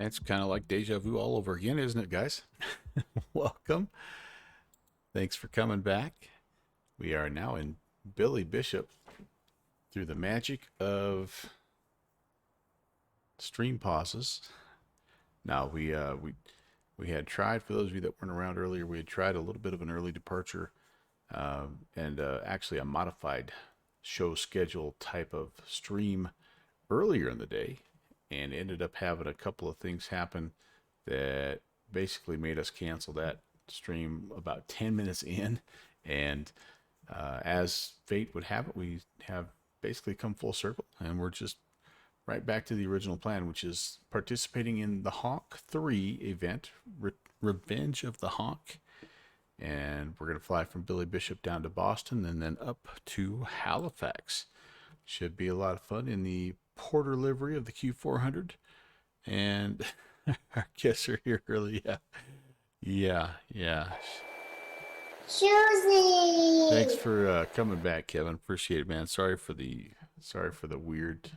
It's kind of like deja vu all over again, isn't it, guys? Welcome. Thanks for coming back. We are now in Billy Bishop through the magic of stream pauses. Now we had tried, for those of you that weren't around earlier, we had tried a little bit of an early departure and actually a modified show schedule type of stream earlier in the day, and ended up having a couple of things happen that basically made us cancel that stream about 10 minutes in. And as fate would have it, we have basically come full circle, and we're just right back to the original plan, which is participating in the Honk III event, Revenge of the Honk. And we're going to fly from Billy Bishop down to Boston and then up to Halifax. Should be a lot of fun in the Porter livery of the Q400. And our guests are here early. Yeah. Yeah. Yeah. Thanks Susie! for coming back, Kevin. Appreciate it, man. Sorry for the weird,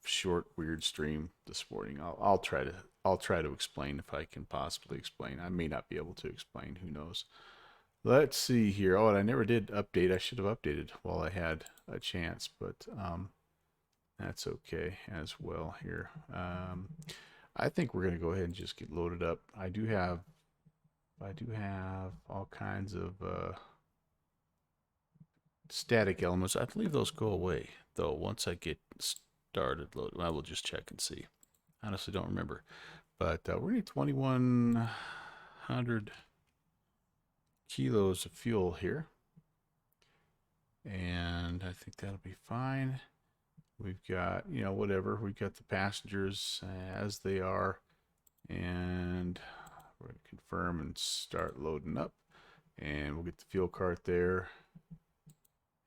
short, weird stream this morning. I'll try to explain if I can possibly explain. I may not be able to explain. Who knows? Let's see here. Oh, and I never did update. I should have updated while I had a chance, but that's okay as well here. I think we're gonna go ahead and just get loaded up. I do have all kinds of static elements. I believe those go away though once I get started loading. I will just check and see. Honestly, don't remember. But we're gonna need 2,100 kilos of fuel here, and I think that'll be fine. We've got, whatever. We've got the passengers as they are, and we're going to confirm and start loading up, and we'll get the fuel cart there.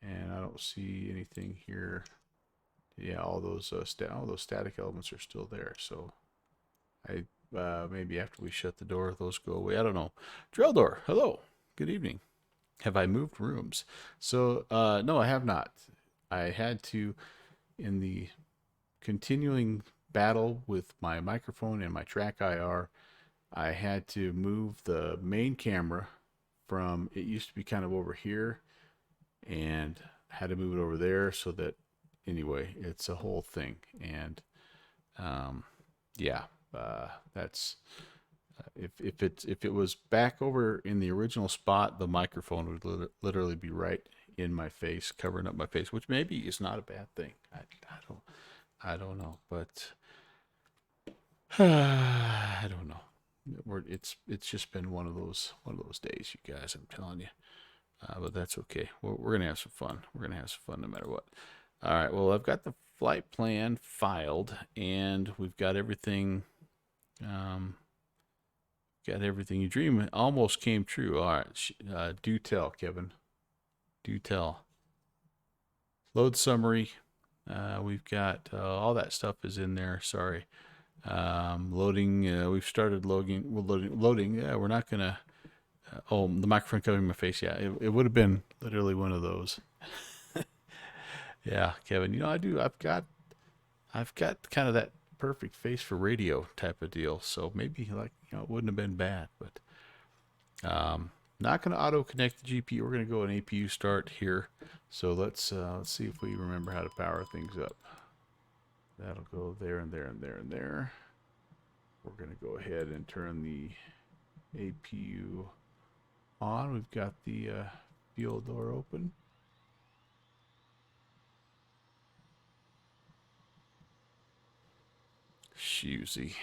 And I don't see anything here. Yeah, all those static elements are still there. So I maybe after we shut the door, those go away. I don't know. Drill door. Hello. Good evening. Have I moved rooms? So no, I have not. I had to, in the continuing battle with my microphone and my track IR, I had to move the main camera from, it used to be kind of over here, and had to move it over there so that, anyway, it's a whole thing. And yeah, that's if it was back over in the original spot, the microphone would literally be right in my face, covering up my face, which maybe is not a bad thing. I don't know, but I don't know. It's just been one of those days, you guys. I'm telling you. But that's okay. We're gonna have some fun. We're gonna have some fun no matter what. All right. Well, I've got the flight plan filed, and we've got everything. Um, got everything. Your dream almost came true. All right. Do tell, Kevin. Do tell. Load summary. We've got all that stuff is in there. Sorry. Loading. We've started loading. Loading. Yeah, we're not gonna. Oh, the microphone covering my face. Yeah, it would have been literally one of those. Yeah, Kevin. I do. I've got kind of that perfect face for radio type of deal. So maybe like it wouldn't have been bad, but not going to auto connect the GPU. We're going to go an APU start here. So let's see if we remember how to power things up. That'll go there and there and there and there. We're going to go ahead and turn the APU on. We've got the fuel door open. Shoozy.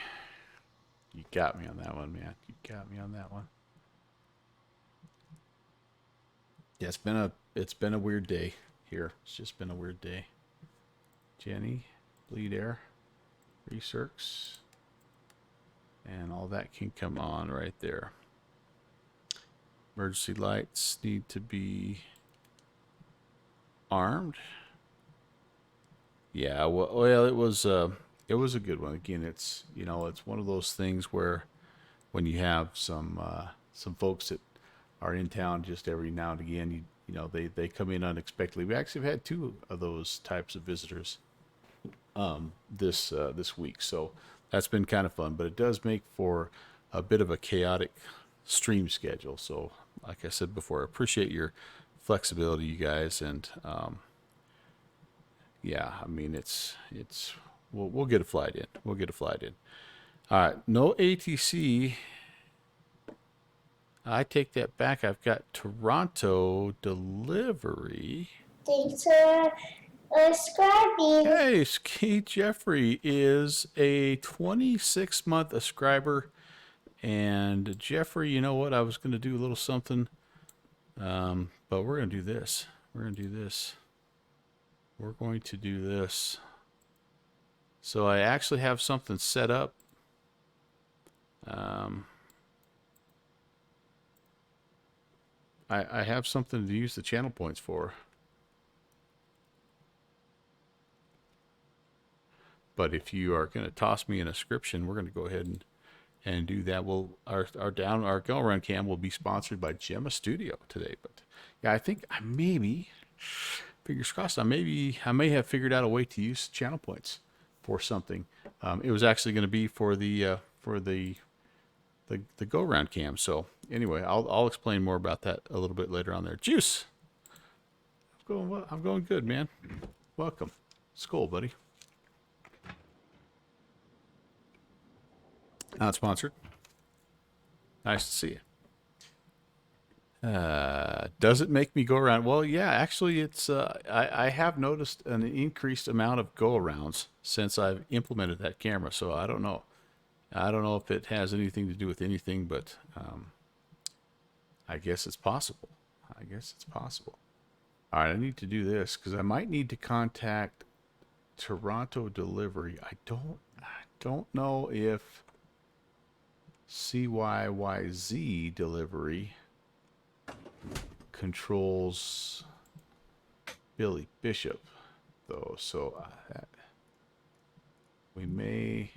You got me on that one, man. You got me on that one. Yeah, it's been a weird day here. It's just been a weird day. Jenny, bleed air, recircs, and all that can come on right there. Emergency lights need to be armed. Yeah, well, it was a good one. Again, it's one of those things where when you have some folks that are in town just every now and again, they come in unexpectedly. We actually have had two of those types of visitors this week. So that's been kind of fun, but it does make for a bit of a chaotic stream schedule. So, like I said before, I appreciate your flexibility, you guys, and yeah, I mean it's we'll get a flight in. We'll get a flight in. All right, no ATC. I take that back. I've got Toronto delivery. Thanks for subscribing. Hey, Ski Jeffrey is a 26-month subscriber. And Jeffrey, you know what? I was going to do a little something, but we're going to do this. We're going to do this. We're going to do this. So I actually have something set up. I have something to use the channel points for. But if you are going to toss me an inscription, we're going to go ahead and do that. We'll our go around cam will be sponsored by Gemma Studio today. But yeah, I think I maybe, fingers crossed, I may have figured out a way to use channel points for something. It was actually going to be for the go around cam. So anyway, I'll explain more about that a little bit later on there. Juice, I'm going good, man. Welcome, Skull, buddy. Not sponsored. Nice to see you. Does it make me go around? Well, yeah, actually, it's. I have noticed an increased amount of go arounds since I've implemented that camera. So I don't know. I don't know if it has anything to do with anything, but I guess it's possible. I guess it's possible. All right, I need to do this because I might need to contact Toronto delivery. I don't know if CYYZ delivery controls Billy Bishop, though. So we may.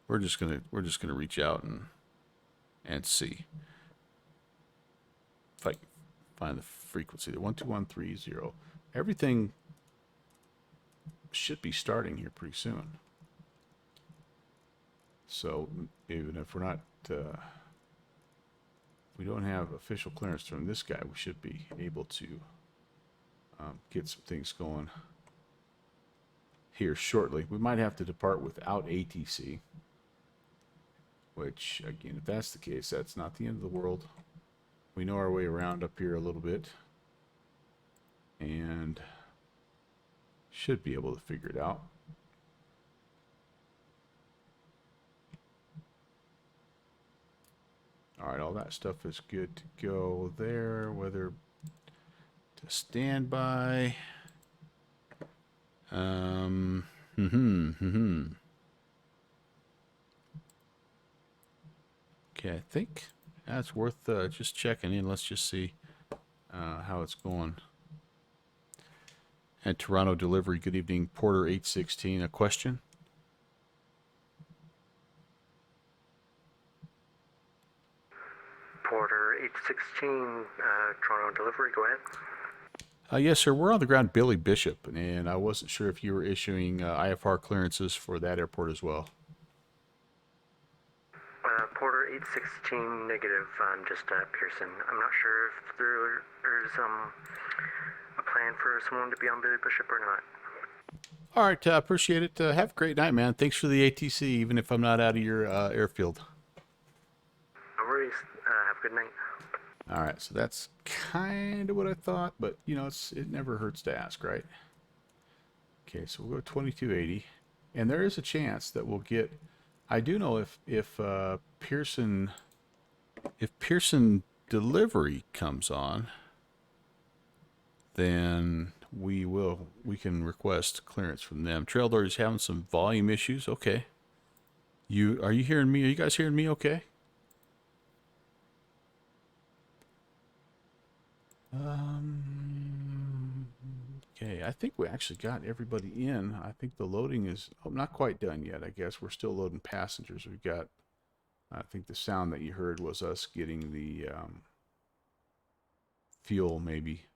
We're just gonna reach out and see if I can find the frequency. The 12130. Everything should be starting here pretty soon. So even if we're not, we don't have official clearance from this guy, we should be able to get some things going here shortly. We might have to depart without ATC, which again, if that's the case, that's not the end of the world. We know our way around up here a little bit and should be able to figure it out. All right, all that stuff is good to go there. Whether to standby. Okay, I think that's worth just checking in. Let's just see how it's going. And Toronto delivery, good evening. Porter 816, a question? Porter 816, Toronto delivery, go ahead. Yes, sir. We're on the ground, Billy Bishop, and I wasn't sure if you were issuing IFR clearances for that airport as well. Porter 816, negative. I'm just Pearson. I'm not sure if there's a plan for someone to be on Billy Bishop or not. All right, appreciate it. Have a great night, man. Thanks for the ATC, even if I'm not out of your airfield. No worries. Have a good night. All right, so that's kind of what I thought, but you know, it never hurts to ask, right? Okay, so we'll go 2280, and there is a chance that we'll get. I do know if Pearson delivery comes on, then we can request clearance from them. Trail Door is having some volume issues. Okay, are you hearing me? Are you guys hearing me? Okay. Okay, I think we actually got everybody in. I think the loading is not quite done yet. I guess we're still loading passengers. We've got, I think the sound that you heard was us getting the fuel maybe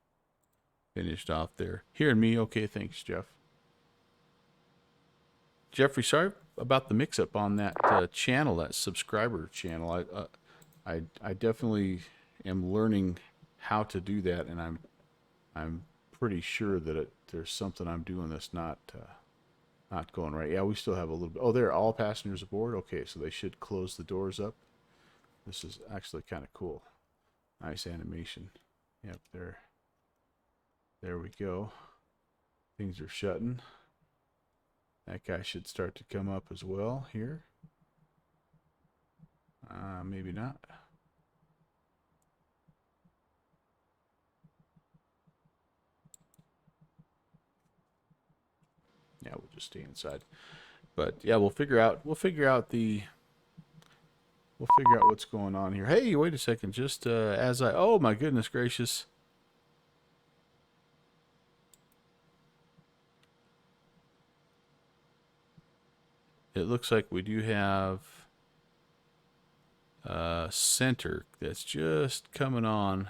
finished off there. Hearing me? Okay, thanks, Jeff. Jeffrey, sorry about the mix-up on that channel, that subscriber channel. I definitely am learning how to do that, and I'm pretty sure that there's something I'm doing that's not going right. Yeah, we still have a little bit. Oh, there, all passengers aboard. Okay, so they should close the doors up. This is actually kind of cool. Nice animation. Yep, there we go. Things are shutting. That guy should start to come up as well here. Maybe not. Yeah, we'll just stay inside. But yeah, we'll figure out what's going on here. Hey, wait a second. Just oh my goodness gracious. It looks like we do have center that's just coming on.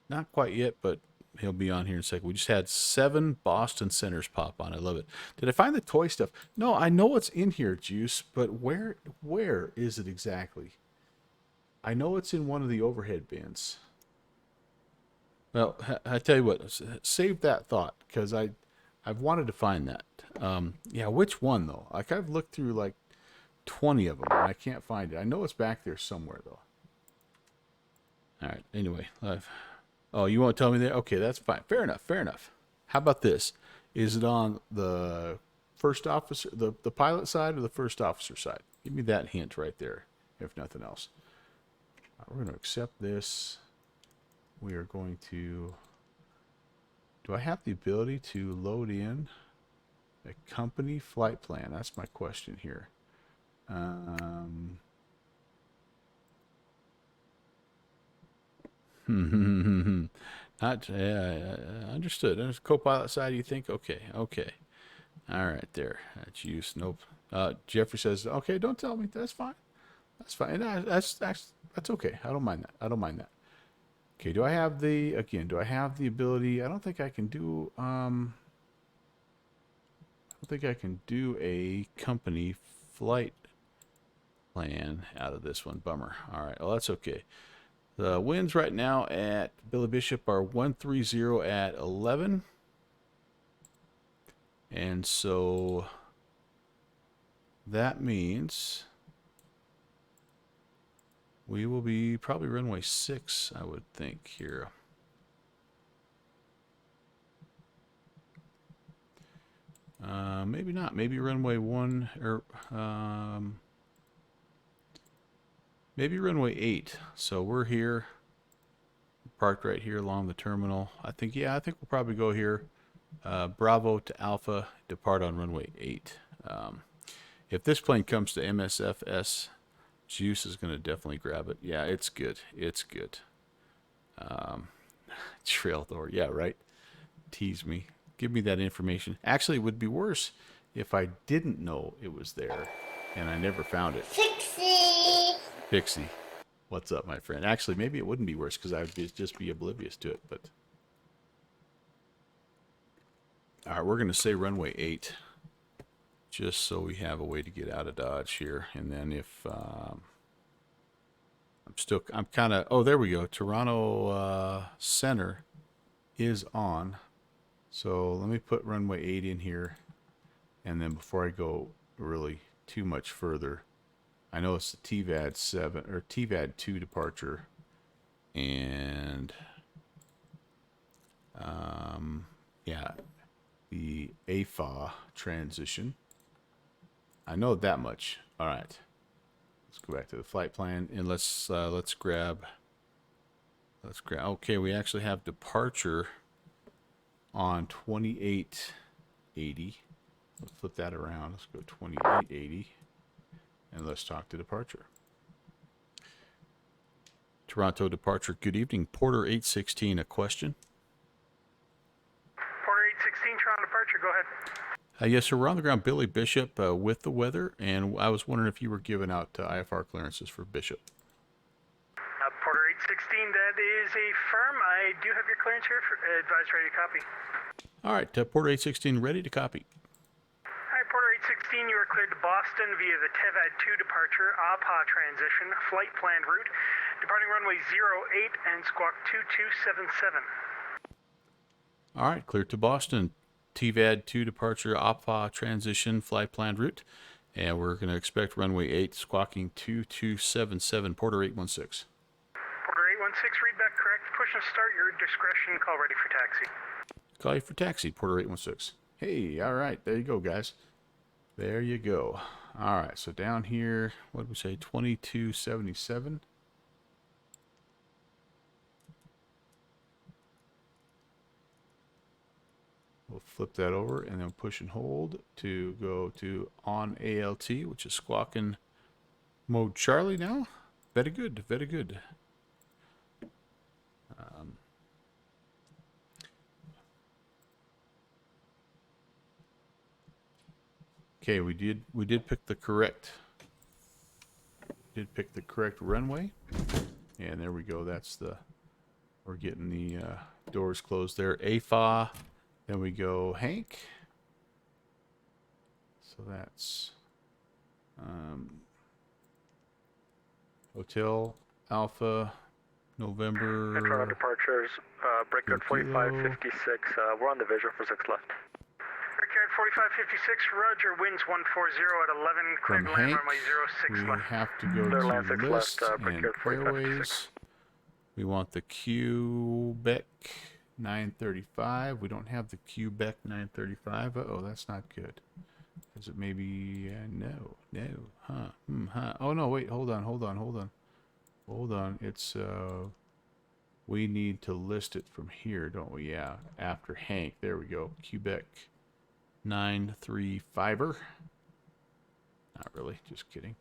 Not quite yet, but he'll be on here in a second. We just had 7 Boston centers pop on. I love it. Did I find the toy stuff? No, I know it's in here, Juice, but where is it exactly? I know it's in one of the overhead bins. Well, I tell you what, save that thought, because I've wanted to find that. Yeah, which one though? Like, I've looked through like 20 of them and I can't find it. I know it's back there somewhere though. All right. Anyway, oh, you won't tell me there? Okay, that's fine. Fair enough. Fair enough. How about this? Is it on the first officer, the pilot side, or the first officer side? Give me that hint right there, if nothing else. We're going to accept this. We are going to... Do I have the ability to load in a company flight plan? That's my question here. Not understood. There's co-pilot side, you think? Okay, okay. All right, there. That's use. Nope. Jeffrey says, okay, don't tell me. That's fine. That's fine. That's okay. I don't mind that. I don't mind that. Okay, do I have the ability? I don't think I can do, I don't think I can do a company flight plan out of this one. Bummer. All right, well, that's okay. The winds right now at Billy Bishop are 130 at 11. And so that means we will be probably runway 6, I would think, here. Maybe not. Maybe runway 1 or maybe runway 8. So we're here, parked right here along the terminal. I think we'll probably go here. Bravo to Alpha, depart on runway 8. If this plane comes to MSFS, Juice is going to definitely grab it. Yeah, it's good. It's good. Trail door. Yeah, right. Tease me. Give me that information. Actually, it would be worse if I didn't know it was there and I never found it. Pixie. What's up, my friend? Actually, maybe it wouldn't be worse because I would just be oblivious to it. But all right, we're going to say runway 8. Just so we have a way to get out of Dodge here. And then if I'm kind of, oh, there we go. Toronto Center is on. So let me put runway 8 in here. And then before I go really too much further, I know it's the TVAD 7 or TVAD 2 departure. And yeah, the AFA transition. I know that much. All right. Let's go back to the flight plan and let's grab. Okay, we actually have departure on 2880. Let's flip that around. Let's go 2880, and let's talk to departure. Toronto departure. Good evening, Porter 816. A question. Porter 816, Toronto departure. Go ahead. Yes, sir. We're on the ground, Billy Bishop, with the weather, and I was wondering if you were giving out IFR clearances for Bishop. Porter 816, that is a firm. I do have your clearance here for advised ready to copy. All right, Porter 816 ready to copy. Hi, Porter 816, you are cleared to Boston via the TEVAD 2 departure, APA transition, flight planned route, departing runway 08 and squawk 2277. All right, clear to Boston. TVAD 2 departure, APA transition, flight planned route. And we're going to expect runway 8, squawking 2277, Porter 816. Porter 816, read back correct. Push and start your discretion. Call ready for taxi. Call you for taxi, Porter 816. Hey, all right, there you go, guys. There you go. All right, so down here, what did we say, 2277? We'll flip that over and then push and hold to go to on ALT, which is squawking mode Charlie now. Very good, very good. Okay, we did pick the correct runway, and there we go. We're getting the doors closed there. AFA. Then we go Hank. So that's Hotel Alpha November. Metro departures, breakout Kilo. 4556. We're on the visual for 6 left. Breakout 4556, roger, winds 140 at 11, cleared From to land Hank, runway 06 we left. have to go Clear land to 6 list left, and breakout 4556. airways. We want the Quebec 935. We don't have the Quebec 935. Uh-oh, that's not good. Is it maybe, no, huh. Oh no, wait, hold on. It's, we need to list it from here, don't we? Yeah, after Hank. There we go. Quebec 935er. Not really, just kidding.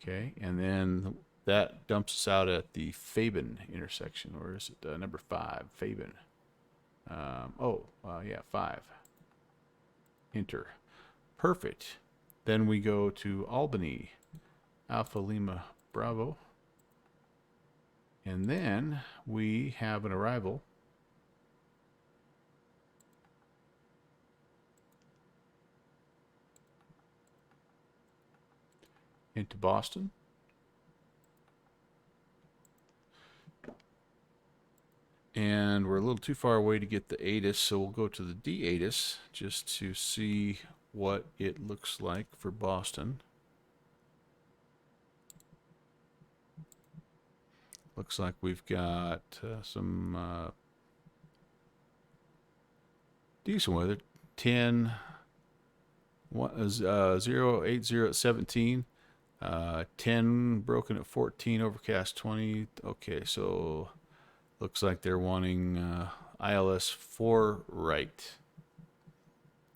Okay, and then that dumps us out at the Faben intersection, or is it number 5? Faben. Yeah, 5. Enter. Perfect. Then we go to Albany, Alpha Lima Bravo. And then we have an arrival into Boston. And we're a little too far away to get the ATIS, so we'll go to the D-ATIS just to see what it looks like for Boston. Looks like we've got some decent weather. 10, 0, 8, 0 at 17. 10 broken at 14, overcast 20. Okay, so looks like they're wanting ILS 4 right.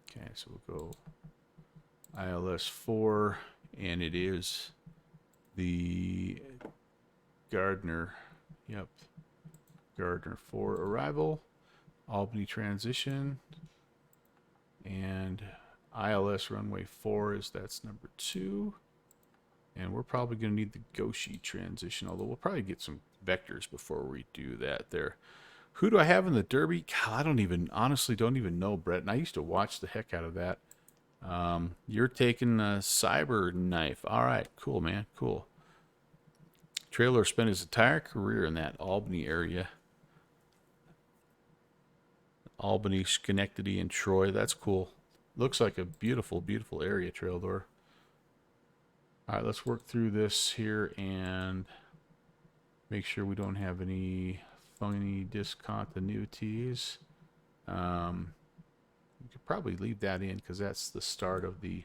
Okay, so we'll go ILS 4, and it is the Gardner. Yep, Gardner 4 arrival, Albany transition, and ILS runway 4 that's number 2. And we're probably going to need the Goshi transition, although we'll probably get some vectors before we do that there. Who do I have in the Derby? God, I honestly don't even know, Brett. And I used to watch the heck out of that. You're taking a Cyber Knife. All right, cool, man, cool. Trailer spent his entire career in that Albany area. Albany, Schenectady, and Troy. That's cool. Looks like a beautiful, beautiful area, Traildor. All right, let's work through this here and make sure we don't have any funny discontinuities. We could probably leave that in because that's the start of the.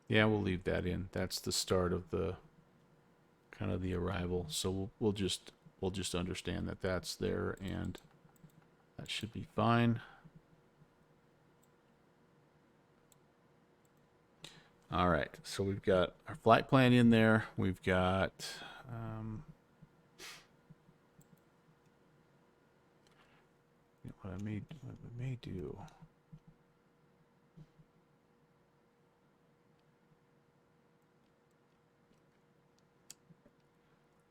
Yeah, we'll leave that in. That's the start of the kind of the arrival. So we'll just understand that that's there, and that should be fine. All right, so we've got our flight plan in there. We've got what we may do.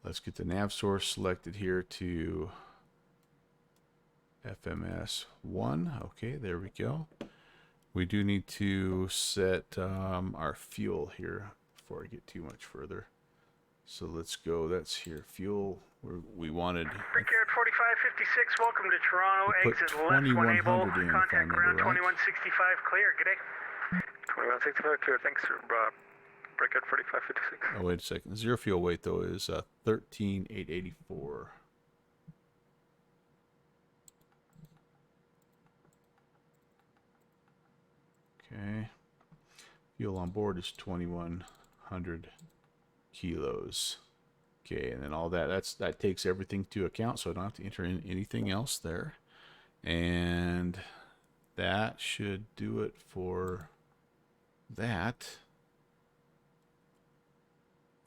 Let's get the nav source selected here to FMS 1. Okay, there we go. We do need to set our fuel here before I get too much further. So let's go. That's here. Fuel. We wanted. Brickyard 4556, welcome to Toronto. Put Exit left when 2100 able. in, if I Contact remember ground right. 2165 clear. Good day. 2165 clear. Thanks, Breakout 4556. Oh, wait a second. Zero fuel weight though is 13,884. Okay. Fuel on board is 2100 kilos. Okay, and then all that takes everything to account, so I don't have to enter in anything else there. And that should do it for that.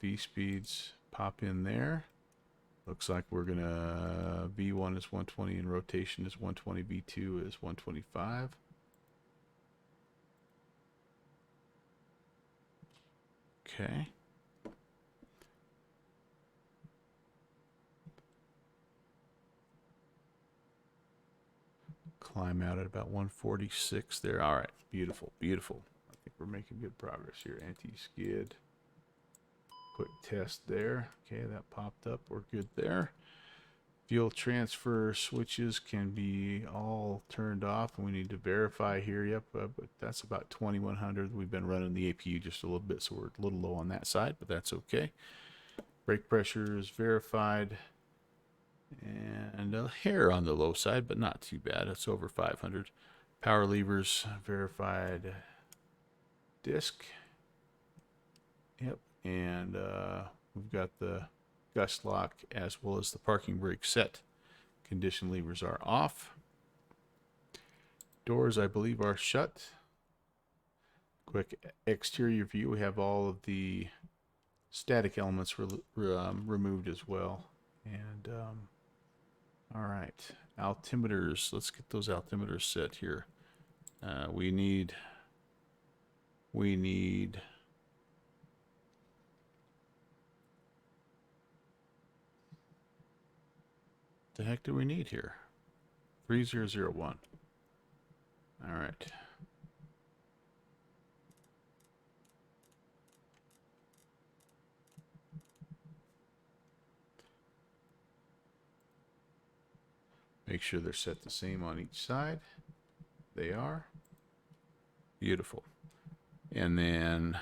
V speeds pop in there. Looks like we're gonna V1 is 120 and rotation is 120, V2 is 125. Okay. Climb out at about 146 there. All right, beautiful, beautiful. I think we're making good progress here. Anti-skid. Quick test there. Okay, that popped up. We're good there. Fuel transfer switches can be all turned off, and we need to verify here. Yep, but that's about 2100. We've been running the APU just a little bit, so we're a little low on that side, but that's okay. Brake pressure is verified, and a hair on the low side, but not too bad. It's over 500. Power levers verified. Disc. Yep, and we've got the gust lock as well as the parking brake set. Condition levers are off. Doors, I believe, are shut. Quick exterior view. We have all of the static elements removed as well. And all right, altimeters. Let's get those altimeters set here. We need. The heck do we need here? 3001. All right. Make sure they're set the same on each side. They are. Beautiful. And then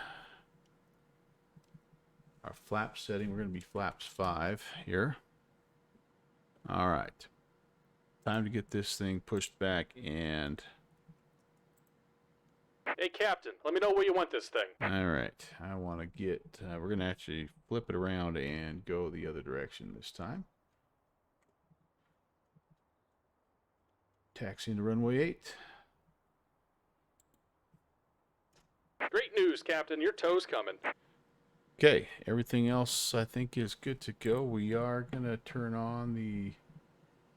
our flap setting, we're going to be flaps 5 here. All right. Time to get this thing pushed back and... Hey, Captain, let me know where you want this thing. All right. I want to get... we're going to actually flip it around and go the other direction this time. Taxiing to runway 8. Great news, Captain. Your tow's coming. Okay, everything else I think is good to go. We are going to turn on the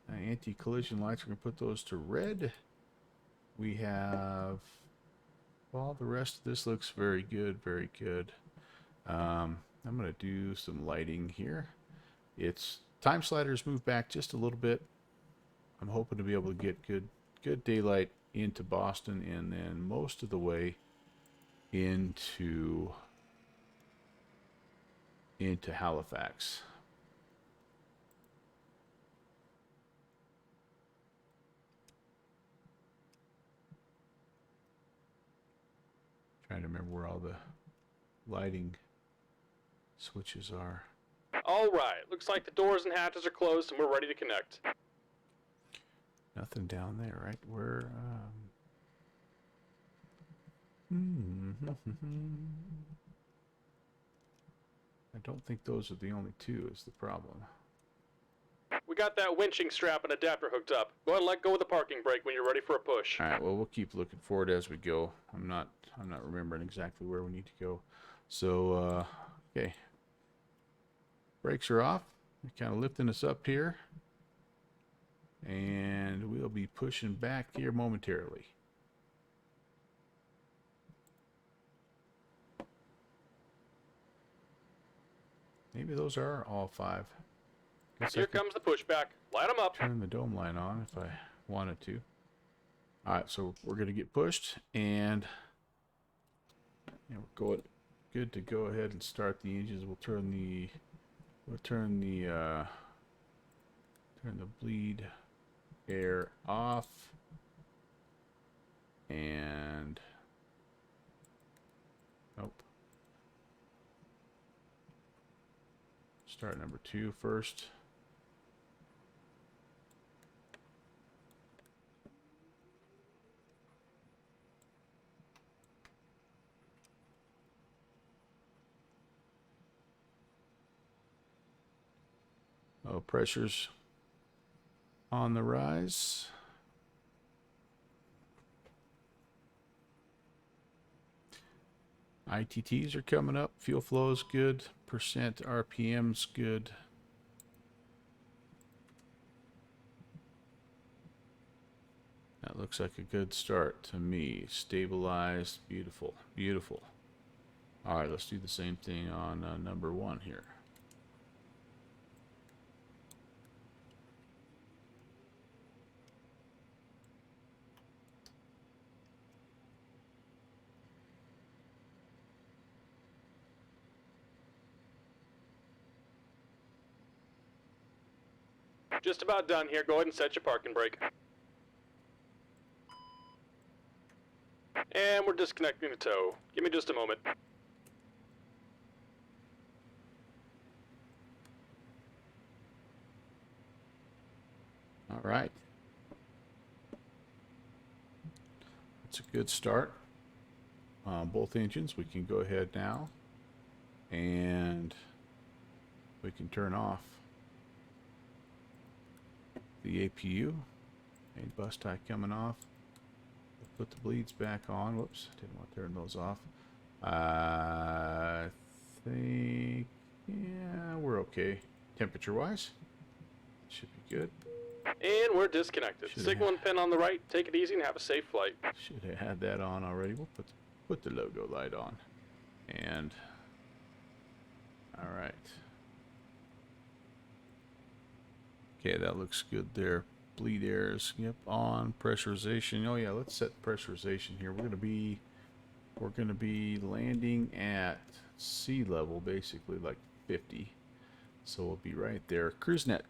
anti-collision lights. We're going to put those to red. We have... well, the rest of this looks very good, very good. I'm going to do some lighting here. It's time sliders move back just a little bit. I'm hoping to be able to get good daylight into Boston and then most of the way into Halifax. Trying to remember where all the lighting switches are. All right. Looks like the doors and hatches are closed and we're ready to connect. Nothing down there, right? We're I don't think those are the only two is the problem. We got that winching strap and adapter hooked up. Go ahead and let go of the parking brake when you're ready for a push. All right, well, we'll keep looking forward as we go. I'm not remembering exactly where we need to go. So, okay. Brakes are off. They're kind of lifting us up here. And we'll be pushing back here momentarily. Maybe those are all 5. Guess I Here could comes the pushback. Light them up. turn the dome line on if I wanted to. Alright, so we're going to get pushed, and we're going good to go ahead and start the engines. We'll turn the bleed air off, and nope. Start number 2 first. Oh, pressure's on the rise. ITTs are coming up. Fuel flow is good. Percent RPM's good. That looks like a good start to me. Stabilized. Beautiful. Beautiful. All right, let's do the same thing on number 1 here. Just about done here. Go ahead and set your parking brake. And we're disconnecting the tow. Give me just a moment. All right. That's a good start. Both engines, we can go ahead now and we can turn off the APU. Main bus tie coming off. Put the bleeds back on. Whoops, didn't want to turn those off. I think, yeah, we're okay. Temperature wise, should be good. And we're disconnected. Should Signal and pin on the right. Take it easy and have a safe flight. Should have had that on already. We'll put the logo light on. And all right. Okay, that looks good there. Bleed airs, yep, on. Pressurization. Oh yeah, let's set pressurization here. We're gonna be landing at sea level, basically like 50. So we'll be right there. Cruising at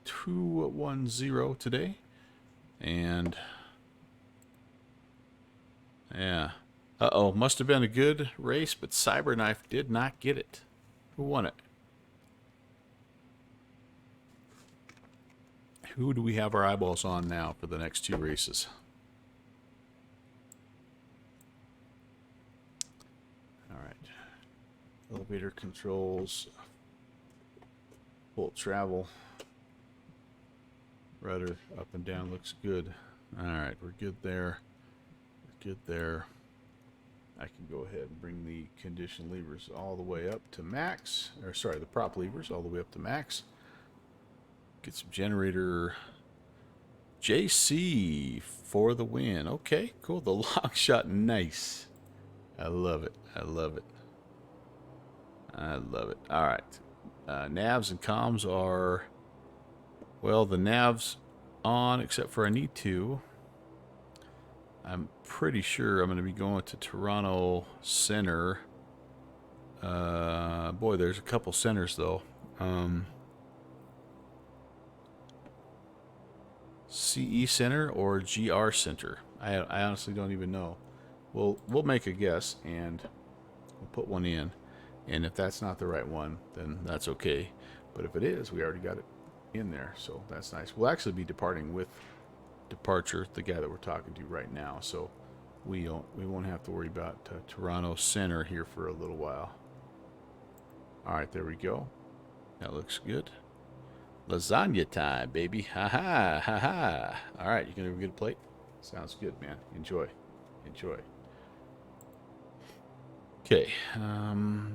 210 today. And yeah. Uh-oh, must have been a good race, but Cyberknife did not get it. Who won it? Who do we have our eyeballs on now for the next 2 races? All right. Elevator controls. Full travel. Rudder up and down looks good. All right, we're good there. We're good there. I can go ahead and bring the condition levers all the way up to max. Or sorry, the prop levers all the way up to max. Get some generator JC for the win. Okay, cool. The long shot, nice. I love it. I love it. I love it. All right. Navs and comms are, well, the navs on, except for I need to. I'm pretty sure I'm going to be going to Toronto Center. Boy, there's a couple centers, though. CE Center or GR Center. I honestly don't even know. We'll make a guess and we'll put one in. And if that's not the right one, then that's okay. But if it is, we already got it in there, so that's nice. We'll actually be departing with Departure, the guy that we're talking to right now. So we won't have to worry about Toronto Center here for a little while. All right, there we go. That looks good. Lasagna time, baby. Ha ha, ha ha. All right, you gonna get a plate? Sounds good, man. Enjoy. Enjoy. Okay. Need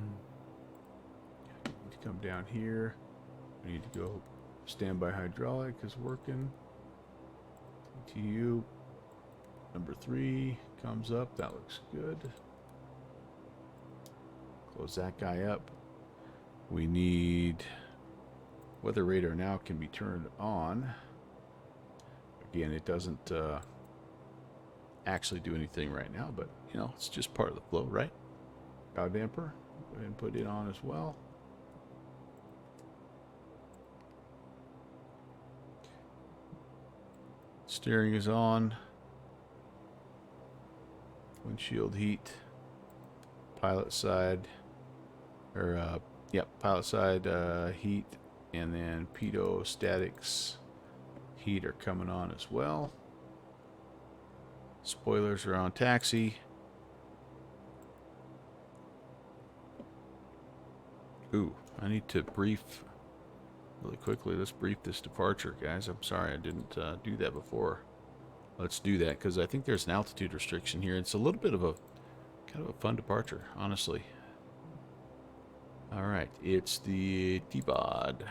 to come down here. We need to go. Standby hydraulic is working. BTU number 3 comes up. That looks good. Close that guy up. We need weather radar now can be turned on. Again, it doesn't actually do anything right now, but you know, it's just part of the flow, right? Power damper, go ahead and put it on as well. Steering is on. Windshield heat. Pilot side, or pilot side heat, and then pitot statics heat are coming on as well. Spoilers are on taxi. Ooh, I need to brief really quickly. Let's brief this departure, guys. I'm sorry I didn't do that before. Let's do that because I think there's an altitude restriction here. It's a little bit of a kind of a fun departure, honestly. All right, it's the T-Bod.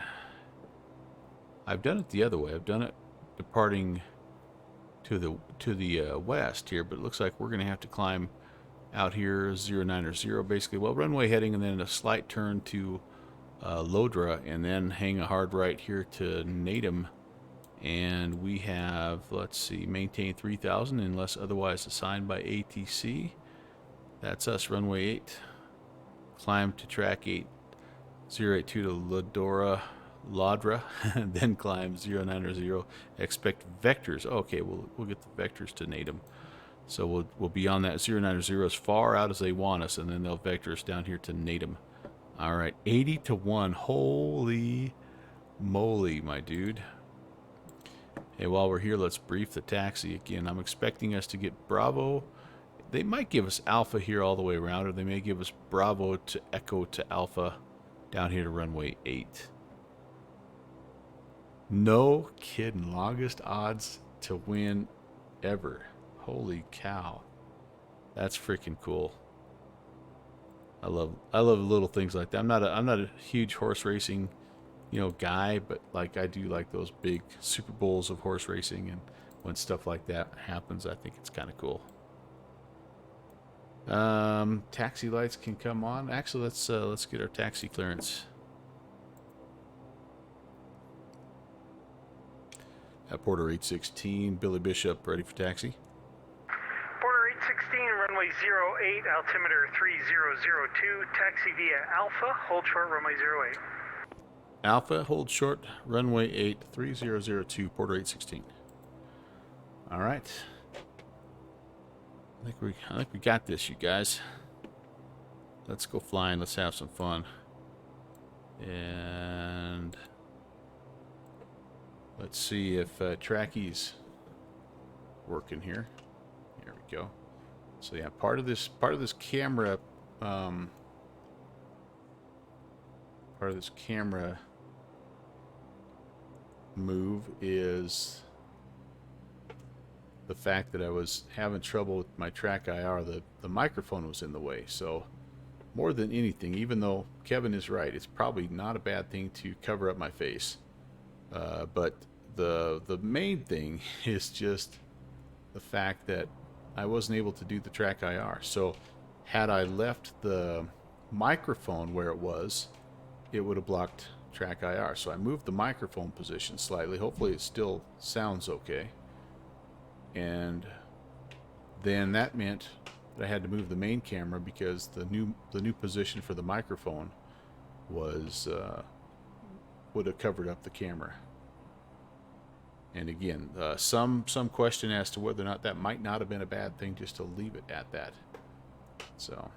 I've done it the other way. I've done it departing to the west here, but it looks like we're going to have to climb out here 090 basically. Well, runway heading and then a slight turn to Lodra and then hang a hard right here to Natum. And we have, let's see, maintain 3000 unless otherwise assigned by ATC. That's us, runway 8. Climb to track 8082 to Lodra, and then climb 090. Expect vectors. Okay, we'll get the vectors to Natum. So we'll be on that 090 as far out as they want us, and then they'll vector us down here to Natum. All right, 80 to 1. Holy moly, my dude. Hey, while we're here, let's brief the taxi again. I'm expecting us to get Bravo. They might give us Alpha here all the way around, or they may give us Bravo to Echo to Alpha down here to runway 8. No kidding. Longest odds to win ever. Holy cow. That's freaking cool. I love little things like that. I'm not a huge horse racing, you know, guy, but like I do like those big Super Bowls of horse racing, and when stuff like that happens, I think it's kind of cool. Taxi lights can come on. Actually, let's get our taxi clearance. At Porter 816, Billy Bishop, ready for taxi. Porter 816, runway 08, altimeter 3002, taxi via Alpha, hold short, runway 08. Alpha, hold short, runway 8, 3002, Porter 816. All right. I think we got this, you guys. Let's go flying. Let's have some fun. And let's see if Tracky's working here. There we go. So yeah, part of this camera move is the fact that I was having trouble with my track IR. The microphone was in the way. So more than anything, even though Kevin is right, it's probably not a bad thing to cover up my face. But the main thing is just the fact that I wasn't able to do the track IR. So had I left the microphone where it was, it would have blocked track IR. So I moved the microphone position slightly. Hopefully it still sounds okay. And then that meant that I had to move the main camera because the new position for the microphone was would have covered up the camera. And again, some question as to whether or not that might not have been a bad thing just to leave it at that. So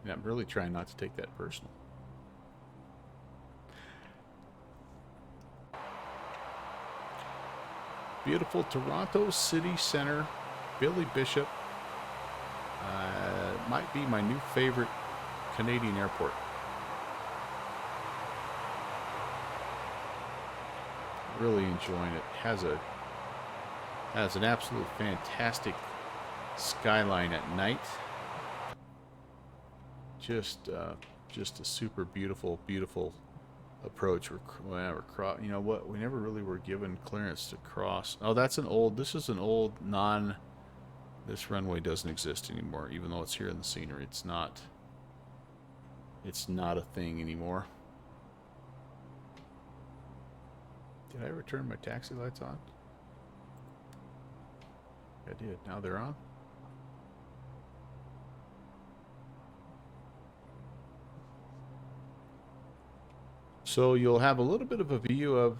yeah, I'm really trying not to take that personal. Beautiful Toronto City Center, Billy Bishop. Might be my new favorite Canadian airport. Really enjoying it. Has an absolute fantastic skyline at night. Just a super beautiful approach. You know what? We never really were given clearance to cross. Oh, that's an old. This is an old non. This runway doesn't exist anymore, even though it's here in the scenery. It's not. It's not a thing anymore. Did I ever turn my taxi lights on? I did. Now they're on. So you'll have a little bit of a view of.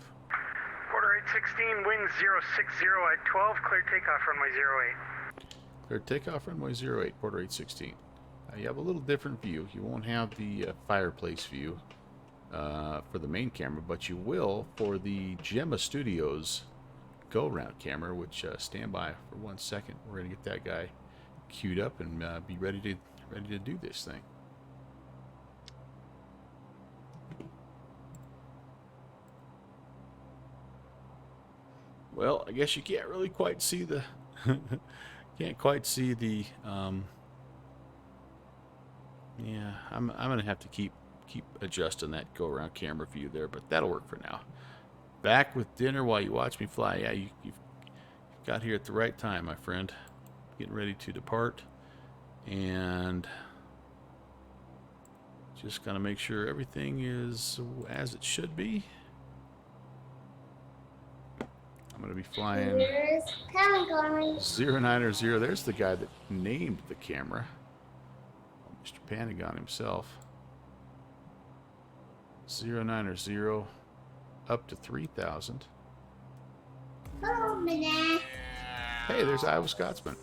Porter 816, wind 060 at 12, clear takeoff runway 08. Clear takeoff runway 08, Porter 816. You have a little different view. You won't have the fireplace view for the main camera, but you will for the Gemma Studios go-round camera, which stand by for 1 second. We're going to get that guy queued up and be ready to do this thing. Well, I guess you can't really quite see the can't quite see the yeah, I'm gonna have to keep adjusting that go around camera view there, but that'll work for now. Back with dinner while you watch me fly. Yeah, you've got here at the right time, my friend. Getting ready to depart, and just gonna make sure everything is as it should be. I'm going to be flying Here's Pentagon. 090. There's the guy that named the camera. Oh, Mr. Pentagon himself. 090 up to 3,000. Hello, Minette. Hey, there's Iowa Scotsman.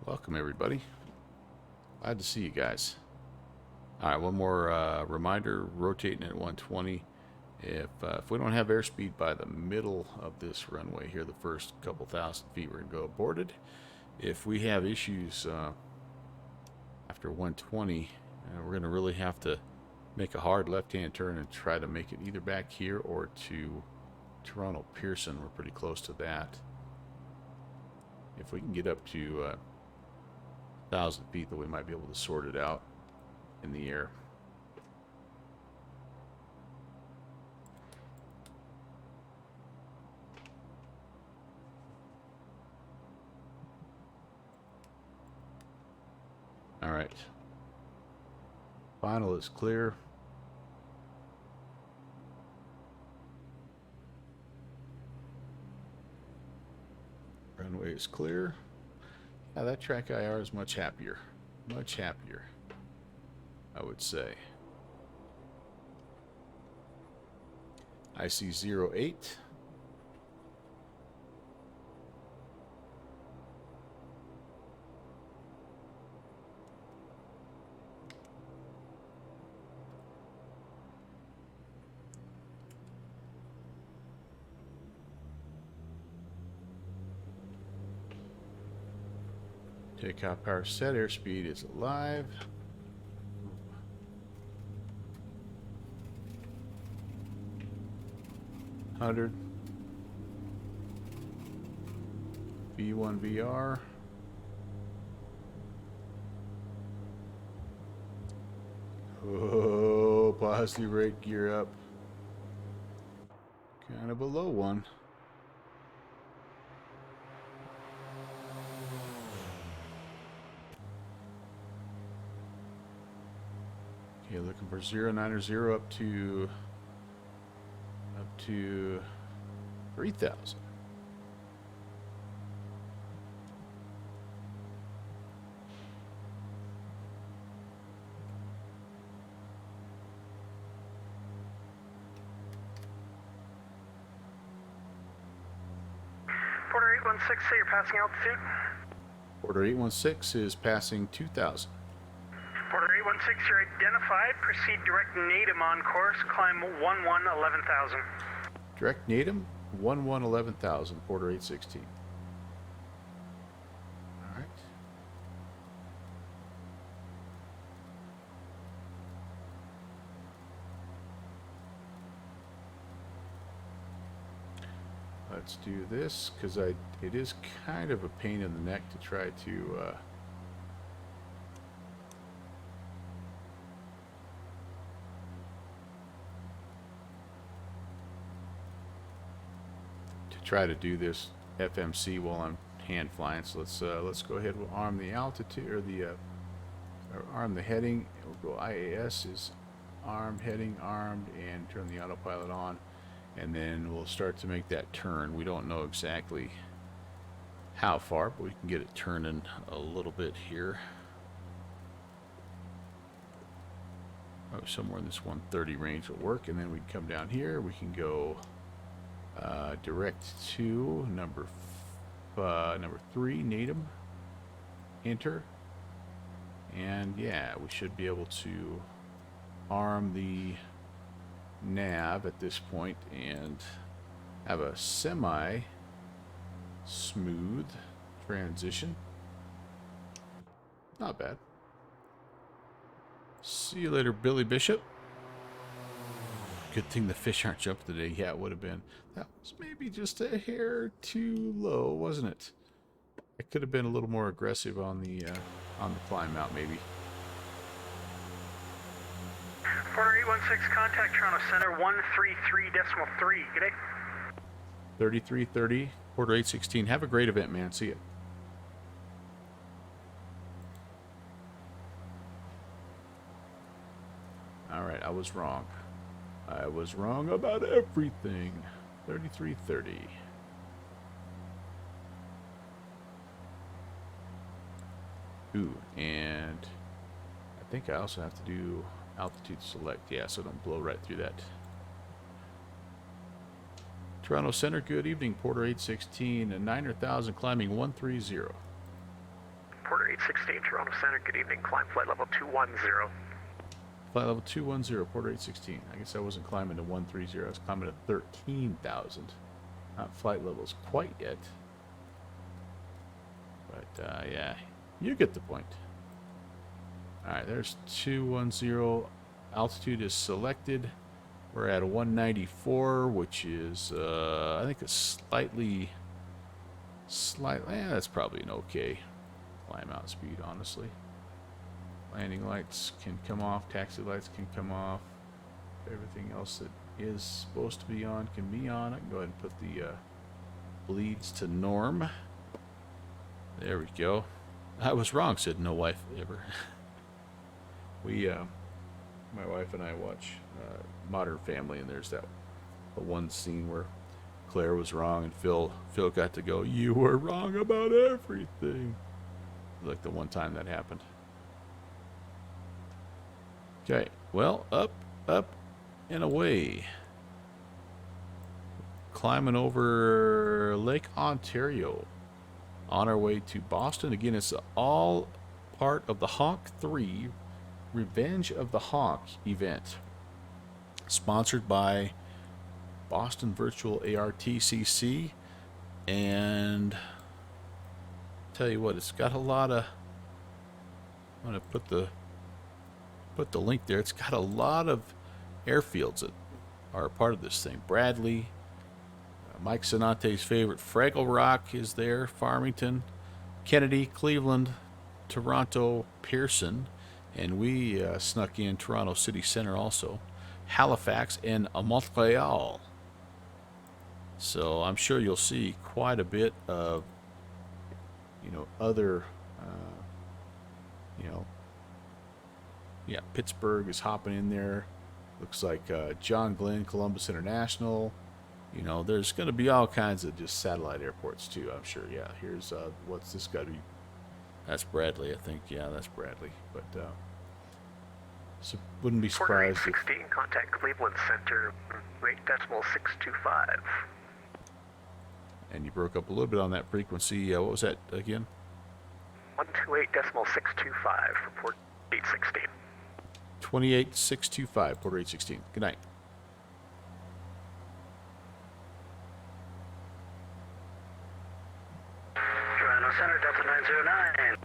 Welcome, everybody. Glad to see you guys. All right, one more reminder, rotating at 120. If we don't have airspeed by the middle of this runway here, the first couple thousand feet, we're going to go aborted. If we have issues after 120, we're going to really have to make a hard left-hand turn and try to make it either back here or to Toronto Pearson. We're pretty close to that. If we can get up to 1,000 feet, then we might be able to sort it out in the air. All right. Final is clear. Runway is clear. Now that track IR is much happier. Much happier, I would say. IC08. Takeoff power set, airspeed is alive. V1 VR. Oh, positive rate gear up. Kind of a low one. Okay, looking for 090 up to 3,000. Porter 816, say you're passing altitude. Porter 816 is passing 2,000. Porter 816, you're identified. Proceed direct NATM on course. Climb 11,000. Direct NATM 11,000. Porter 816. All right. Let's do this because it is kind of a pain in the neck to try to try to do this FMC while I'm hand flying. So let's go ahead. We'll arm the altitude or or arm the heading. We'll go IAS is armed, heading armed, and turn the autopilot on, and then we'll start to make that turn. We don't know exactly how far, but we can get it turning a little bit here. Oh, somewhere in this 130 range will work, and then we can come down here. We can go direct to number 3, Needham. Enter, and yeah, we should be able to arm the nav at this point and have a semi smooth transition. Not bad. See you later, Billy Bishop. Good thing the fish aren't jumping today. Yeah, it would have been. That was maybe just a hair too low, wasn't it? I could have been a little more aggressive on the climb out, maybe. Porter 816, contact Toronto Center 133.3. G'day. 3330, Porter 816. Have a great event, man. See ya. Alright, I was wrong. I was wrong about everything. 3330. Ooh, and I think I also have to do altitude select. Yeah, so don't blow right through that. Toronto Center, good evening. Porter 816 and 9,000 climbing 130. Porter 816, Toronto Center, good evening. Climb flight level 210. Flight level 210, Porter 816. I guess I wasn't climbing to 130. I was climbing to 13,000. Not flight levels quite yet. But, yeah, you get the point. Alright, there's 210. Altitude is selected. We're at a 194, which is, I think a slightly, that's probably an okay climb out speed, honestly. Landing lights can come off, taxi lights can come off. Everything else that is supposed to be on can be on. I can go ahead and put the bleeds to norm. There we go. I was wrong, said no wife ever. My wife and I watch Modern Family, and there's that one scene where Claire was wrong and Phil got to go, "You were wrong about everything." Like the one time that happened. Okay, well, up, and away. Climbing over Lake Ontario. On our way to Boston. Again, it's all part of the Honk III Revenge of the Honk event. Sponsored by Boston Virtual ARTCC. And tell you what, it's got a lot of, I'm going to put the link there. It's got a lot of airfields that are a part of this thing. Bradley, Mike Sinate's favorite, Fraggle Rock is there, Farmington, Kennedy, Cleveland, Toronto, Pearson, and we snuck in Toronto City Center also, Halifax, and Montreal. So I'm sure you'll see quite a bit of, other, yeah, Pittsburgh is hopping in there. Looks like John Glenn, Columbus International. There's going to be all kinds of just satellite airports too, I'm sure. Yeah, here's what's this got to be? That's Bradley, I think. Yeah, that's Bradley. But so wouldn't be surprised. 16, contact Cleveland Center, 8.625. And you broke up a little bit on that frequency. What was that again? 128.625 for Port 816. 28625, Porter 816. Good night. Toronto Center, Delta 909.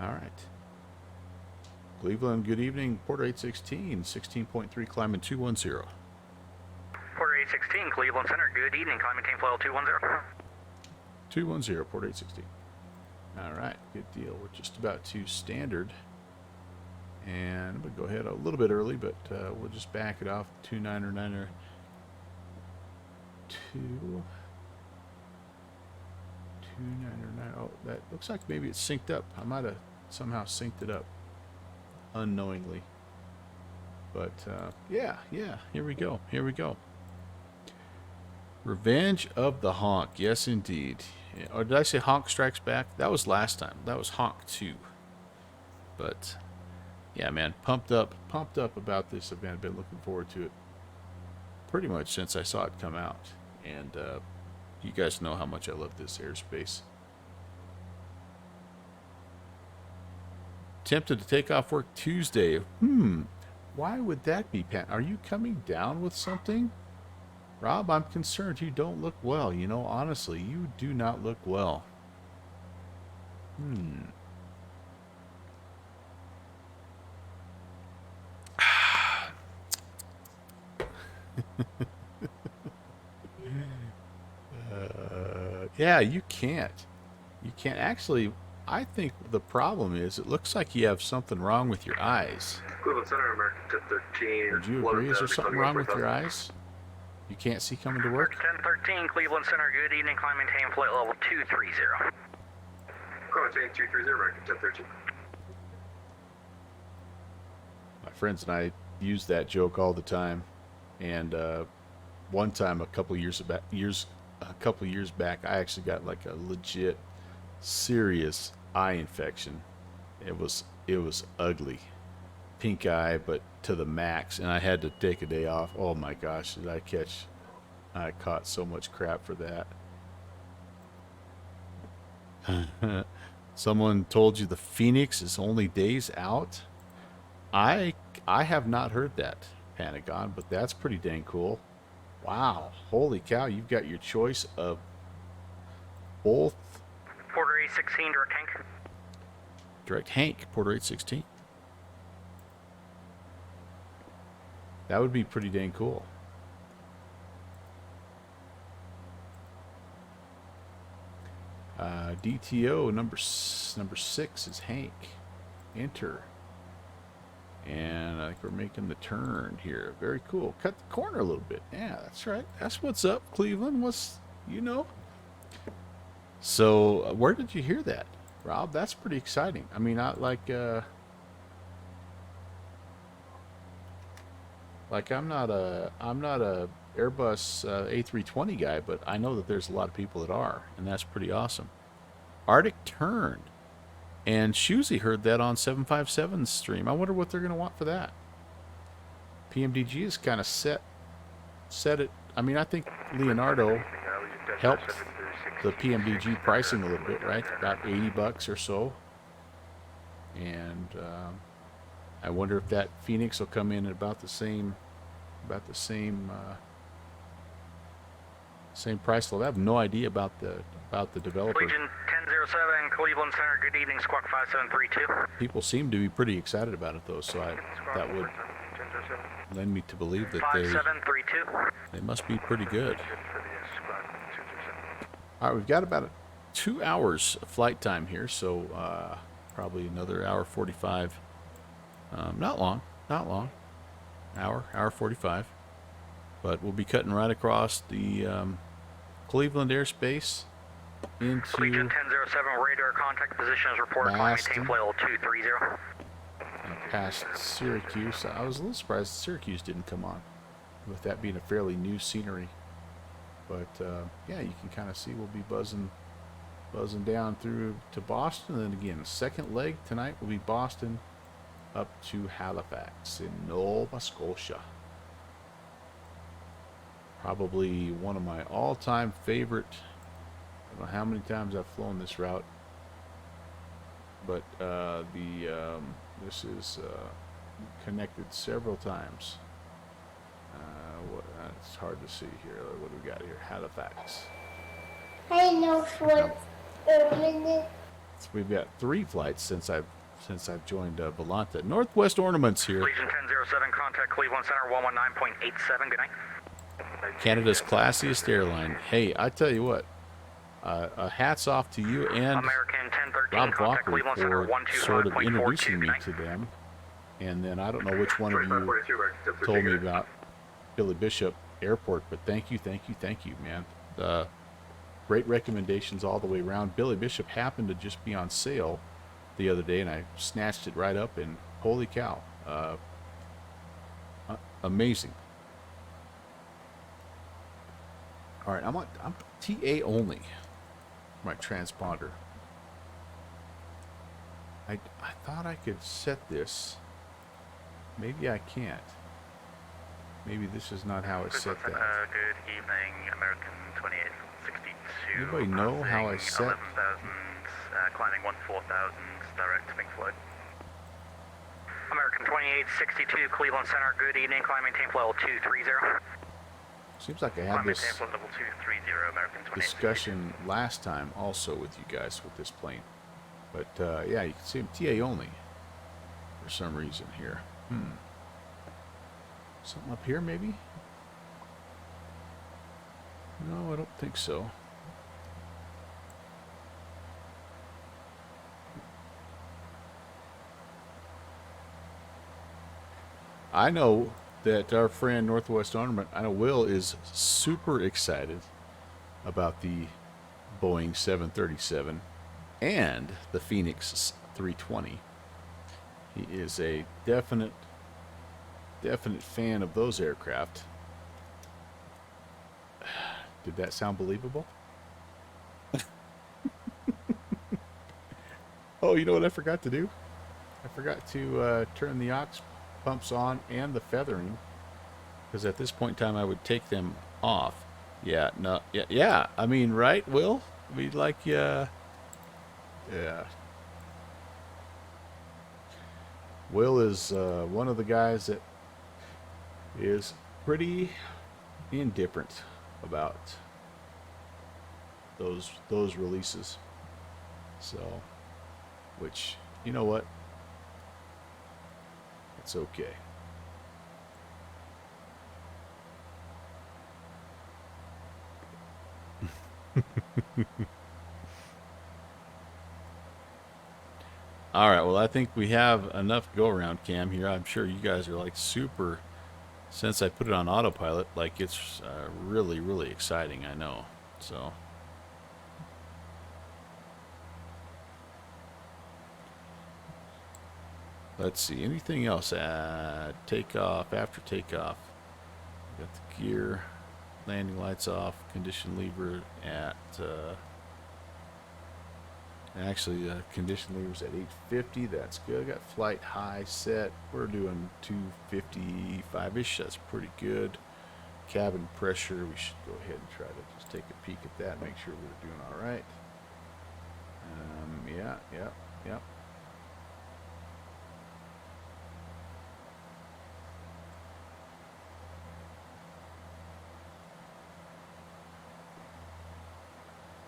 All right. Cleveland, good evening. Porter 816, 16.3, climbing 210. Porter 816, Cleveland Center, good evening. Climbing team flight 210. 210, Porter 816. All right, good deal. We're just about to standard. And I'm going to go ahead a little bit early, but we'll just back it off. 299er. 2. 2909. Oh, that looks like maybe it's synced up. I might have somehow synced it up unknowingly. But yeah, here we go. Here we go. Revenge of the Honk. Yes, indeed. Yeah, or did I say Honk Strikes Back? That was last time. That was Honk 2. But yeah, man, pumped up about this event. Been looking forward to it pretty much since I saw it come out. And you guys know how much I love this airspace. Tempted to take off work Tuesday. Why would that be, Pat? Are you coming down with something? Rob, I'm concerned you don't look well. You know, honestly, you do not look well. Yeah, you can't. You can't. Actually, I think the problem is it looks like you have something wrong with your eyes. Cleveland Center, American 1013. Would you agree? Is there something wrong with your eyes? You can't see coming to work? 1013, Cleveland Center, good evening. Climb maintain flight level 230. Climb maintain 230, American 1013. My friends and I use that joke all the time. And one time, a couple years back, I actually got like a legit, serious eye infection. It was ugly, pink eye, but to the max, and I had to take a day off. Oh my gosh, did I caught so much crap for that. Someone told you the Phoenix is only days out? I have not heard that, Pentagon, but that's pretty dang cool. Wow, holy cow, you've got your choice of both. Porter 816, direct Hank. Direct Hank, Porter 816. That would be pretty dang cool. DTO number 6 is Hank. Enter. And I think we're making the turn here. Very cool. Cut the corner a little bit. Yeah, that's right. That's what's up, Cleveland. So, where did you hear that, Rob? That's pretty exciting. I mean, I'm not a Airbus A320 guy, but I know that there's a lot of people that are, and that's pretty awesome. Arctic turned, and Shuzy heard that on 757's stream. I wonder what they're going to want for that. PMDG is kind of set it. I mean, I think Leonardo helped the PMDG pricing a little bit, right? About $80 or so. And I wonder if that Phoenix will come in at about the same price level. I have no idea about the developer. Legion 1007, Cleveland Center, good evening. Squawk 5732. People seem to be pretty excited about it, though, so that would lend me to believe that 5732. they must be pretty good. All right, we've got about 2 hours of flight time here, so probably another hour 45. Not long. Hour 45. But we'll be cutting right across the Cleveland airspace into Legion 1007, radar contact position is reported. Climb maintain flight level 230. past Syracuse. I was a little surprised Syracuse didn't come on, with that being a fairly new scenery. But yeah, you can kind of see we'll be buzzing down through to Boston, and then again, second leg tonight will be Boston up to Halifax in Nova Scotia. Probably one of my all-time favorite. I don't know how many times I've flown this route, but this is connected several times. It's hard to see here. What do we got here? Halifax. I know for a minute. So we've got 3 flights since I've joined Volanta. Northwest Ornaments here. Legion 1007, contact Cleveland Center 119.87. Good night. Canada's classiest airline. Hey, I tell you what, hats off to you and American 1013, Rob contact Walker Cleveland Center for sort of 121.42. introducing me Good night. to them. And then I don't know which one of you told me about Billy Bishop airport. But thank you, man. Great recommendations all the way around. Billy Bishop happened to just be on sale the other day, and I snatched it right up, and holy cow, amazing. All right, I'm TA only. My transponder. I thought I could set this. Maybe I can't. Maybe this is not how I set that. Good evening, American 2862. Anybody know how I set? 11,000, climbing 14,000, direct to Pink Floyd. American 2862, Cleveland Center, good evening, climbing tape level 230. Seems like I had Climbing this tape level 230, American 2862. discussion last time also with you guys with this plane. But yeah, you can see him TA only for some reason here. Something up here maybe? No, I don't think so. I know that our friend Northwest Armament, I know Will is super excited about the Boeing 737 and the Phoenix 320. He is a definite fan of those aircraft. Did that sound believable? Oh, you know what I forgot to do? I forgot to turn the aux pumps on and the feathering, because at this point in time I would take them off. Yeah, no, yeah. I mean, right, Will? We'd like, yeah. Will is one of the guys that is pretty indifferent about those releases. So, which, you know what? It's okay. All right, well, I think we have enough go around cam here. I'm sure you guys are like super, since I put it on autopilot, like it's really, really exciting, I know. So let's see, anything else? Takeoff, after takeoff. Got the gear, landing lights off, condition lever at, actually condition lever's at 850, that's good. Got flight high set, we're doing 255-ish, that's pretty good. Cabin pressure, we should go ahead and try to just take a peek at that, make sure we're doing all right. Yeah.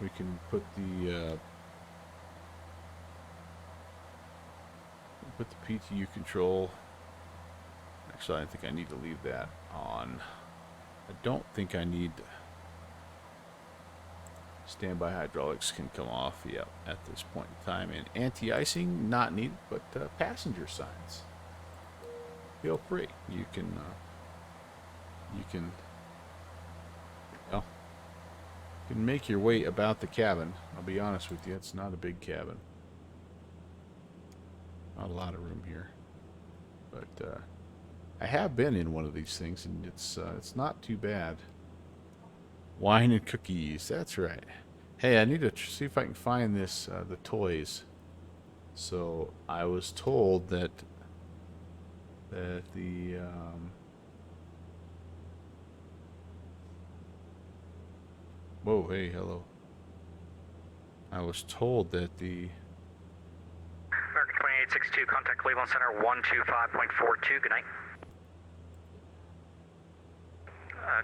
We can put the PTU control. Actually, I think I need to leave that on. I don't think I need standby hydraulics can come off. Yep, at this point in time. And anti-icing not needed, but passenger signs. Feel free. You can make your way about the cabin. I'll be honest with you, it's not a big cabin. Not a lot of room here. But I have been in one of these things, and it's not too bad. Wine and cookies, that's right. Hey, I need to see if I can find this, the toys. So I was told that the whoa, hey, hello. I was told that the American 2862, contact Cleveland Center 125.42, good night.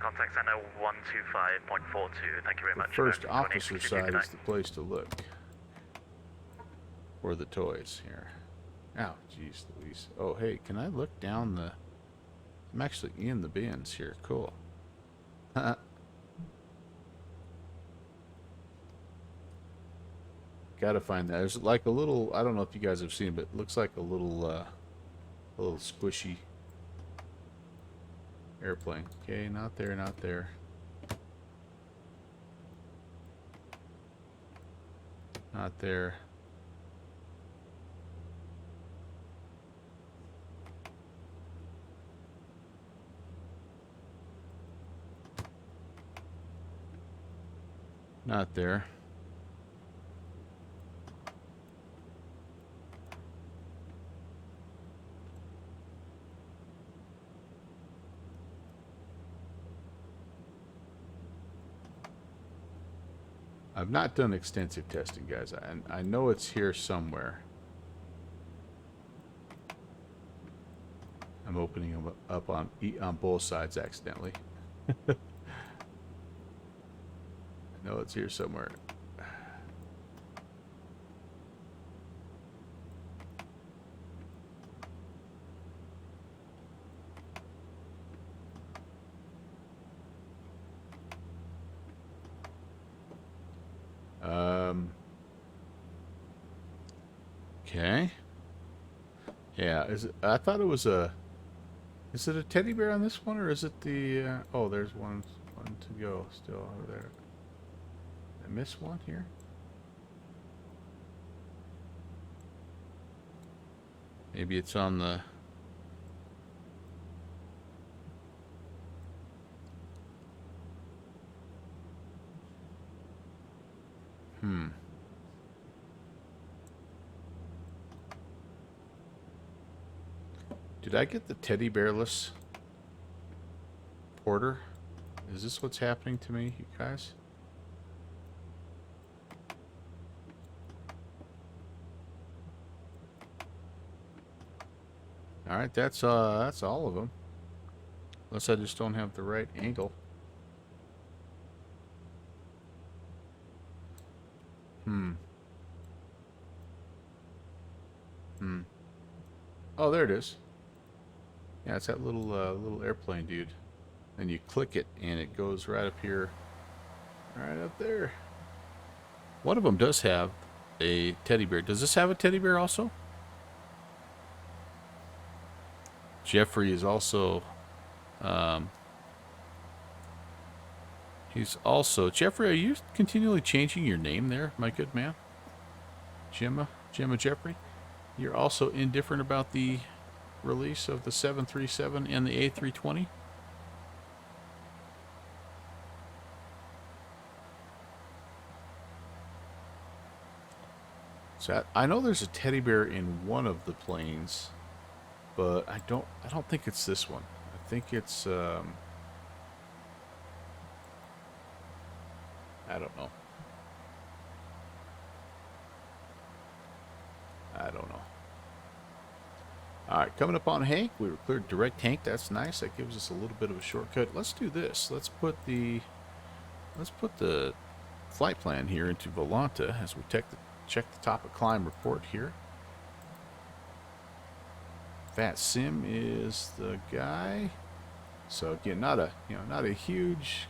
Contact Center 125.42, thank you very much. first American officer 2862, side good night. is the place to look for the toys here. Oh, jeez Louise. Oh, hey, can I look down the... I'm actually in the bins here. Cool. Gotta find that. There's like a little... I don't know if you guys have seen it, but it looks like a little squishy Airplane. Okay, not there, not there. Not there. Not there. I've not done extensive testing, guys. I know it's here somewhere. I'm opening them up on both sides accidentally. I know it's here somewhere. Okay. Yeah, I thought it was a... Is it a teddy bear on this one, or is it the... oh, there's one to go still over there. Did I miss one here? Maybe it's on the... Did I get the teddy bearless porter? Is this what's happening to me, you guys? All right, that's all of them. Unless I just don't have the right angle. Oh, there it is. Yeah, it's that little airplane, dude. And you click it, and it goes right up here, right up there. One of them does have a teddy bear. Does this have a teddy bear also? Jeffrey is also... he's also... Jeffrey, are you continually changing your name there, my good man? Gemma Jeffrey? You're also indifferent about the release of the 737 and the A320? So I know there's a teddy bear in one of the planes, but I don't think it's this one. I think it's I don't know. I don't know. Alright, coming up on Hank. We were cleared direct Hank. That's nice. That gives us a little bit of a shortcut. Let's do this. Let's put the flight plan here into Volanta as we check the topic climb report here. Fat Sim is the guy. So again, not a huge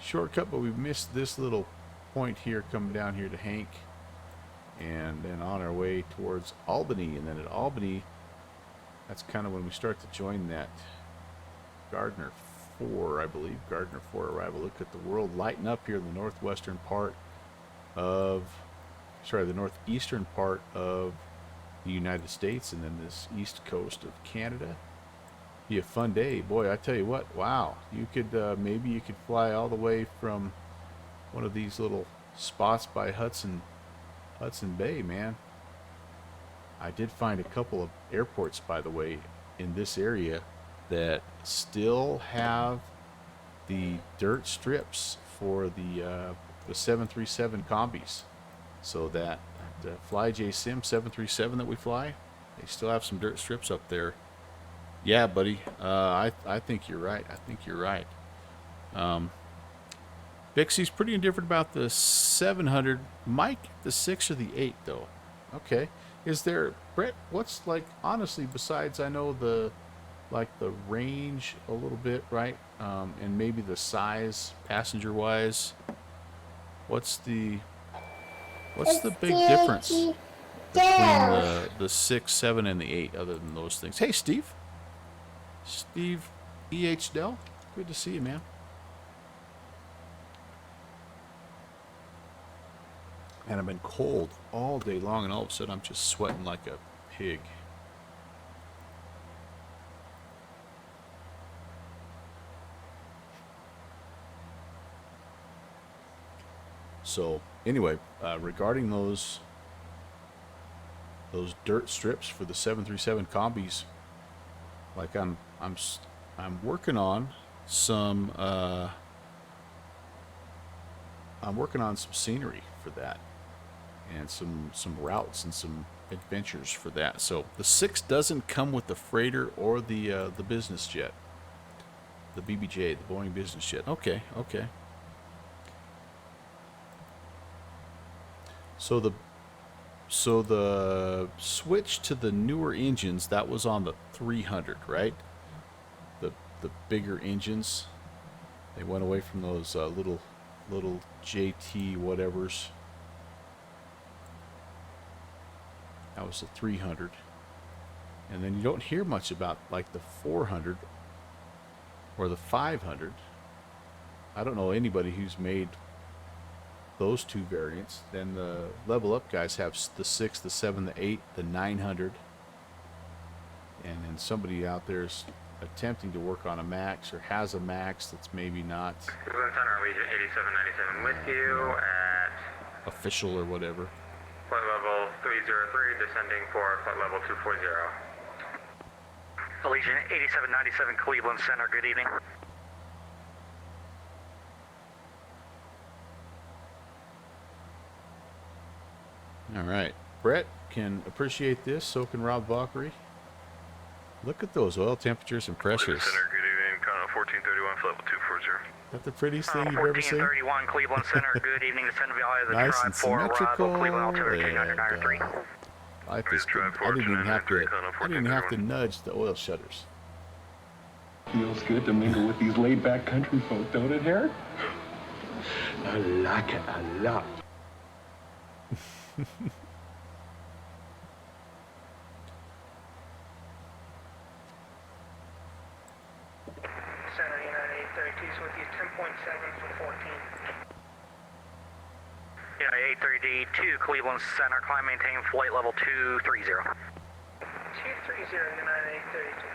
shortcut, but we've missed this little point here coming down here to Hank. And then on our way towards Albany, and then at Albany, that's kind of when we start to join that Gardner 4, I believe. Gardner 4 arrival. Look at the world lighten up here in the northwestern part of, the northeastern part of the United States, and then this east coast of Canada. Be a fun day. Boy, I tell you what, wow. You could, maybe you could fly all the way from one of these little spots by Hudson Bay, man. I did find a couple of airports, by the way, in this area that still have the dirt strips for the 737 combis. So that the FlyJ Sim 737 that we fly, they still have some dirt strips up there. Yeah, buddy. I think you're right. I think you're right. Bixie's pretty indifferent about the 700. Mike, the 6 or the 8, though. Okay. Is there, Brett, what's like, honestly, besides I know the range a little bit, right? And maybe the size, passenger-wise. What's the big difference between the 6, 7, and the 8, other than those things? Hey, Steve. Steve, EH Dell, good to see you, man. And I've been cold all day long, and all of a sudden I'm just sweating like a pig. So anyway, regarding those dirt strips for the 737 combis, like I'm working on some scenery for that, and some routes and some adventures for that. So the 6 doesn't come with the freighter or the business jet, the BBJ, the Boeing business jet. Okay. So the switch to the newer engines, that was on the 300, right? The bigger engines. They went away from those little JT whatevers. That was the 300. And then you don't hear much about like the 400 or the 500. I don't know anybody who's made those two variants. Then the level up guys have the 6, the 7, the 8, the 900. And then somebody out there is attempting to work on a Max, or has a Max that's maybe not Cleveland Center, we 8797 with you at official or whatever. flight level 303, descending for flight level 240. Allegiant 8797 Cleveland Center, good evening. All right. Brett can appreciate this, so can Rob Valkyrie. Look at those oil temperatures and pressures. Center, good evening. 1431, flight level 240. Is that the prettiest thing you've ever seen? 1431 Cleveland Center, good evening. Descend via the Nice Tribe and 4 arrival, symmetrical, Cleveland altimeter and 2993. life is good. I didn't even have to nudge the oil shutters. Feels good to mingle with these laid-back country folk, don't it, Harry? I like it a lot. Center United 832 with you, 10.7 for 14. Yeah, 832 Cleveland Center, climb maintain flight level 230. 230 United 832.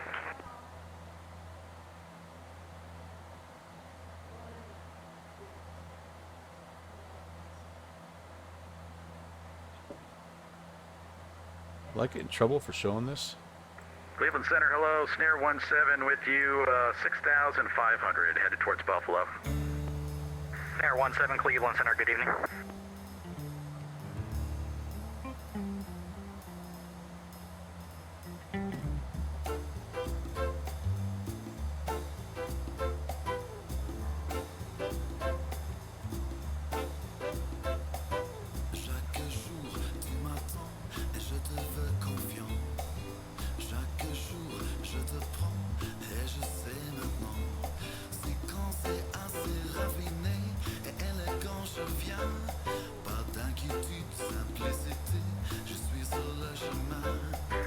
Will I get in trouble for showing this? Cleveland Center, hello. Snare 17 with you, 6,500, headed towards Buffalo. Air 17 Cleveland Center, good evening.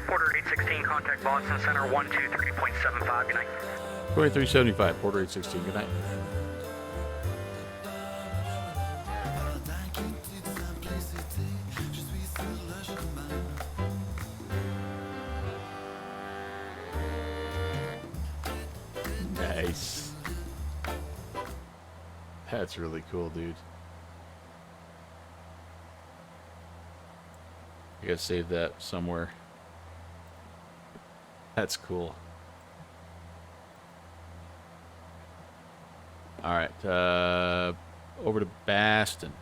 Porter 816, contact Boston Center 123.75, good night. 2375, Porter 816, good night. Nice. That's really cool, dude. I gotta save that somewhere. That's cool. Alright, over to Baston.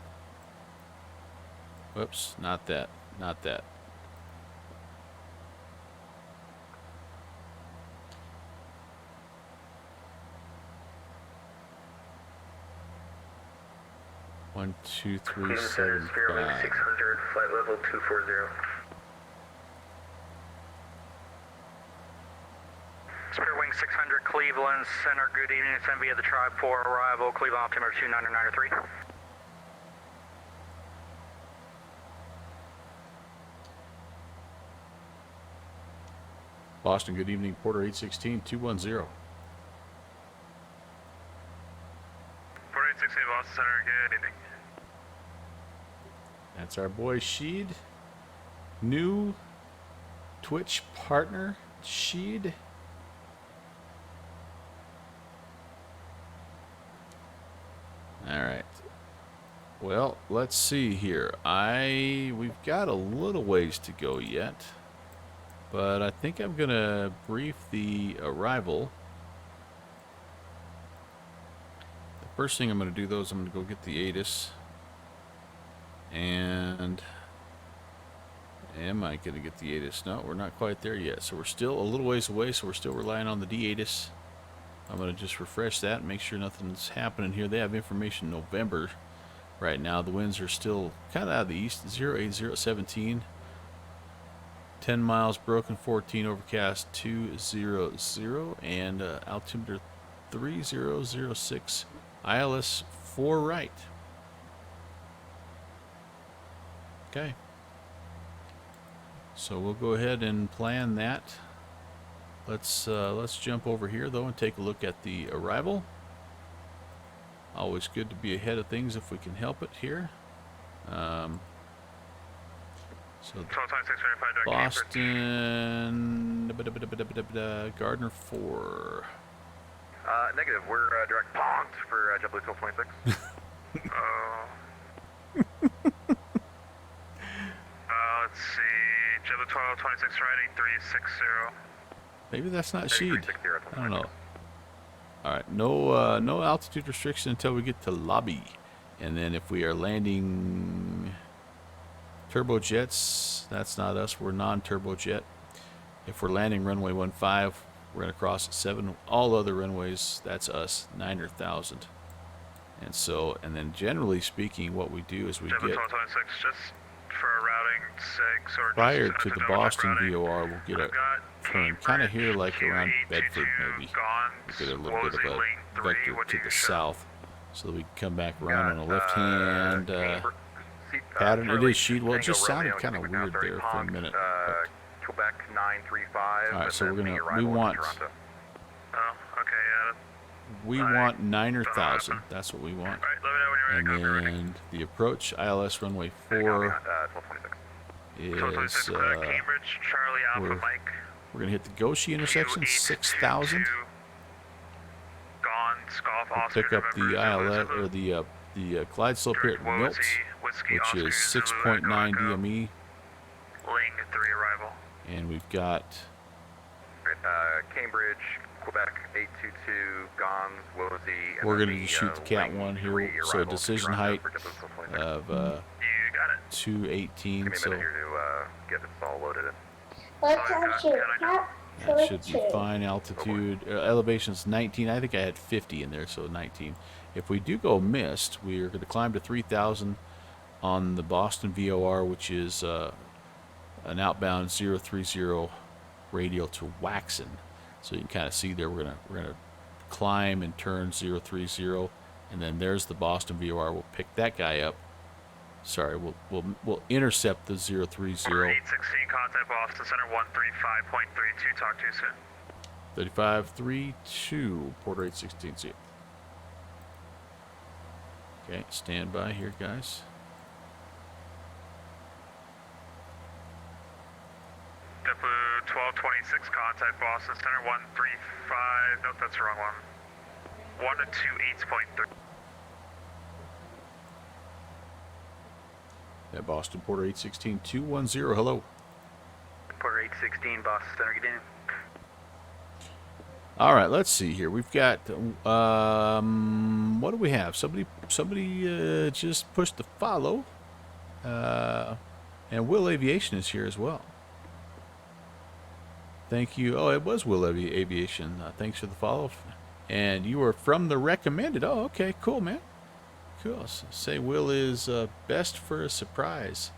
Whoops, not that. Not that. One, two, three, seven, Fairway five. 600, flight level 240. Spirit Wing 600 Cleveland Center, good evening. Send via the Tribe 4 arrival, Cleveland altimeter 2993. Boston, good evening. Porter 816, 210. Boston Center, good evening. That's our boy Sheed. New Twitch partner, Sheed. Alright. Well, let's see here. We've got a little ways to go yet. But I think I'm gonna brief the arrival. The first thing I'm gonna do though is I'm gonna go get the ATIS. And am I gonna get the ATIS? No, we're not quite there yet. So we're still a little ways away, so we're still relying on the D-ATIS. I'm gonna just refresh that and make sure nothing's happening here. They have information November right now. The winds are still kind of out of the east, 08017. 10 miles broken, 14 overcast, 200, and altimeter 3006, ILS 4 right. Okay. So we'll go ahead and plan that. Let's jump over here though and take a look at the arrival. Always good to be ahead of things if we can help it here. So Boston, Gardner 4. Negative. We're direct pumped for JetBlue 1226. Let's see. JetBlue 1226 right, 8360. Maybe that's not Sheed. I don't know. Alright, no altitude restriction until we get to lobby. And then if we are landing turbojets, that's not us, we're non-turbojet. If we're landing runway 15, we're going to cross at 7. All other runways, that's us, 9 or 1,000. And so, and then generally speaking, what we do is we get, just for a routing six or prior to the Boston VOR, we'll get a turn kind of here like around Bedford maybe. We'll get a little bit of a vector to the south so that we can come back around on a left-hand pattern. It is Sheed. Well, it just sounded kind of weird there for a minute. Quebec 935. Alright, so we want we want 9 or 1,000. That's what we want. And then the approach ILS runway 4 is we're gonna hit the Goshi intersection 6,000. Pick up the ILS or the glide slope here at Milts, which is 6.9 DME. And we've got Cambridge, Quebec 822, Gons, Woolsey. We're going to shoot the Cat 1 here, so a decision height of 218. So here to get this all loaded in. What's up, that should be fine. Altitude, elevation's 19. I think I had 50 in there, so 19. If we do go missed, we are going to climb to 3,000 on the Boston VOR, which is an outbound 030 radial to Waxon. So you can kind of see there we're gonna climb and turn 030, and then there's the Boston VOR. We'll pick that guy up. Sorry, we'll intercept the 030. 816, contact Boston Center 135.32. Talk to you soon. 3532, Porter 816. See you. Okay, stand by here, guys. JetBlue 1226, contact Boston Center 135. Nope, that's the wrong one. 128.3. At Boston, Porter 816 210. Hello. Porter 816, Boston Center, get in. All right, let's see here. We've got what do we have? Somebody just pushed the follow, and Will Aviation is here as well. Thank you. Oh, it was Will Aviation. Thanks for the follow. And you were from the recommended. Oh, okay, cool, man. Cool. So say Will is best for a surprise.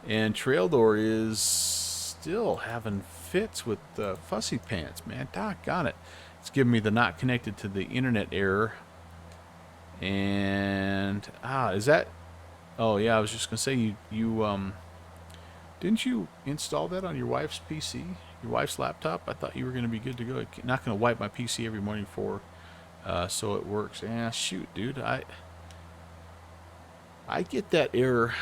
And Trail Door is still having fits with fussy pants, man. Doggone it. It's giving me the not connected to the internet error. And is that? Oh yeah, I was just gonna say you didn't you install that on your wife's PC, your wife's laptop? I thought you were gonna be good to go. I'm not gonna wipe my PC every morning before So it works. Yeah, shoot, dude. I get that error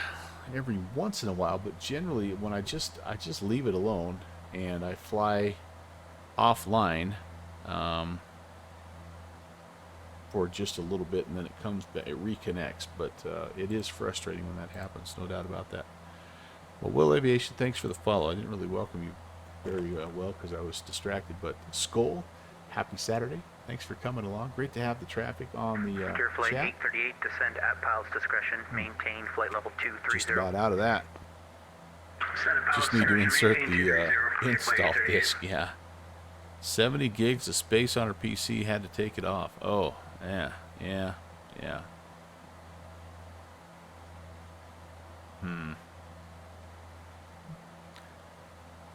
every once in a while, but generally when I just leave it alone and I fly offline for just a little bit, and then it comes back, it reconnects. But it is frustrating when that happens, no doubt about that. Well, Will Aviation, thanks for the follow. I didn't really welcome you very well because I was distracted. But Skull, happy Saturday. Thanks for coming along. Great to have the traffic on the Secure flight chat. 838, descend at pilot's discretion. Maintain flight level 230. Just about out of that. Just need to insert the install disk. Yeah. 70 gigs of space on her PC, had to take it off. Oh, yeah.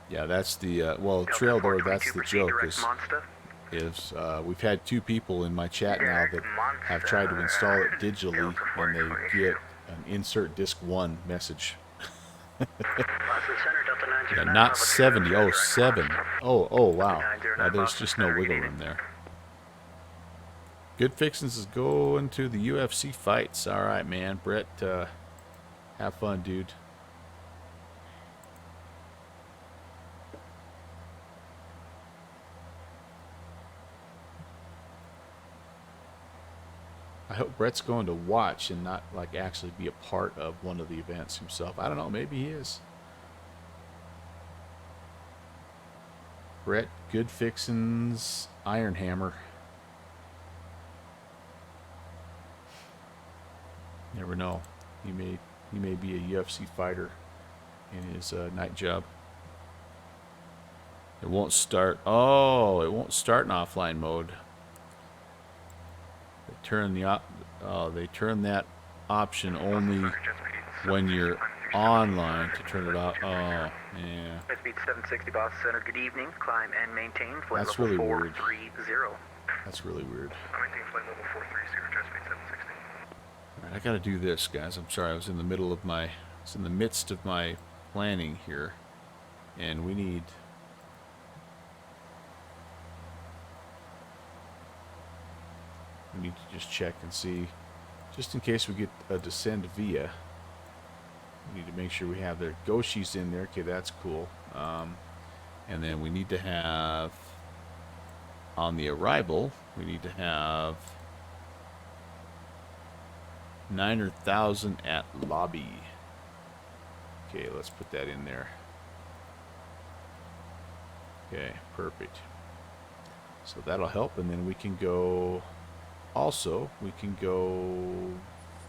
Yeah, that's the, well, Trail Door, that's the joke, is we've had 2 people in my chat now that have tried to install it digitally, and they get an insert disk 1 message. Yeah, not 70, oh, 7. Oh, wow. Now, there's just no wiggle room there. Good Fixins is going to the UFC fights. All right, man. Brett, have fun, dude. I hope Brett's going to watch and not, like, actually be a part of one of the events himself. I don't know. Maybe he is. Brett, Good Fixins, Iron Hammer. Never know. He may be a UFC fighter in his night job. It won't start. Oh, it won't start in offline mode. They turn that option only when you're online to turn it off. Oh, yeah. Speed 760, boss center. Good evening. Climb and maintain flight That's level really weird. 430. That's really weird. Maintain flight level 430, jet speed 760. All right, I got to do this, guys. I'm sorry. I was in the midst of my planning here, and we need to just check and see, just in case we get a descend via. We need to make sure we have their Goshi's in there. Okay, that's cool. And then we need to have, on the arrival, we need to have 9,000 at lobby. Okay, let's put that in there. Okay, perfect. So that'll help, and then we can go. Also, we can go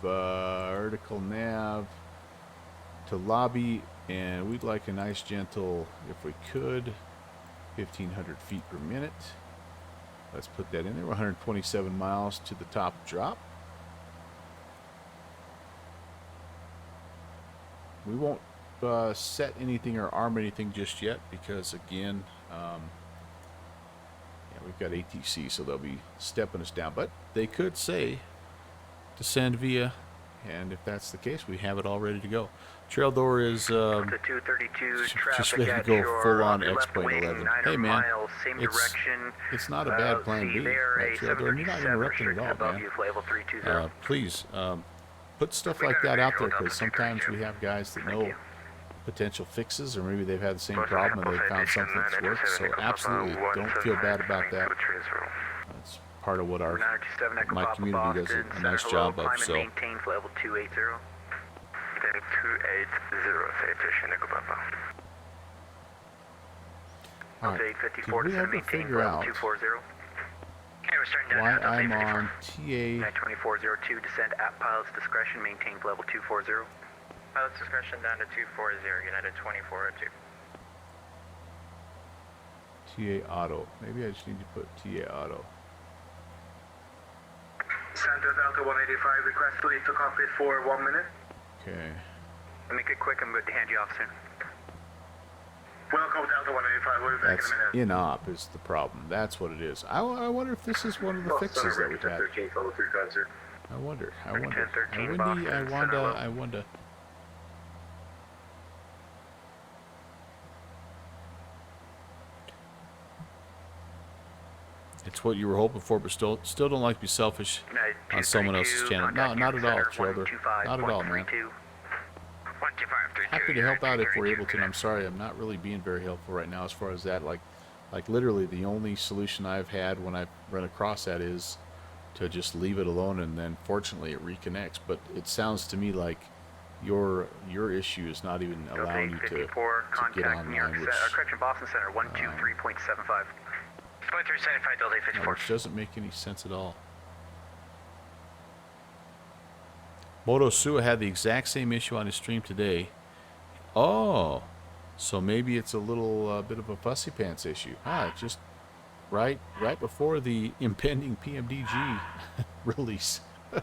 vertical nav to lobby, and we'd like a nice gentle, if we could, 1,500 feet per minute. Let's put that in there. 127 miles to the top drop. We won't set anything or arm anything just yet because, again, we've got ATC, so they'll be stepping us down. But they could say descend via, and if that's the case, we have it all ready to go. Trail Door is The 232 just traffic ready to at go your full on left X-Plane wing, 11. 9 Hey, man, miles, same direction. it's not a bad plan B. There, Right, a Trail Door, you're not 737 interrupting at restricted all, above man. you, flight level 320. Please, put stuff like that out there, because sometimes we have guys that know potential fixes, or maybe they've had the same problem and they've found something that's worked. So absolutely, don't feel bad about that. That's part of what my community does a nice job of. So. Maintain flight level 280. 280, citation, Echo Papa. All right, did we ever figure out why I'm on TA? 92402, descend at pilot's discretion, maintain level 240. Pilot's discretion down to 240, United 2402. TA Auto. Maybe I just need to put TA Auto. Santa Delta 185, request to leave the cockpit for 1 minute. Okay. Make it quick, I'm going to hand you off soon. Welcome Delta 185, we'll be back That's in a minute. in-op is the problem. That's what it is. I wonder if this is one of the fixes that we've had. I wonder. I wonder. It's what you were hoping for, but still don't like to be selfish on someone else's channel. No, not at all, Trelder. Not at all, man. 12532. Happy to help out if we're able to, and I'm sorry I'm not really being very helpful right now as far as that. Like literally the only solution I've had when I've run across that is to just leave it alone, and then fortunately it reconnects. But it sounds to me like your issue is not even allowing you to get online, correction, Boston Center, 123.75. 2375, Delta 54. which doesn't make any sense at all. Moto Sua had the exact same issue on his stream today. Oh, so maybe it's a little bit of a fussy pants issue. Just right before the impending PMDG release. Yeah,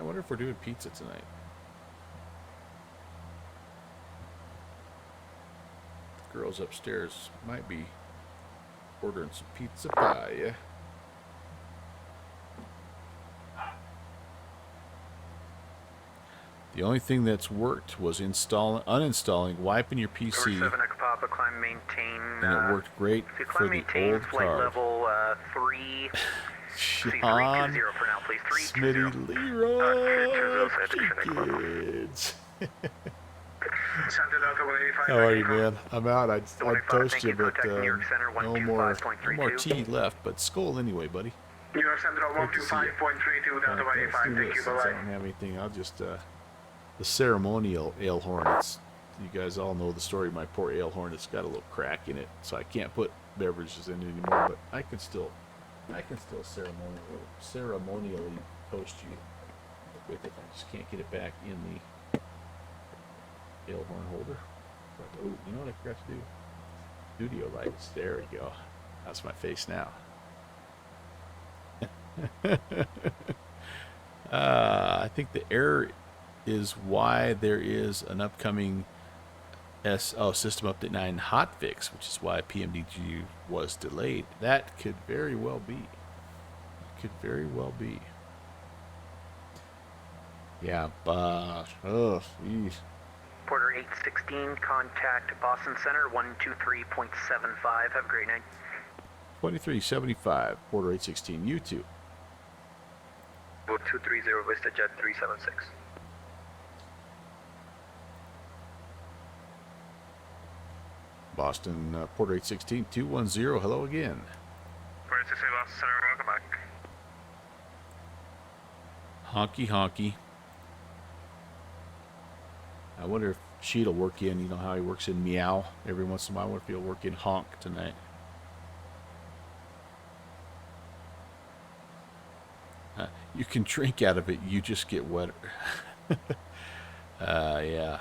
I wonder if we're doing pizza tonight. The girls upstairs might be ordering some pizza pie, yeah. The only thing that's worked was uninstalling, wiping your PC, 7 Papa, climb, maintain. and it worked great if you for climb, the maintain old flight card. level 3. Sean, 320 for now, please. 320. Smitty Leroy, kids. How are you, man? I'm out. I'd toast you, but no more tea left. But Skull anyway, buddy. New York Central 125.32 Delta 85. Thank you. Since I Bye-bye. don't have anything, I'll just the ceremonial ale horn. You guys all know the story of my poor ale horn. It's got a little crack in it, so I can't put beverages in it anymore. But I can still ceremonially toast you with it. I just can't get it back in the ale horn holder. But, oh, you know what I forgot to do? Studio lights. There we go. That's my face now. I think the error is why there is an upcoming System Update 9 hotfix, which is why PMDG was delayed. That could very well be. Yeah, but geez. Porter 816, contact Boston Center, 123.75. Have a great night. 2375, Porter 816, U2. 230, Vista Jet 376. Boston, Porter 816, 210, hello again. Porter 816, Boston Center, welcome back. Honky honky. I wonder if Sheet will work in, you know how he works in meow every once in a while. I wonder if he'll work in honk tonight. You can drink out of it, you just get wetter. Yeah.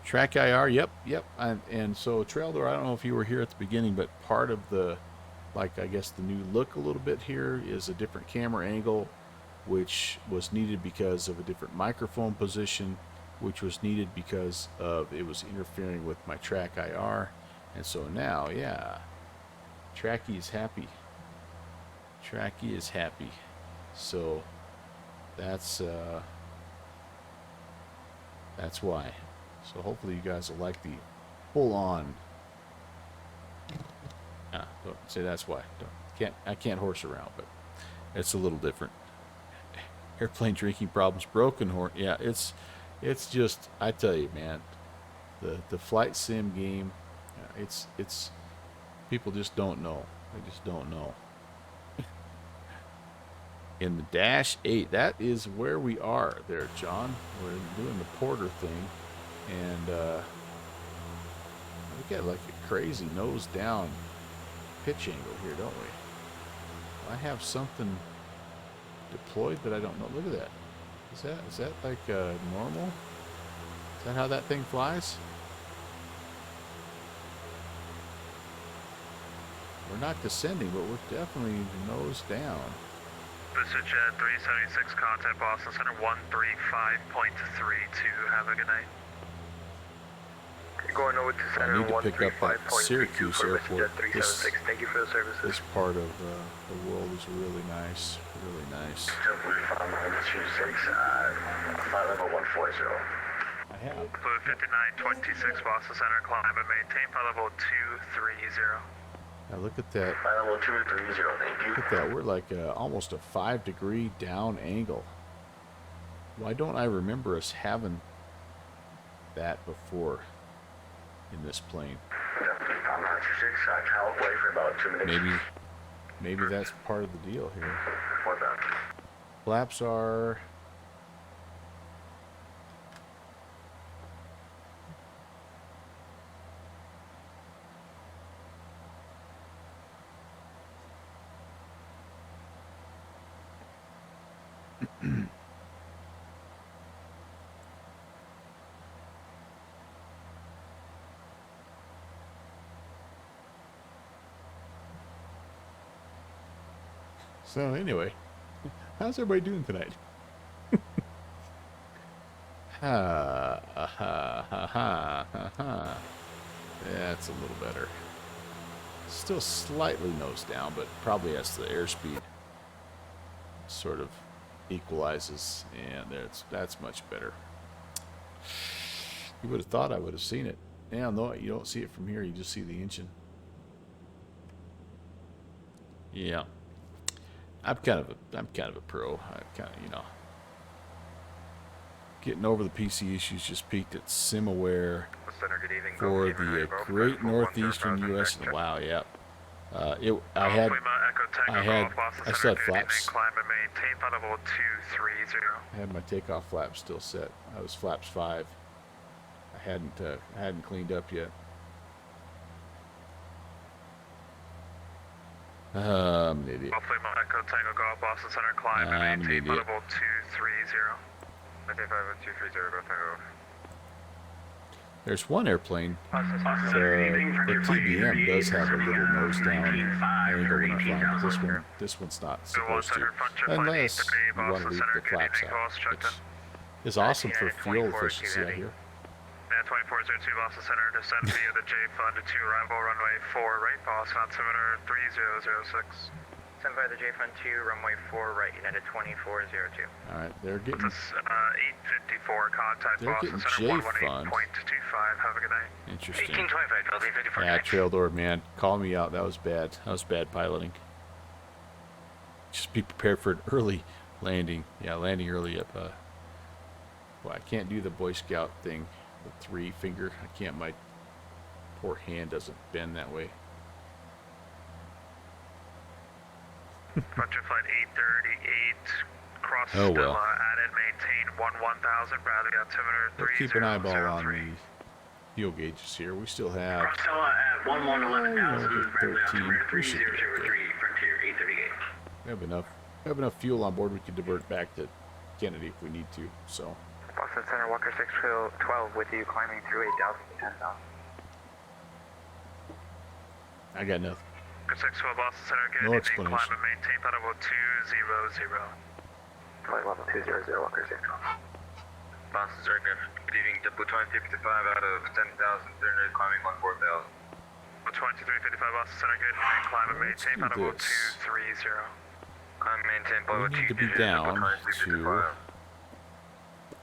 Track IR, yep. And so Trailder, I don't know if you were here at the beginning, but part of the, like, I guess the new look a little bit here is a different camera angle, which was needed because of a different microphone position, which was needed because of it was interfering with my track IR. And so now, yeah, Tracky is happy. So that's why. So hopefully you guys will like the full on. Don't say that's why. I can't horse around, but it's a little different. Airplane drinking problems, broken horn. Yeah, it's just, I tell you, man, the flight sim game, it's people just don't know. They just don't know. In the Dash 8, that is where we are there, John. We're doing the Porter thing, and we got like a crazy nose down pitch angle here, don't we? I have something deployed that I don't know. Look at that. Is that like normal? Is that how that thing flies? We're not descending, but we're definitely nose down. Vista Jet 376, contact Boston Center 135.32. Have a good night. Going over to Center I need to pick up at Syracuse Airport. Thank you for the services. This part of the world is really nice. Really nice. Flight level 140. I have. Blue 5926, Boston Center, climb and maintain flight level 230. Now look at that. Level 230, thank you. Look at that. We're like almost a 5-degree down angle. Why don't I remember us having that before in this plane? I'm not 26. I can wait for about 2 minutes. Maybe that's part of the deal here. Before that. Flaps are... So anyway, how's everybody doing tonight? Ha ha ha ha ha ha. That's a little better. Still slightly nose down, but probably as the airspeed sort of equalizes, and that's much better. You would have thought I would have seen it. Yeah, no, you don't see it from here. You just see the engine. Yeah. I'm kind of a pro. I kind of, getting over the PC issues. Just peaked at SimAware for the great northeastern U.S. And wow, yeah. I still had flaps. I had my takeoff flaps still set. I was flaps 5. I hadn't cleaned up yet. I'm an idiot. Hopefully my Echo Tango Golf Boston Center climb and maintain level 230. 230, go Tango. There's one airplane. The TBM does have a little nose down angle when I fly, but this one's not supposed to, unless you want to leave the flaps out, which is awesome for fuel efficiency out here. And 2402 Boston Center, descend via the J Fund to arrival runway 4 right, Boston altimeter 3006. Send by the J Fund 2, runway 4 right, United 2402. Alright, they're getting... This is 854, contact Boston Center 118.25, have a good night. Interesting. 1825, LD 54. Yeah, trailed over, man. Call me out. That was bad. That was bad piloting. Just be prepared for an early landing. Yeah, landing early up. Well, I can't do the Boy Scout thing. The 3 finger. I can't. My poor hand doesn't bend that way. Departure flight 838, cross Oh, well. Stella, add and maintain 1000, Bradley altimeter 3003. We'll keep an eyeball on the fuel gauges here. We still have... Cross Stella at 111000, Bradley 13. altimeter We should be 3003, okay. Frontier 838. We have enough fuel on board. We can divert back to Kennedy if we need to. So... Boston Center, Walker 612 with you, climbing through 8,000 to 10,000. I got nothing. 612 Boston Center, get No anything, climb explanation. and maintain flight level 200. Flight level 200, Walker 612. Boston Center, good evening, W2355 out of 10,300, climbing 14,000. 2355 Boston Center, good evening, climb and Let's maintain do flight level this. 230. Climb and maintain We level need to be 2 down to 2355.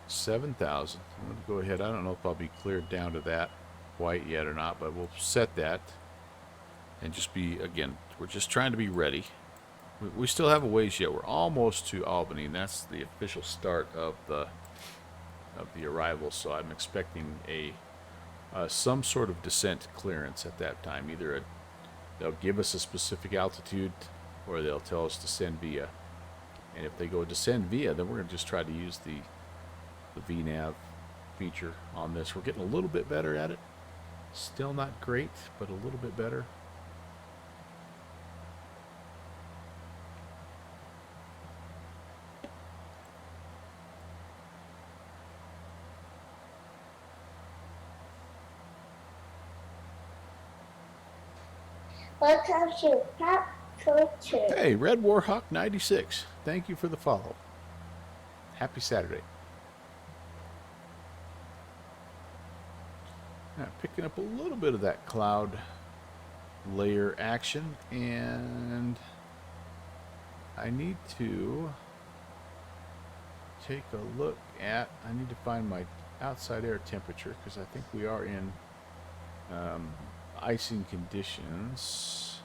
7,000. I'm going to go ahead. I don't know if I'll be cleared down to that quite yet or not, but we'll set that and just be, again, we're just trying to be ready. We still have a ways yet. We're almost to Albany, and that's the official start of the arrival, so I'm expecting some sort of descent clearance at that time. Either they'll give us a specific altitude or they'll tell us to descend via. And if they go descend via, then we're going to just try to use the VNAV feature on this. We're getting a little bit better at it. Still not great, but a little bit better. Welcome to Pop Culture. Hey, Red Warhawk 96. Thank you for the follow. Happy Saturday. Now, picking up a little bit of that cloud layer action, and I need to take a look at, I need to find my outside air temperature, because I think we are in icing conditions.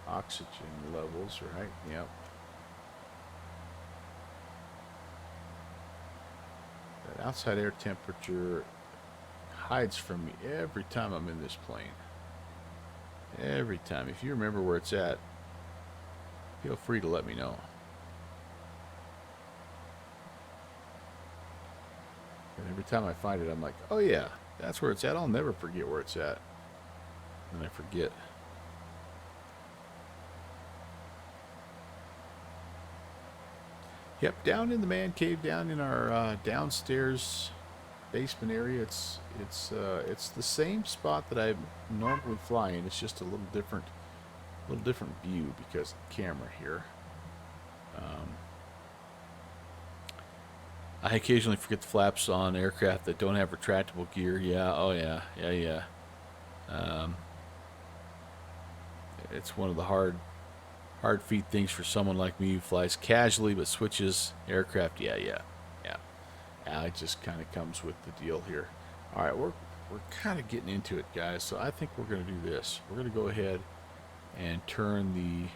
oxygen levels, right? Yep. That outside air temperature hides from me every time I'm in this plane. Every time. If you remember where it's at, feel free to let me know. And every time I find it, I'm like, oh yeah, that's where it's at. I'll never forget where it's at. And I forget. Yep, down in the man cave, down in our downstairs basement area. It's the same spot that I normally fly in. It's just a little different view because of the camera here. I occasionally forget the flaps on aircraft that don't have retractable gear. Yeah, oh yeah. It's one of the hard feet things for someone like me who flies casually but switches aircraft. Yeah. It just kind of comes with the deal here. All right, we're kind of getting into it, guys. So I think we're going to do this. We're going to go ahead and turn the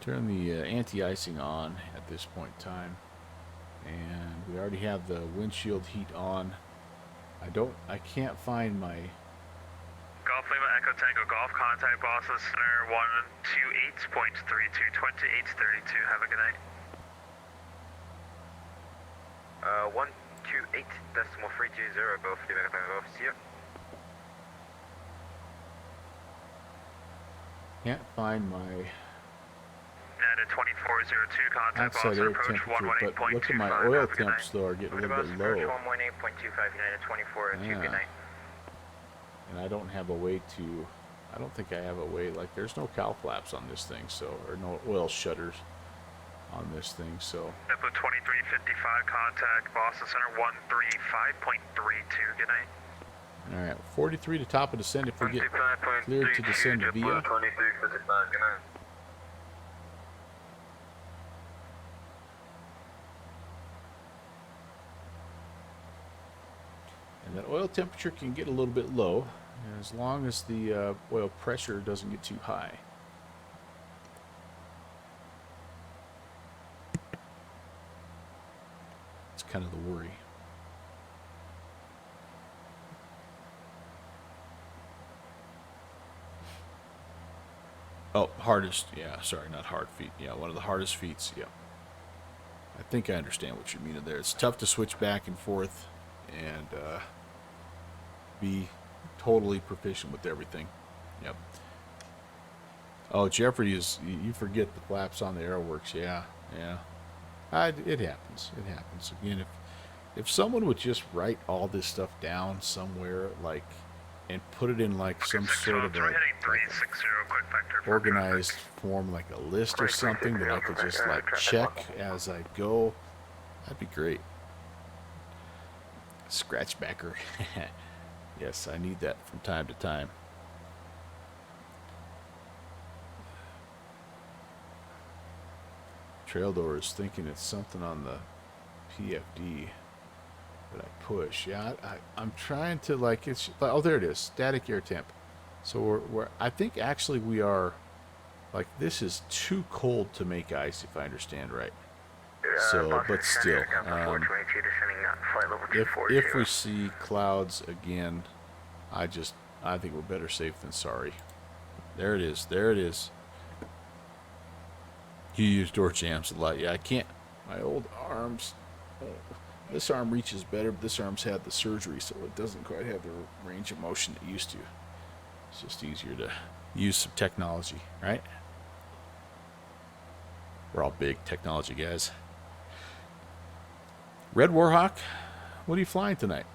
anti-icing on at this point in time, and we already have the windshield heat on. I can't find my Golf Lima Echo Tango Golf, contact Boston Center 128.32, 2832. Have a good night. 128.320, Golf Lima Echo Tango Golf, see ya. can't find my United 2402, contact outside Boston air approach temperature, but look at my 118.25. oil Have a good temps night. though are getting a little bit low. 118.25, United 2402, Yeah. good night. And I don't have a way to, I don't think I have a way, like there's no cowl flaps on this thing, so, or no oil shutters on this thing, so. Depot 2355, contact Boston Center 135.32. Good night. All right, 43 to top of descent if we get cleared to descend via. 2355, good night. And that oil temperature can get a little bit low as long as the oil pressure doesn't get too high. It's kind of the worry. Oh, hardest. Yeah, sorry, not hard feet. Yeah, one of the hardest feats. Yeah. I think I understand what you mean there. It's tough to switch back and forth and be totally proficient with everything. Yep. Oh, Jeffrey, you forget the flaps on the Aeroworks. Yeah. It happens. It happens. Again, if someone would just write all this stuff down somewhere, like, and put it in like some sort of a organized form, like a list or something that I could just like check as I go, that'd be great. Scratchbacker. Yes, I need that from time to time. Trail door is thinking it's something on the PFD that I push. Yeah, I'm trying to like it's. Oh, there it is. Static air temp. So we're I think actually we are like this is too cold to make ice if I understand right. So, but still, if we see clouds again, I think we're better safe than sorry. There it is. There it is. You use door jams a lot. Yeah, I can't. My old arms. This arm reaches better, but this arm's had the surgery, so it doesn't quite have the range of motion it used to. It's just easier to use some technology, right? We're all big technology guys. Red Warhawk, what are you flying tonight?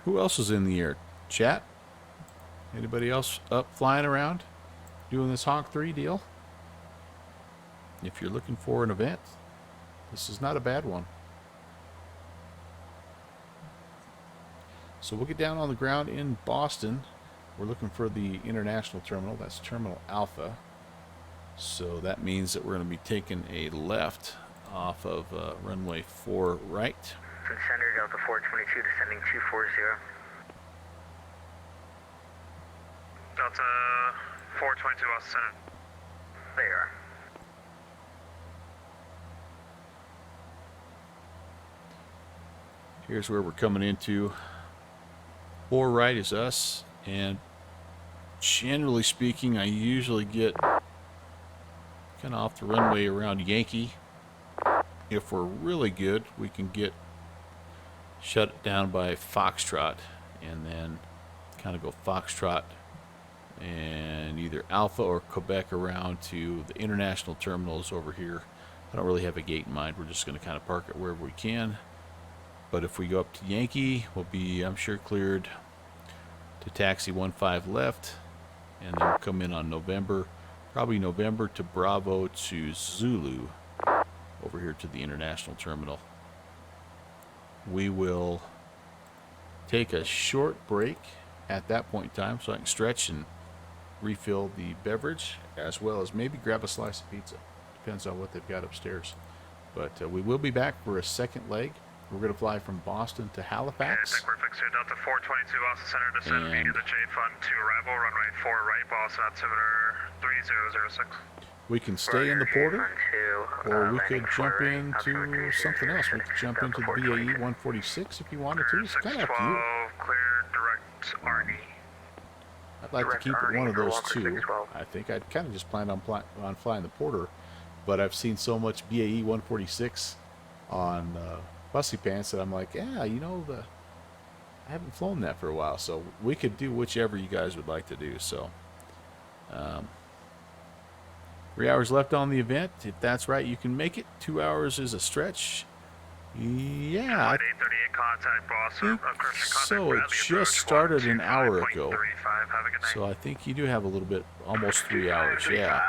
Who else is in the air? Chat? Anybody else up flying around doing this Honk III deal? If you're looking for an event, this is not a bad one. So we'll get down on the ground in Boston. We're looking for the international terminal. That's Terminal Alpha. So that means that we're going to be taking a left off of runway 4 right. From center, Delta 422, descending 240. Delta 422 Austin Center. There you are. Here's where we're coming into. 4 right is us, and generally speaking, I usually get kind of off the runway around Yankee. If we're really good, we can get shut it down by Foxtrot, and then kind of go Foxtrot and either Alpha or Quebec around to the international terminals over here. I don't really have a gate in mind. We're just going to kind of park it wherever we can. But if we go up to Yankee, we'll be, I'm sure, cleared to taxi 15 left, and then we'll come in on November, probably November to Bravo to Zulu, over here to the international terminal. We will take a short break at that point in time so I can stretch and refill the beverage, as well as maybe grab a slice of pizza. Depends on what they've got upstairs. But we will be back for a second leg. We're going to fly from Boston to Halifax. Tech, we're fixed here. Delta 422 Austin Center, descend via the J Fund to arrival, runway 4 right, Boston altimeter 3006. We can stay in the porter, or we could jump into something else. We could jump into the BAE 146 if you wanted to. It's kind of up to you. Clear direct RE. I'd like to keep it one of those two. I think I'd kind of just planned on flying the porter, but I've seen so much BAE 146 on Fussy Pants that I'm like, yeah, you know, I haven't flown that for a while, so we could do whichever you guys would like to do. So 3 hours left on the event. If that's right, you can make it. 2 hours is a stretch. Yeah, I think so. It just started an hour ago, so I think you do have a little bit, almost 3 hours. Yeah.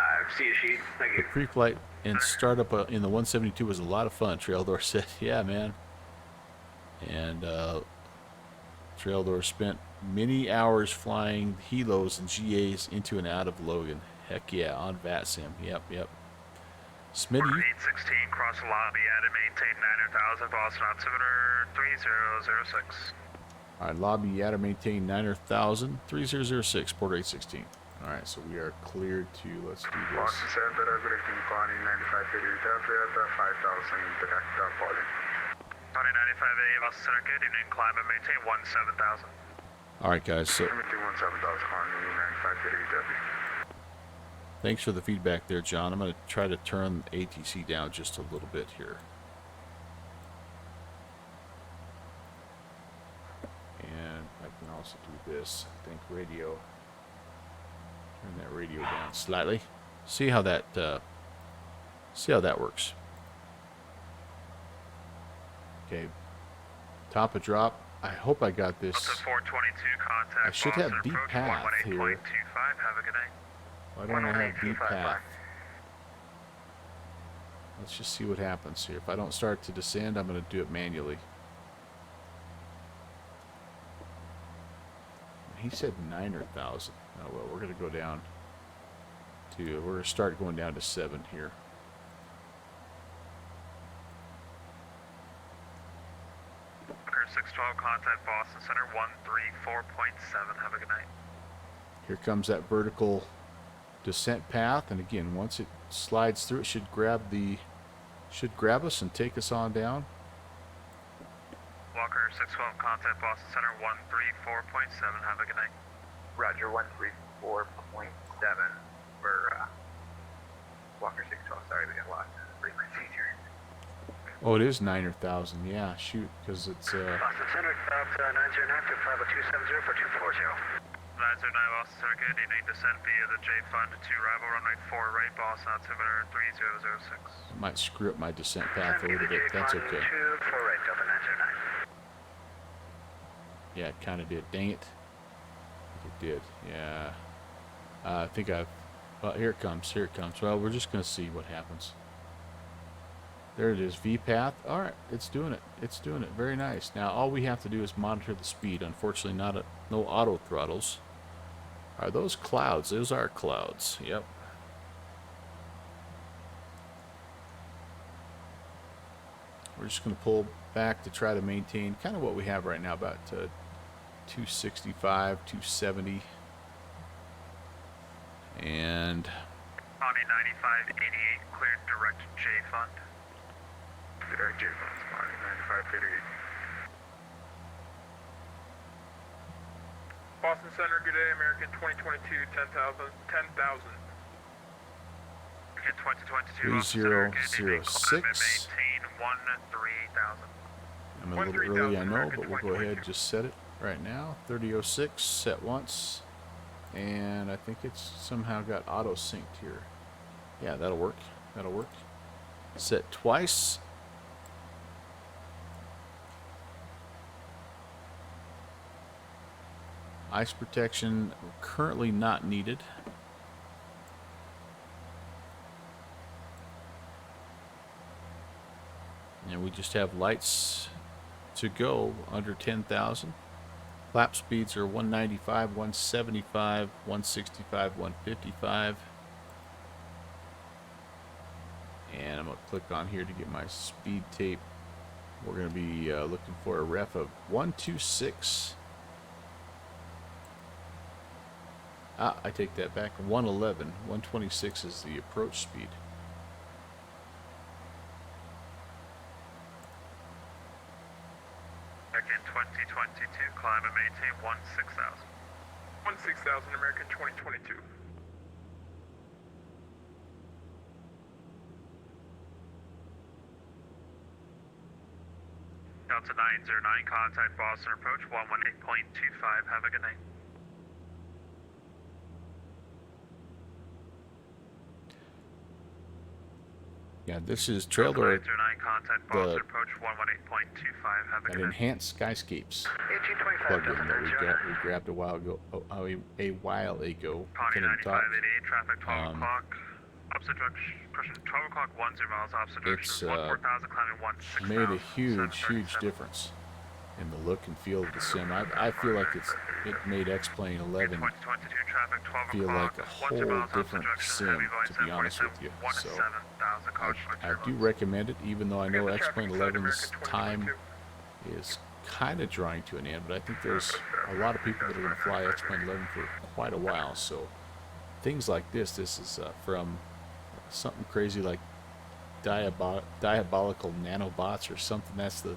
The pre-flight and startup in the 172 was a lot of fun. Traildor said, "Yeah, man." And Traildor spent many hours flying helos and GAs into and out of Logan. Heck yeah, on VATSIM. Yep. Smitty. 816, cross the lobby, add and maintain 9,000, Boston altimeter 3006. All right, lobby, add or maintain 9,000, 3006, port 816. All right, so we are cleared to, let's do this. Boston Center, directing Connie 9530 Delta 5000, direct falling. Connie 95A, Boston Center, good evening, climb and maintain 17,000. All right, guys, so Maintain 17,000, Connie 9530 Delta. thanks for the feedback there, John. I'm going to try to turn ATC down just a little bit here. And I can also do this. I think radio. Turn that radio down slightly. See how that works. Okay. Top of drop. I hope I got this. Delta 422, contact I should have Boston, beat approach path 118.25, here. have a good night. Why don't I have beat path? Let's just see what happens here. If I don't start to descend, I'm going to do it manually. He said 9,000. Oh well, we're going to go down to, we're going to start going down to 7 here. Walker 612, contact Boston Center 134.7, have a good night. Here comes that vertical descent path, and again, once it slides through, it should grab us and take us on down. Walker 612, contact Boston Center 134.7, have a good night. Roger, 134.7 for Walker 612. Sorry, we got lost in the frequency here. Oh, it is 9,000. Yeah, shoot, because it's Boston Center, about 909 to 50270 for 240. 909 Boston Center, good evening, descend via the J Fund to arrival, runway 4 right, Boston altimeter 3006. I might screw up my descent path a little bit. That's okay. 4 right, Delta 909. Yeah, it kind of did. Dang it. It did. Yeah. I think I've... Well, here it comes. Here it comes. Well, we're just going to see what happens. There it is. V-path. All right. It's doing it. It's doing it. Very nice. Now, all we have to do is monitor the speed. Unfortunately, no auto throttles. Are those clouds? Those are clouds. Yep. we're just going to pull back to try to maintain kind of what we have right now, about 265, 270. And Bonnie 9588 cleared direct J fund. Direct J funds, Bonnie 9588. Boston Center, good day, American 2022, 10,000. In 2022, 3006. maintain 13,000. I'm a little early, I know, but we'll go ahead and just set it right now. 3006, set once. And I think it's somehow got auto synced here. Yeah, that'll work. That'll work. Set twice. Ice protection currently not needed. And we just have lights to go under 10,000. Lap speeds are 195, 175, 165, 155. And I'm going to click on here to get my speed tape. We're going to be looking for a ref of 126. I take that back. 111. 126 is the approach speed. Again, 2022, climb and maintain 16,000. 16,000, American 2022. Delta 909, contact Boston approach 118.25. Have a good night. Yeah, this is trailer. 909, contact Boston approach 118.25. Have a That good night. enhanced skyscapes 1825 plugin that Delta we grabbed a while ago. A while ago. Connie Couldn't talk. 9588, traffic 12 Um, o'clock. Opposite direction, pushing 12 o'clock, 10 miles opposite It's, direction. 14,000, climbing 16,000. Made a huge 737. difference in the look and feel of the sim. I feel like it made X-Plane 11 2022 traffic 12 feel o'clock, like a 10 whole miles opposite different direction, sim, heavy volume to be honest with you. 747, So 17,000 cars, I do recommend it, even though I know X-Plane 11's time is kind of drawing to an end, but I think there's a lot of people that are going to fly X-Plane 11 for quite a while. So things like this is from something crazy like diabolical nanobots or something. That's the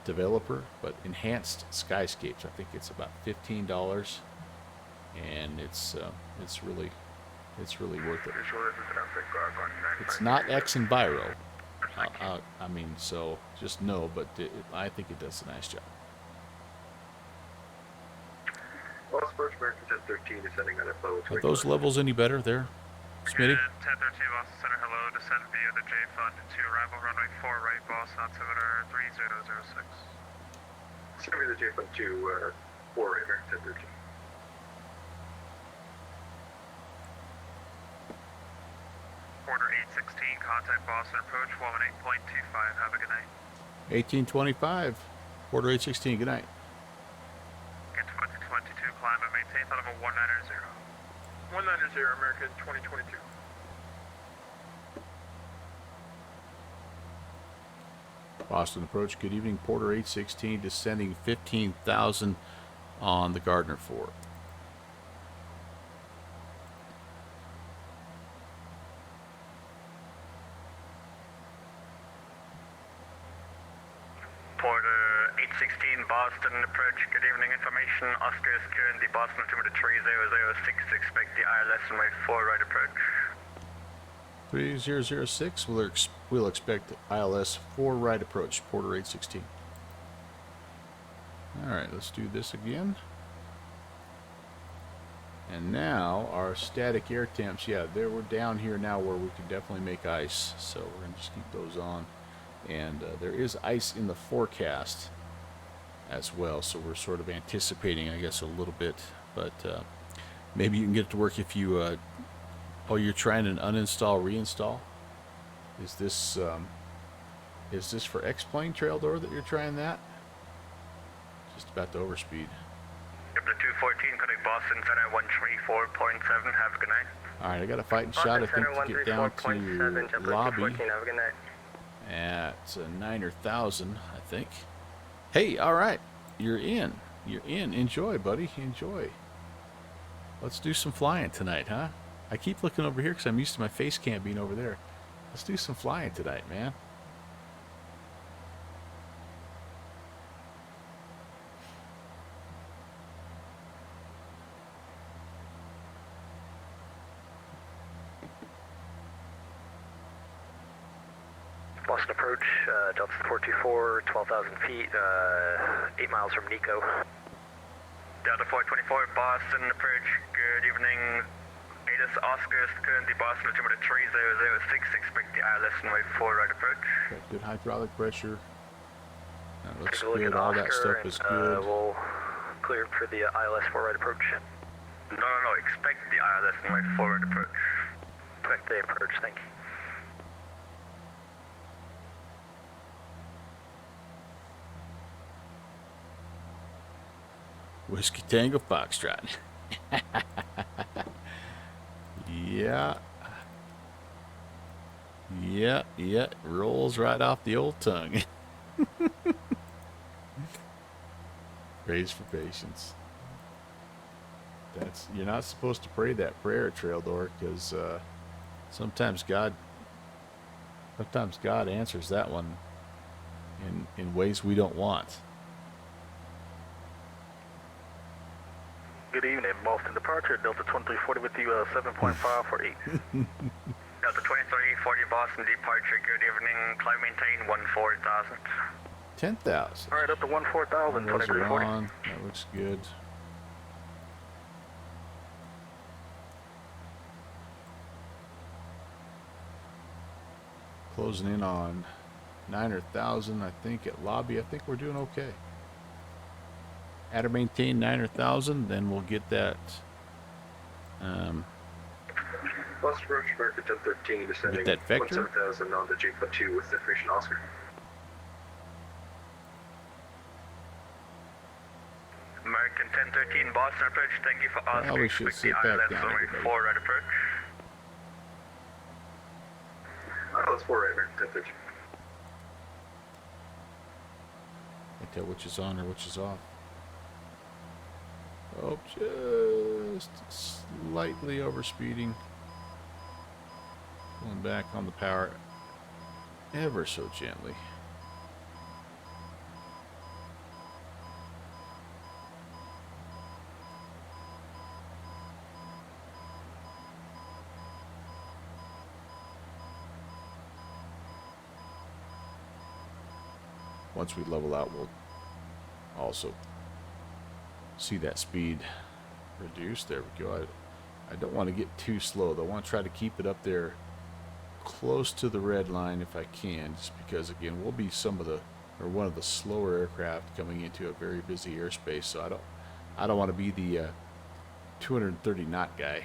developer, but enhanced skyscapes. I think it's about $15, and it's really worth it. It's not X and Biro. I mean, so just know, but I think it does a nice job. Lost approach American 1013 descending on a flow. Are those levels any better there, Smitty? 1013 Boston Center, hello, descend via the J Fund to arrival runway 4 right, Boston altimeter 3006. Send me the J Fund to 4 right, American 1013. Quarter 816, contact Boston approach 118.25. Have a good night. 1825, quarter 816. Good night. Get 2022, climb and maintain out of a 190. 190, American 2022. Boston approach. Good evening, Porter 816, descending 15,000 on the Gardner 4. Porter 816 Boston approach. Good evening information. Oscar is current the Boston altimeter 3006. Expect the ILS runway 4 right approach. 3006. We'll expect ILS 4 right approach. Porter 816. All right, let's do this again. And now our static air temps. Yeah, we're down here now where we can definitely make ice. So we're gonna just keep those on. And there is ice in the forecast as well, so we're sort of anticipating, I guess, a little bit, but maybe you can get it to work if you you're trying an uninstall reinstall. Is this for X-Plane Trail Door that you're trying that? Just about to overspeed. Yep, the 214 cutting Boston Center 134.7. Have a good night. All right, I got a fighting shot, I think, to get down to lobby. Have a good night. at 9,000, I think. Hey, all right, you're in. You're in. Enjoy, buddy. Enjoy. Let's do some flying tonight, huh? I keep looking over here because I'm used to my face cam being over there. Let's do some flying tonight, man. Boston approach, Delta 424, 12,000 feet, 8 miles from Nico. Delta 424, Boston approach, good evening. ATIS Oscar, currently Boston altimeter 3006, expect the ILS runway 4 right approach. Got good hydraulic pressure. That looks Take a look good. at All that Oscar stuff is and, good. We'll clear for the ILS 4 right approach. No, expect the ILS runway 4 right approach. Expect the approach, thank you. Whiskey Tango Foxtrot. Yeah. Yeah. Rolls right off the old tongue. Praise for patience. You're not supposed to pray that prayer, Trail Door, because sometimes God answers that one in ways we don't want. Good evening, Boston departure, Delta 2340 with you, 7.5 for 8. Delta 2340, Boston departure, good evening. Climb maintain 14,000. 10,000. Alright, up to 14,000, Those are 2340. on. That looks good. Closing in on 9,000, I think, at lobby. I think we're doing okay. Add or maintain 9,000, then we'll get that. Boston approach, American 1013, descending that vector? 17,000 on the J-2 with information Oscar. American 1013, Boston approach, thank you for Oscar. Well, we should Expect the sit back ILS down, runway everybody. 4 right approach. That's 4 right, American 1013. Can't tell which is on or which is off. Oh, just slightly overspeeding. Pulling back on the power ever so gently. Once we level out, we'll also see that speed reduce. There we go. I don't want to get too slow though. I want to try to keep it up there close to the red line if I can, just because again we'll be one of the slower aircraft coming into a very busy airspace, so I don't want to be the 230 knot guy.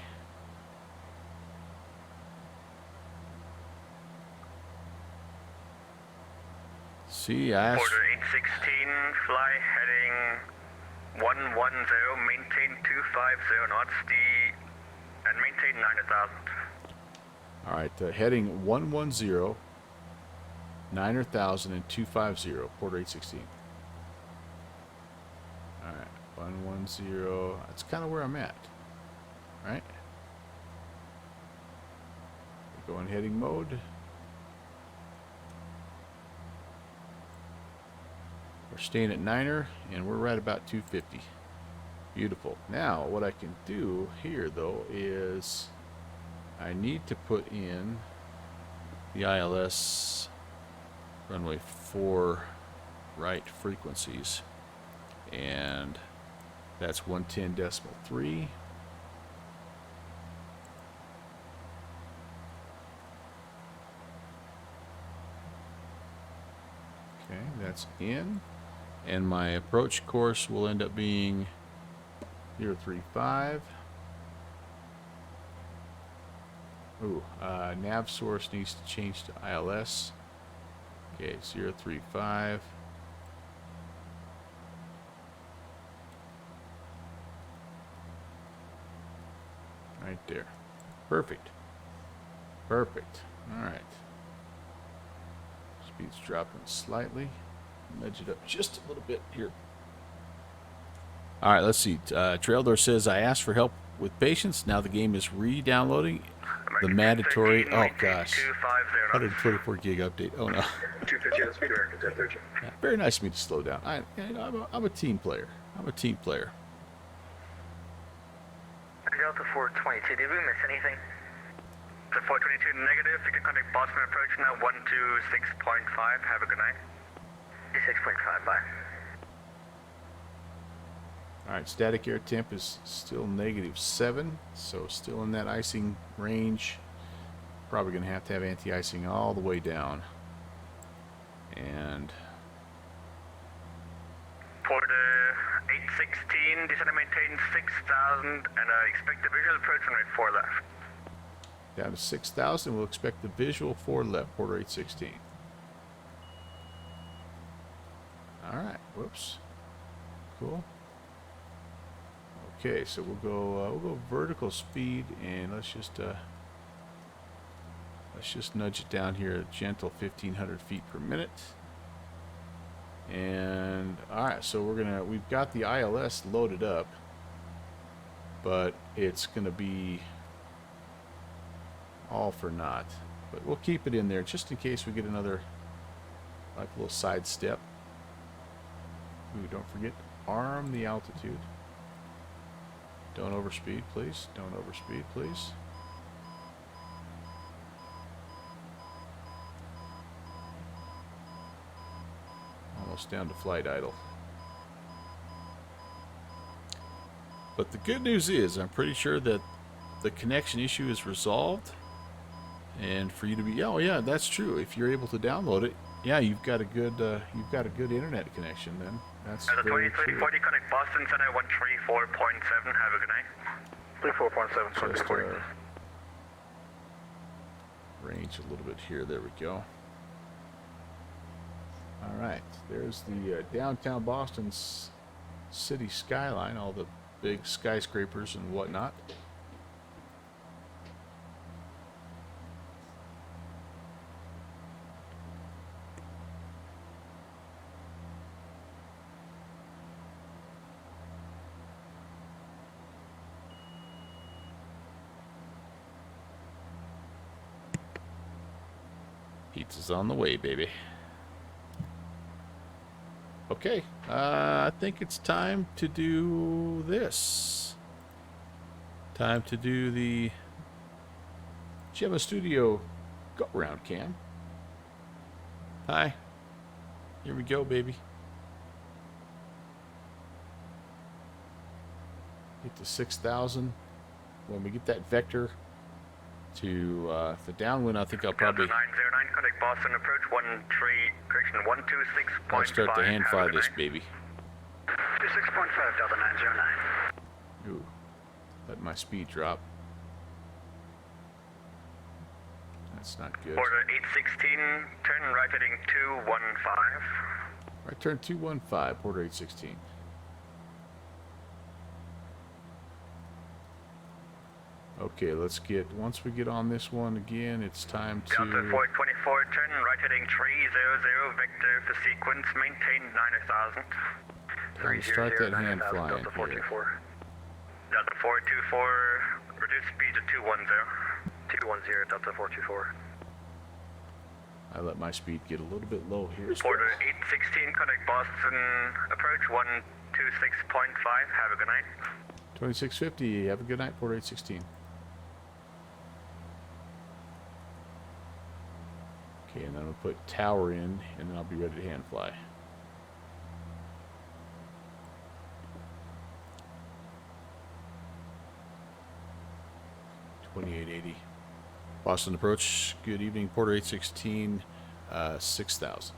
See, I asked. Order 816, fly heading 110, maintain 250 knots, and maintain 9,000. All right, heading 110, 9,000 and 250, Porter 816. All right, 110. That's kind of where I'm at. All right. We're going heading mode. We're staying at 9er, and we're right about 250. Beautiful. Now, what I can do here, though, is I need to put in the ILS runway 4 right frequencies, and that's 110.3. Okay, that's in. And my approach course will end up being 035. Ooh, nav source needs to change to ILS. Okay, 035. Right there. Perfect. Perfect. All right. Just Speed's dropping slightly. Nudge it up just a little bit here. All right, let's see. Traildor says, I asked for help with patience. Now the game is re-downloading the mandatory, oh gosh, 124 gig update. Oh no. 250 on speed, American 1013. Yeah, very nice of me to slow down. I'm a team player. I'm a team player. Delta 422, did we miss anything? The 422 negative. You can contact Boston approach now 126.5. Have a good night. 26.5, bye. All right, static air temp is still -7, so still in that icing range. Probably going to have anti-icing all the way down. And For the 816, descend and maintain 6,000 and expect the visual approach on rate 4 left. down to 6,000, we'll expect the visual 4 left, quarter 816. All right, whoops. Cool. Okay, so we'll go vertical speed, and let's just nudge it down here, a gentle 1,500 feet per minute. And all right, so we've got the ILS loaded up, but it's gonna be all for naught. But we'll keep it in there just in case we get another, like, little side step. Ooh, don't forget, arm the altitude. Don't overspeed, please. Don't overspeed, please. Almost down to flight idle. But the good news is, I'm pretty sure that the connection issue is resolved. And for you to be, oh yeah, that's true. If you're able to download it, yeah, you've got a good internet connection. Then that's The very 2340 true. connect Boston Center 134.7. Have a good night. 34.7, Just reporting. range a little bit here. There we go. All right, there's the downtown Boston's city skyline, all the big skyscrapers and whatnot. Pizza's on the way, baby. Okay, I think it's time to do this. Time to do the Gemma Studio go round cam. Hi. Here we go, baby. Get to 6,000. When we get that vector to the downwind, I think I'll probably 909 connect Boston approach 126.5. I'll start to hand fly this baby. 26.5, Delta 909. Ooh, let my speed drop. That's not good. Order 816, turn right heading 215. Right turn 215, Porter 816. Okay, once we get on this one again, it's time to... Delta 424, turn right heading 300, vector for sequence, maintain 9,000. time to start that hand flying Delta here. 424. Delta 424, reduce speed to 210. 210, Delta 424. I let my speed get a little bit low here. Order 816, connect Boston approach 126.5. Have a good night. 2650, have a good night, Porter 816. Okay, and then I'll put tower in, and then I'll be ready to hand fly. $28.80. Boston approach. Good evening, Porter 816. 6,000.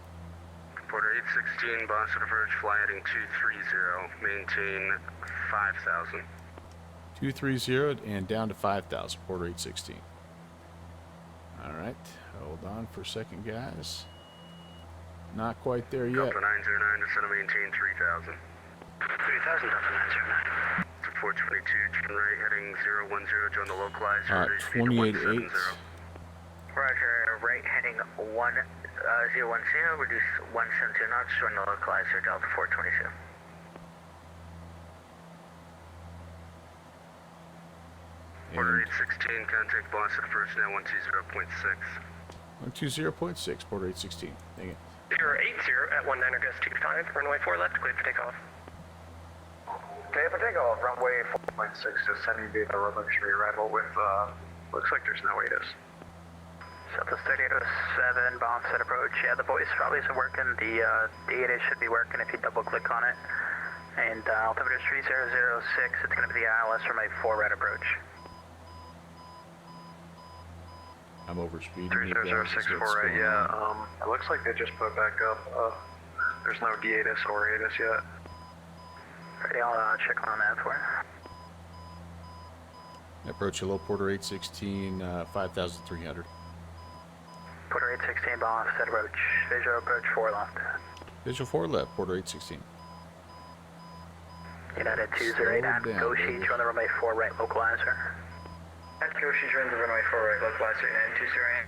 Porter 816, Boston approach, fly heading 230, maintain 5,000. 230 and down to 5,000. Porter 816. All right, hold on for a second, guys. Not quite there yet. Delta 909, descend and maintain 3,000. 3,000, Delta 909. To 422, turn right heading 010, join the localizer. All right, 28.8. Roger, right heading 010, reduce 172 knots, join the localizer, Delta 422. And 816, contact Boston approach now 120.6. 120.6, Porter 816. Dang it. 080 at 19 gust 25, runway 4 left, clear for takeoff. Okay, for takeoff, runway 4.6, descending via the luxury arrival with, looks like there's no ATIS. Southwest 3807, Boston approach. Yeah, the voice probably isn't working. The ATIS should be working if you double click on it. And altimeter 3006, it's going to be the ILS runway 4 right approach. I'm overspeeding. 30064, right, yeah. It looks like they just put it back up. There's no DATIS or ATIS yet. Ready, I'll check on that for you. Approach hello, Porter 816, 5,300. Porter 816, boss, set approach. Visual approach 4 left. Visual 4 left, Porter 816. United 208 at Goshi, join the runway 4 right localizer. At Goshi, join the runway 4 right localizer, United 208.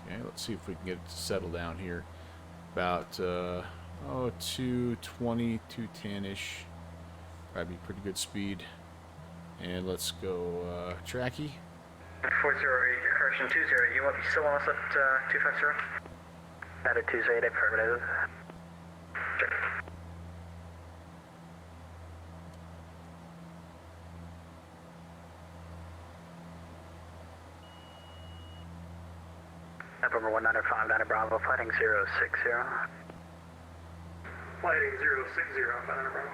Okay, let's see if we can get it to settle down here. About 220, 210-ish. Probably pretty good speed. And let's go tracky. 408, correction 20, you want me still on us at 250? At 208, affirmative. Check. November 1959 Bravo, fighting 060. Lighting 060, Banana Bravo.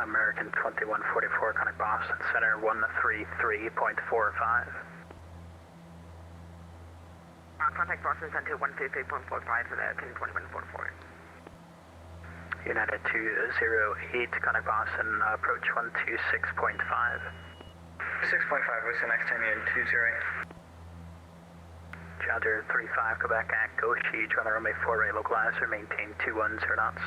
American 2144, contact Boston Center 133.45. Contact Boston Center 133.45, American 2144. United 208, contact Boston, approach 126.5. 6.5, what's the next time you're in 208? Challenger 35, Quebec at Goshi, join the runway 4 right localizer, maintain 210 knots.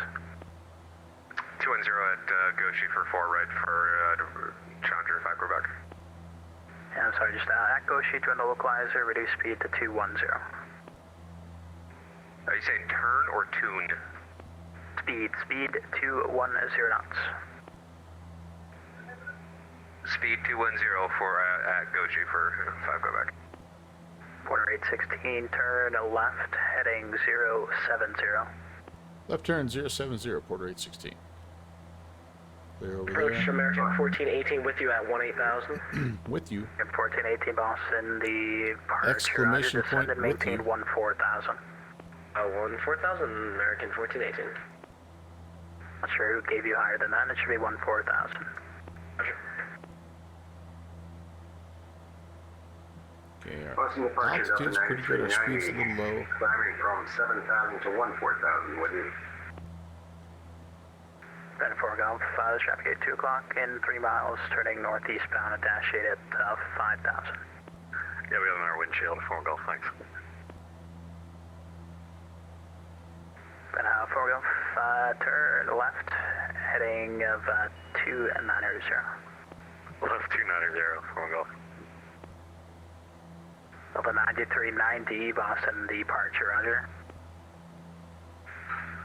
210 at Goshi for 4 right for Challenger 5 Quebec. Yeah, I'm sorry, just at Goshi, join the localizer, reduce speed to 210. Are you saying turn or tune? Speed 210 knots. Speed 210 for at Goshi for 5 Quebec. Porter 816, turn left, heading 070. Left turn 070, Porter 816. Clear over Approach there. American 1418 with you at 18,000. With you. 1418 Boston, the departure. Exclamation point descended, with maintain you. 14,000. 14,000, American 1418. Not sure who gave you higher than that. It should be 14,000. Okay, our altitude's pretty good. Our speed's a little low. Climbing from 7,000 to 14,000 with you. Then 4 Golf, traffic at 2 o'clock in 3 miles, turning northeastbound at dash 8 at 5,000. Yeah, we have on our windshield, 4 Golf, thanks. Then 4 Golf, turn left, heading of 290. Left 290, 4 Golf. Delta 9390, Boston departure, roger.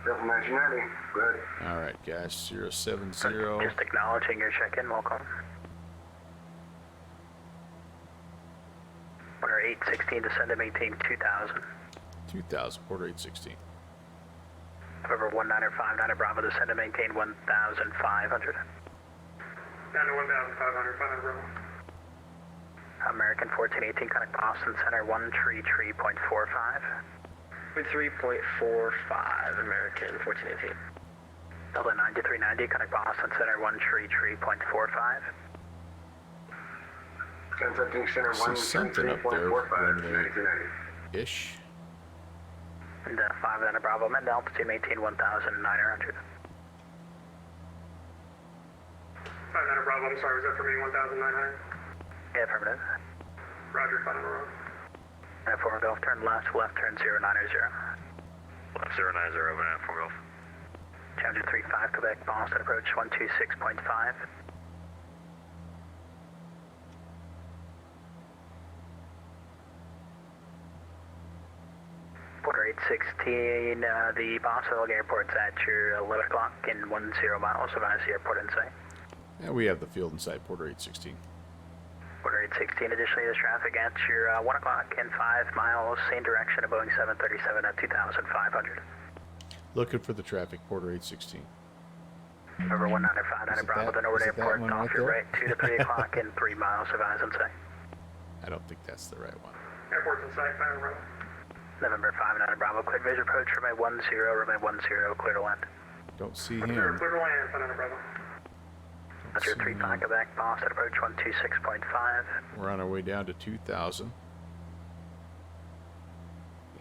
Delta 1990, good. Alright, guys, 070. Just acknowledging your check-in, welcome. Order 816, descend to maintain 2,000. 2,000, Porter 816. November 1959 Bravo, descend to maintain 1,500. Down to 1,500, Banana Bravo. American 1418, contact Boston Center 133.45. 3.45, American 1418. Delta 9390, contact Boston Center 133.45. 1015 Center See something up there, 133.45, 1990. ish. And 5 Bravo, Mend altitude maintain 1,900. 5 Bravo, I'm sorry, was that for me, 1,900? Yeah, affirmative. Roger, Banana Road. And 4 Golf, turn left, turn 090. Left 090, over and out, 4 Golf. Challenger 35, Quebec, Boston approach 126.5. Porter 816, the Boston airport's at your 11 o'clock in 10 miles. Advise the airport in sight. Yeah, we have the field in sight, Porter 816. Porter 816, additionally, there's traffic at your 1 o'clock in 5 miles, same direction of Boeing 737 at 2,500. Looking for the traffic, Porter 816. Over 195, Bravo, the Norwood Airport, one off right your there? right, 2 to 3 o'clock in 3 miles. Advise in sight. I don't think that's the right one. Airport's in sight, 5 Bravo. November 59, Bravo, cleared visual approach, runway 10, runway 10, clear to land. Don't see him. Clear to land, 5 Bravo. That's your 35, Quebec, Boston approach 126.5. We're on our way down to 2,000.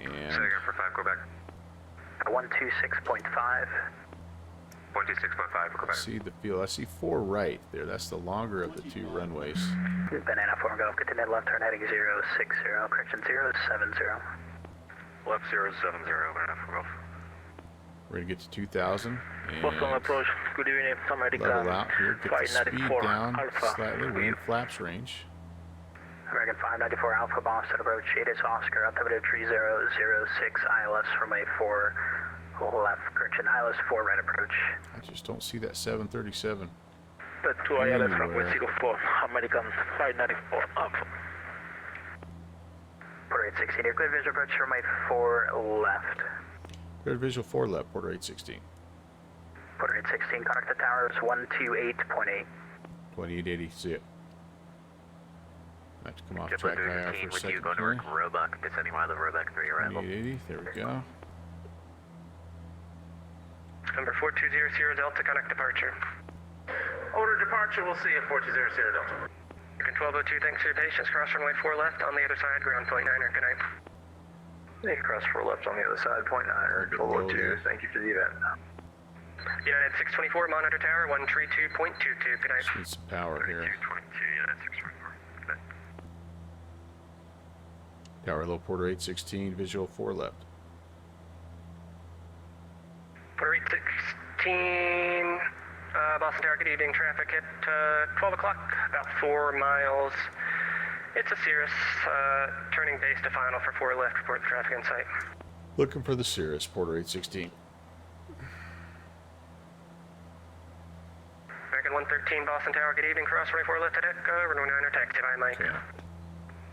And Second for 5, Quebec. 126.5. 126.5 for Quebec. see the field. I see 4 right there. That's the longer of the 2 runways. Banana 4 Golf, continue left turn heading 060, correction 070. Left 070, over and out, 4 Golf. We're going to get to 2,000. Boston approach, good evening, American. Level out here. Get the speed 594 down Alpha. slightly. We're in flaps range. American 594 Alpha, Boston approach, 8 is Oscar, altimeter 3006, ILS runway 4 left, correction, ILS 4 right approach. I just don't see that 737. The 2 ILS runway Anywhere. 04, American 594 Alpha. Porter 816, your clear visual approach, runway 4 left. Clear visual 4 left, Porter 816. Porter 816, contact the towers 128.8. 2880, see it. I have to come off JetBlue track IR for a would you second go to here. work Roebuck, descending mile of Roebuck 3 arrival? 2880, there we go. Number 4200 Delta, connect departure. Order departure, we'll see you at 4200 Delta. American 1202, thanks for your patience. Cross runway 4 left on the other side, ground point 9er, good night. Hey, cross 4 left on the other side, point 9, Below there. thank you for the event. United 624, monitor tower 132.22, good night. Just need some power here. 222, United 624. Good. Tower low, Porter 816, visual 4 left. Porter 816, Boston Tower, good evening. Traffic at 12 o'clock, about 4 miles. It's a Cirrus, turning base to final for 4 left, report the traffic in sight. Looking for the Cirrus, Porter 816. American 113, Boston Tower, good evening. Cross runway 4 left at Echo, runway 9er, taxi by Mike. Okay.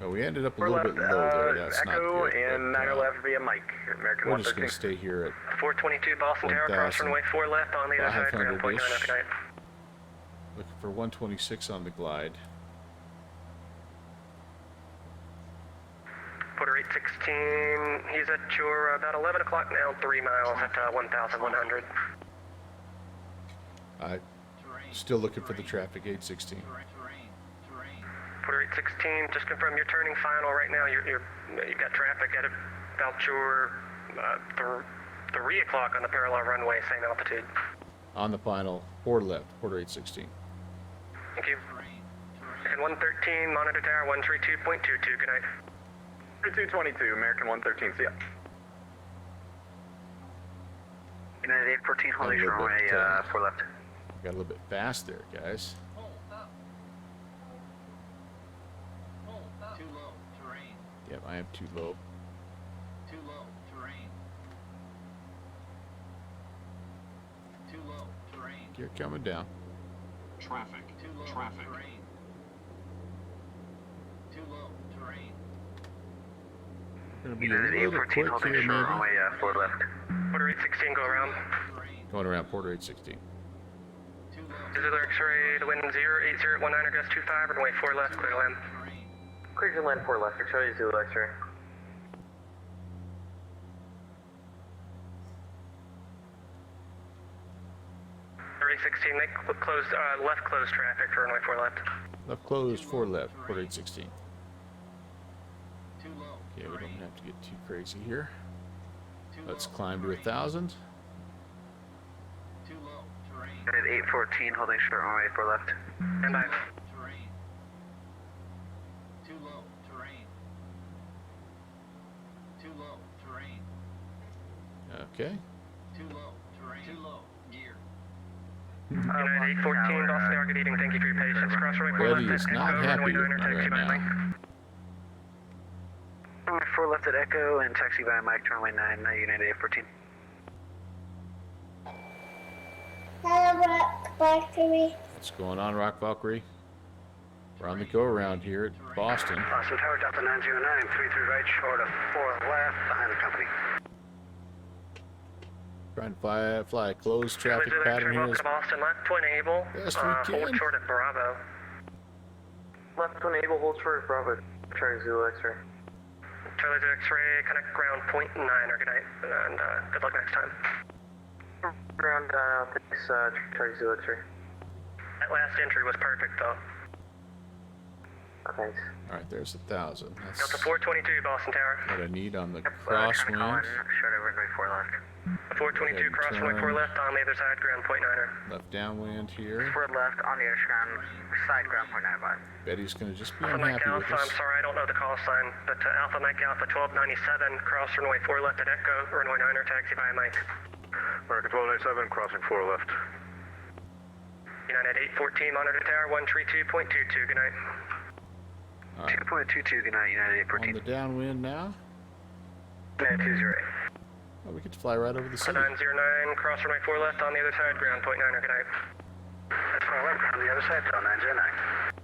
Well, we ended up a little bit low there. That's not Echo good. and but, 9 left via Mike, American we're just going 113. to stay here at 422, Boston Tower, cross 1,000. runway 4 left on the other side, ground point 9er, 500-ish. good night. looking for 126 on the glide. Porter 816, he's at your about 11 o'clock now, 3 miles at 1,100. Still looking for the traffic, 816. Porter 816, just confirm you're turning final right now. You've got traffic at about your 3 o'clock on the parallel runway, same altitude. On the final, 4 left, Porter 816. Thank you. And 113, monitor tower 132.22, good night. 3222, American 113, see ya. United 814, holding A little runway bit, 4 left. Got a little bit fast there, guys. Too low, terrain. Yep, I am too low. Too low, terrain. Too low, terrain. You're coming down. Traffic. Too low, traffic. Terrain. Too low, terrain. Gonna be a United little 814, quick holding here, short maybe. runway 4 left. Porter 816, go around. Going around Porter 816. Zulu X-ray, the wind 080 at 19er, gust 25, runway 4 left, clear to land. Clear to land 4 left, X-ray, Zulu X-ray. Porter 816, make closed, left closed traffic for runway 4 left. Left closed, 4 left, Porter 816. Okay, we don't have to get too crazy here. Let's climb to 1,000. United 814, holding short runway 4 left. And by. Terrain. Too low, terrain. Too low, terrain. Okay. Too low. Terrain. Too low. Gear. United 814, Boston Tower, good evening. Thank you for your patience. Cross runway 4 Betty left is at not Echo, happy runway with 9 me taxi right by now. Mike. Runway 4 left at Echo and taxi by Mike, runway 9, United 814. Hello, Rock Factory. What's going on, Rock Valkyrie? We're on the go around here at Boston. Boston Tower, Delta 909, 33 right, short of 4 left, behind the company. Trying to fly a closed traffic Zulu pattern X-ray, here. welcome to Boston, left to enable. Best we Hold can. short at Bravo. Left to enable, hold short, Bravo. Charlie Zulu X-ray. Charlie Zulu X-ray, connect ground point 9, or good night, and good luck next time. Ground, thanks, Charlie Zulu X-ray. That last entry was perfect, though. Thanks. All right, there's 1,000. That's Delta 422, Boston Tower. what I need on the crosswind. Short of runway 4 left. 422, cross runway 4 left, on the other side, ground point 9er. Left downwind here. 4 left, on the ground, side ground point 95. Betty's going to just be Alpha Mike unhappy with Alpha, us. I'm sorry, I don't know the call sign, but Alpha Mike Alpha 1297, cross runway 4 left at Echo, runway 9er, taxi by Mike. American 1297, crossing 4 left. United 814, monitor tower 132.22, good night. All right. 2.22, good night, United On 814. the downwind now. United 208. Oh, we get to fly right over the city. 909, cross runway 4 left, on the other side, ground point 9er, good night. That's 4 left, on the other side, till 909.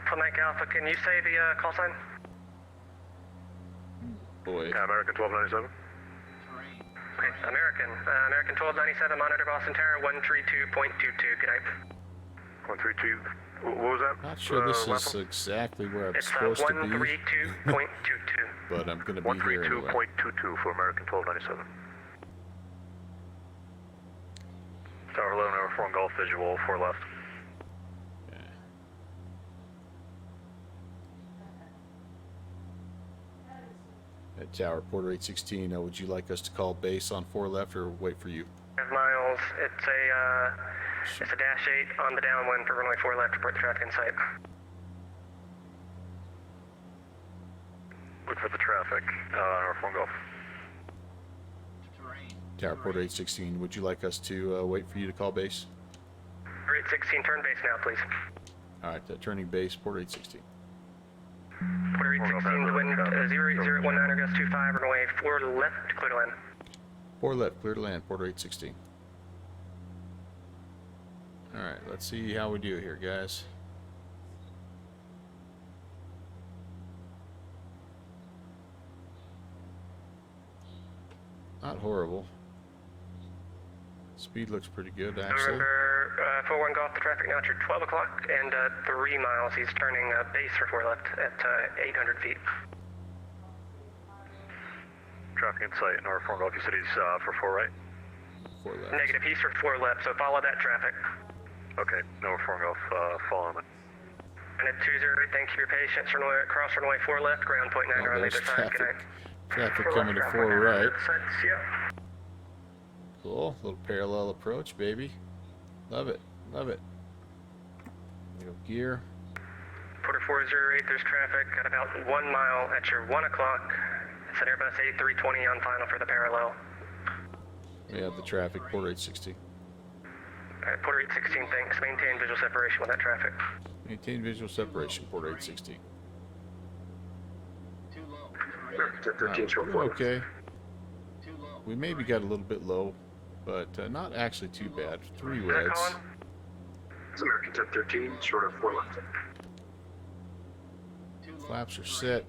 Alpha Mike Alpha, can you say the call sign? Boy. Yeah, American 1297. Okay, American 1297, monitor Boston Tower 132.22, good night. 132. What was that? Not sure this is exactly where I'm It's supposed to be, 132.22. but I'm going to be here anyway. 132.22 for American 1297. Tower 11, over 4 Golf visual, 4 left. Okay. At Tower, Porter 816, would you like us to call base on 4 left or wait for you? 5 miles, it's a dash 8 on the downwind for runway 4 left, report the traffic in sight. Look for the traffic, over 4 Golf. Tower, Porter 816, would you like us to wait for you to call base? 816, turn base now, please. All right, turning base, Porter 816. Porter 816, wind 08019, gust 25, runway 4 left, clear to land. 4 left, clear to land, Porter 816. All right, let's see how we do here, guys. Not horrible. Speed looks pretty good, actually. November 41 Golf, the traffic now at your 12 o'clock and 3 miles. He's turning base for 4 left at 800 feet. Traffic in sight, over 4 Golf. You said he's for 4 right? 4 left. Negative, he's for 4 left, so follow that traffic. Okay, over 4 Golf, follow him. And at 208, thank you for your patience. Cross runway 4 left, ground point 9 on the there's other side. Good night. Traffic coming to 4 right. Yeah. Cool, little parallel approach, baby. Love it, love it. Go gear. Porter 408, there's traffic at about 1 mile at your 1 o'clock. It's an Airbus A320 on final for the parallel. We have the traffic, Porter 816. Alright, Porter 816, thanks. Maintain visual separation with that traffic. Maintain visual separation, Porter 816. Okay. We maybe got a little bit low, but not actually too bad. 3 reds. It's American 1013, short of 4 left. Flaps are set.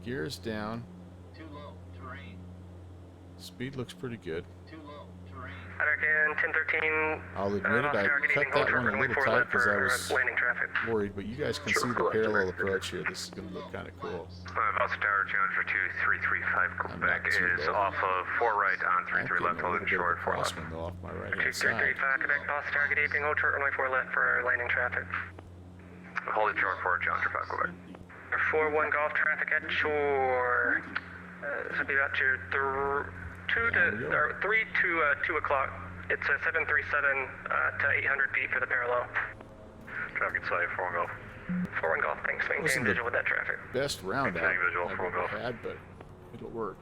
Gear is down. Speed looks pretty good. American 1013. I'll admit it, I cut that one a little tight because I was worried, but you guys can see the parallel approach here. This is going to look kind of cool. Boston Tower 202-335 Quebec is off of 4 right on 33 left, holding short 4 left. Though, off my right hand 2335 side. Quebec, Boston Tower, good evening. Hold short runway 4 left for landing traffic. Holding short for John 5 Quebec. 41 Golf traffic at shore. This will be about your 3 to 2 o'clock. It's a 737 to 800 feet for the parallel. Traffic in sight, 4 Golf. 4-1 Golf, thanks. Maintain visual with that traffic. Best round out visual, I've 4 ever Golf. had, but it'll work.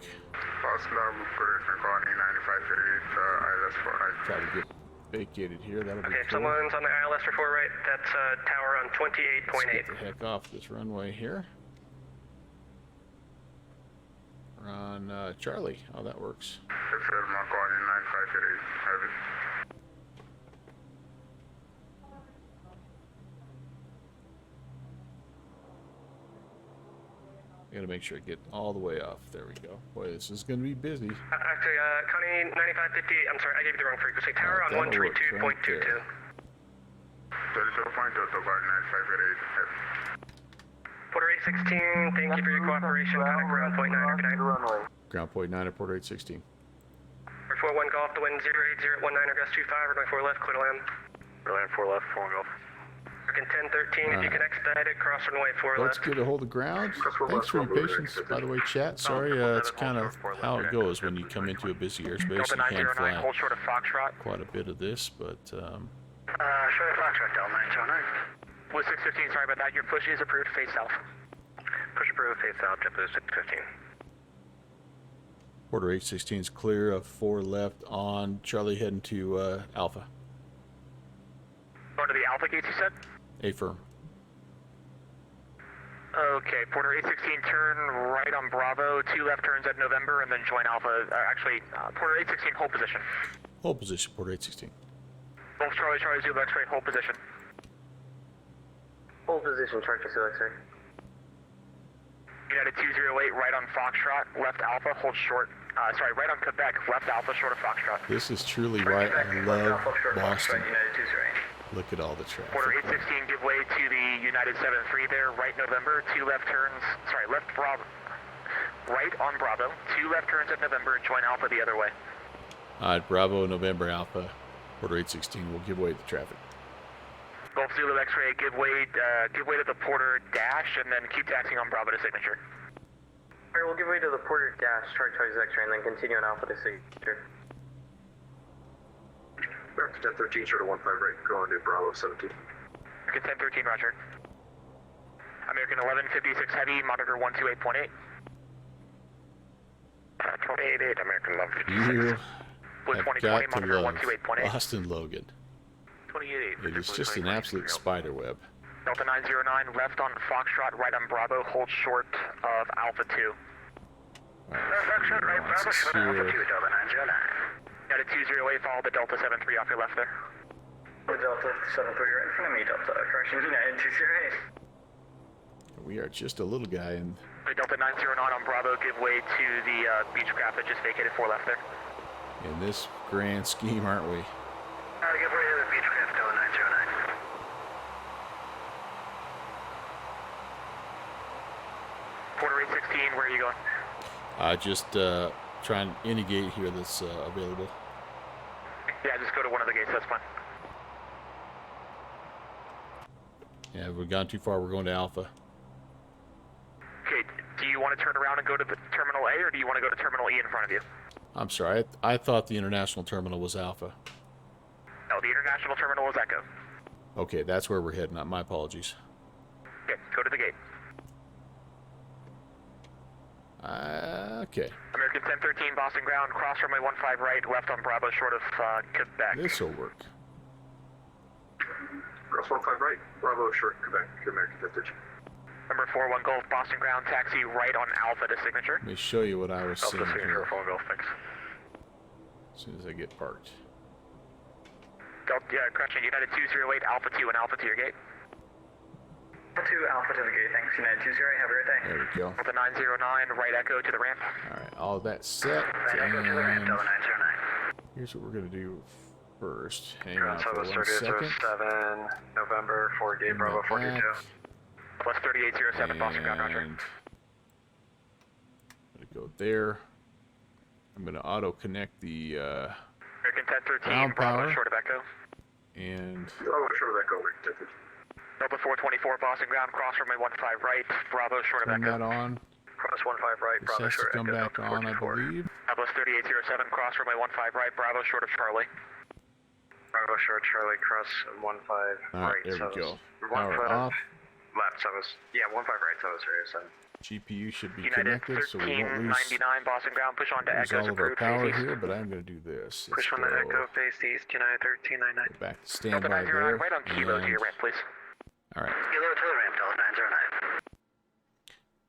Boston Corporation calling 9538 ILS 4 right. Try to get vacated here. That'll be Okay, cool. someone's on the ILS for 4 right. That's tower on Let's 28.8. get the heck off this runway here. We're on Charlie. Oh, that works. Fairmont calling 9538 heavy. I gotta make sure I get all the way off. There we go. Boy, this is gonna be busy. Actually, Connie 9558. I'm sorry, I gave you the wrong frequency. Tower on that'll work 132.22. right 32.22 calling 9538 heavy. Porter 816, thank you for your cooperation. Contact ground point 9, good night. Ground point 9 at Port 816. 41 Golf, the wind 08019, gust 25, runway 4 left, clear to land. Clear land 4 left, 4 Golf. American 1013, if you can expedite it, cross runway 4 Let's left. get a hold of ground. Thanks for your patience, by the way, chat. Sorry, it's kind of how it goes when you come into a busy airspace. You can't fly hold short of Foxtrot. quite a bit of this, but Short of Foxtrot, Delta 909. With 615, sorry about that. Your push is approved, face south. Push approved, face south, JetBlue 615. Porter 816 is clear of 4 left on Charlie heading to Alpha. Going to the Alpha gates, you said? Affirm. Okay, Porter 816, turn right on Bravo, 2 left turns at November, and then join Alpha. Porter 816, hold position. Hold position, Porter 816. Golf Charlie, Charlie Zulu X-ray, hold position. Hold position, Charlie Zulu X-ray. United 208, right on Foxtrot, left Alpha, hold short. Right on Quebec, left Alpha, short of Foxtrot. This is truly why I love Boston. United 208. Look at all the traffic. Porter 816, give way to the United 73 there, right November, 2 left turns, left Bravo, right on Bravo, 2 left turns at November, and join Alpha the other way. Bravo, November, Alpha, Porter 816 will give way to the traffic. Golf Zulu X-ray, give way to the Porter dash, and then keep taxiing on Bravo to signature. Alright, we'll give way to the Porter dash, Charlie X-ray, and then continue on Alpha to signature. American 1013, short of 15 right, going to Bravo 17. American 1013, roger. American 1156 heavy, monitor 128.8. 28.8, American 1156. You With have 2020, got to monitor love 128.8. Boston Logan. 28. It is just an absolute spider web. Delta 909, left on Foxtrot, right on Bravo, hold short of Alpha 2. Foxtrot, right, Bravo, short of Alpha 2, Delta 909. United 208, follow the Delta 73 off your left there. The Delta 73 right in front of me, Delta, correction, United 208. We are just a little guy, and The Delta 909 on Bravo, give way to the Beechcraft that just vacated 4 left there. in this grand scheme, aren't we? Give way to the Beechcraft, Delta 909. Porter 816, where are you going? Just trying any gate here that's available. Yeah, just go to one of the gates, that's fine. Yeah, if we've gone too far, we're going to Alpha. Okay, do you want to turn around and go to the Terminal A, or do you want to go to Terminal E in front of you? I'm sorry, I thought the international terminal was Alpha. No, the International Terminal is Echo. Okay, that's where we're heading. My apologies. Okay, go to the gate. Okay. American 1013, Boston ground, cross runway 15 right, left on Bravo, short of Quebec. This will work. Cross 15 right, Bravo, short, Quebec, American 1013. Number 41 Golf, Boston ground, taxi right on Alpha to signature. Let me show you what I was seeing here. 4 Golf, thanks. As soon as I get parked. Delta, yeah, correction, United 208, Alpha 2 and Alpha to your gate. Alpha 2, Alpha to the gate, thanks. United 208, have a great day. There we go. Delta 909, right Echo to the ramp. Alright, all that set. Right Echo to the ramp, And Delta 909. here's what we're going to do first. Hang on Ground for 1 second. 7, November, 4 gate, Bravo 42. Plus 3807, Boston ground, roger. And I'm going to go there. I'm going to auto connect the American 1013, ground Bravo, power. short of Echo. And Bravo, short of Echo, American 1013. Delta 424, Boston ground, cross runway 15 right, Bravo, short of turn Echo. that on. Cross 15 right, This Bravo, has to short of come Echo. back on, I believe. Plus 3807, cross runway 15 right, Bravo, short of Charlie. Bravo, short, Charlie, cross 15 Alright, right, there we go. One Power foot off. left, so yeah, 15 right, so it's 7. GPU should be United connected, so we won't lose, 1399 Boston ground, push on to lose Echo's all of our approved, power face east. here, but I'm going to do this. Let's Push on go, the Echo, face east, United 1399. go back to Delta standby 909, there. right on Kilo to your ramp, please. All right. Kilo to the ramp, Delta 909.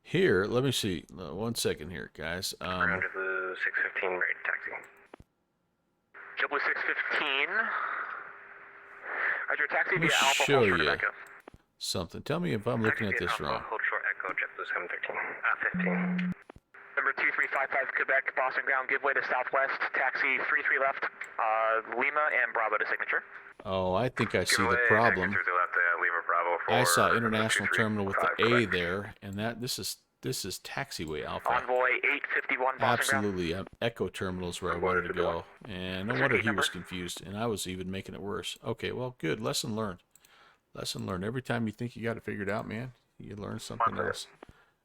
Here, let me see. 1 second here, guys. Ground to the 615, right, taxi. JetBlue 615. Roger, taxi Let me via Alpha, show hold short of you Echo. something. Tell me if I'm looking at this wrong. Hold short Echo, JetBlue 713. 15. Number 2355 Quebec, Boston ground, give way to southwest, taxi 33 left, Lima and Bravo to signature. Oh, I think I see the problem. I saw international terminal with the A there, and this is taxiway Alpha. Envoy 851 Boston Absolutely, Echo terminals where I wanted to go, and no wonder he was confused, and I was even making it worse. Okay, well, good. Lesson learned. Lesson learned. Every time you think you got it figured out, man, you learn something else.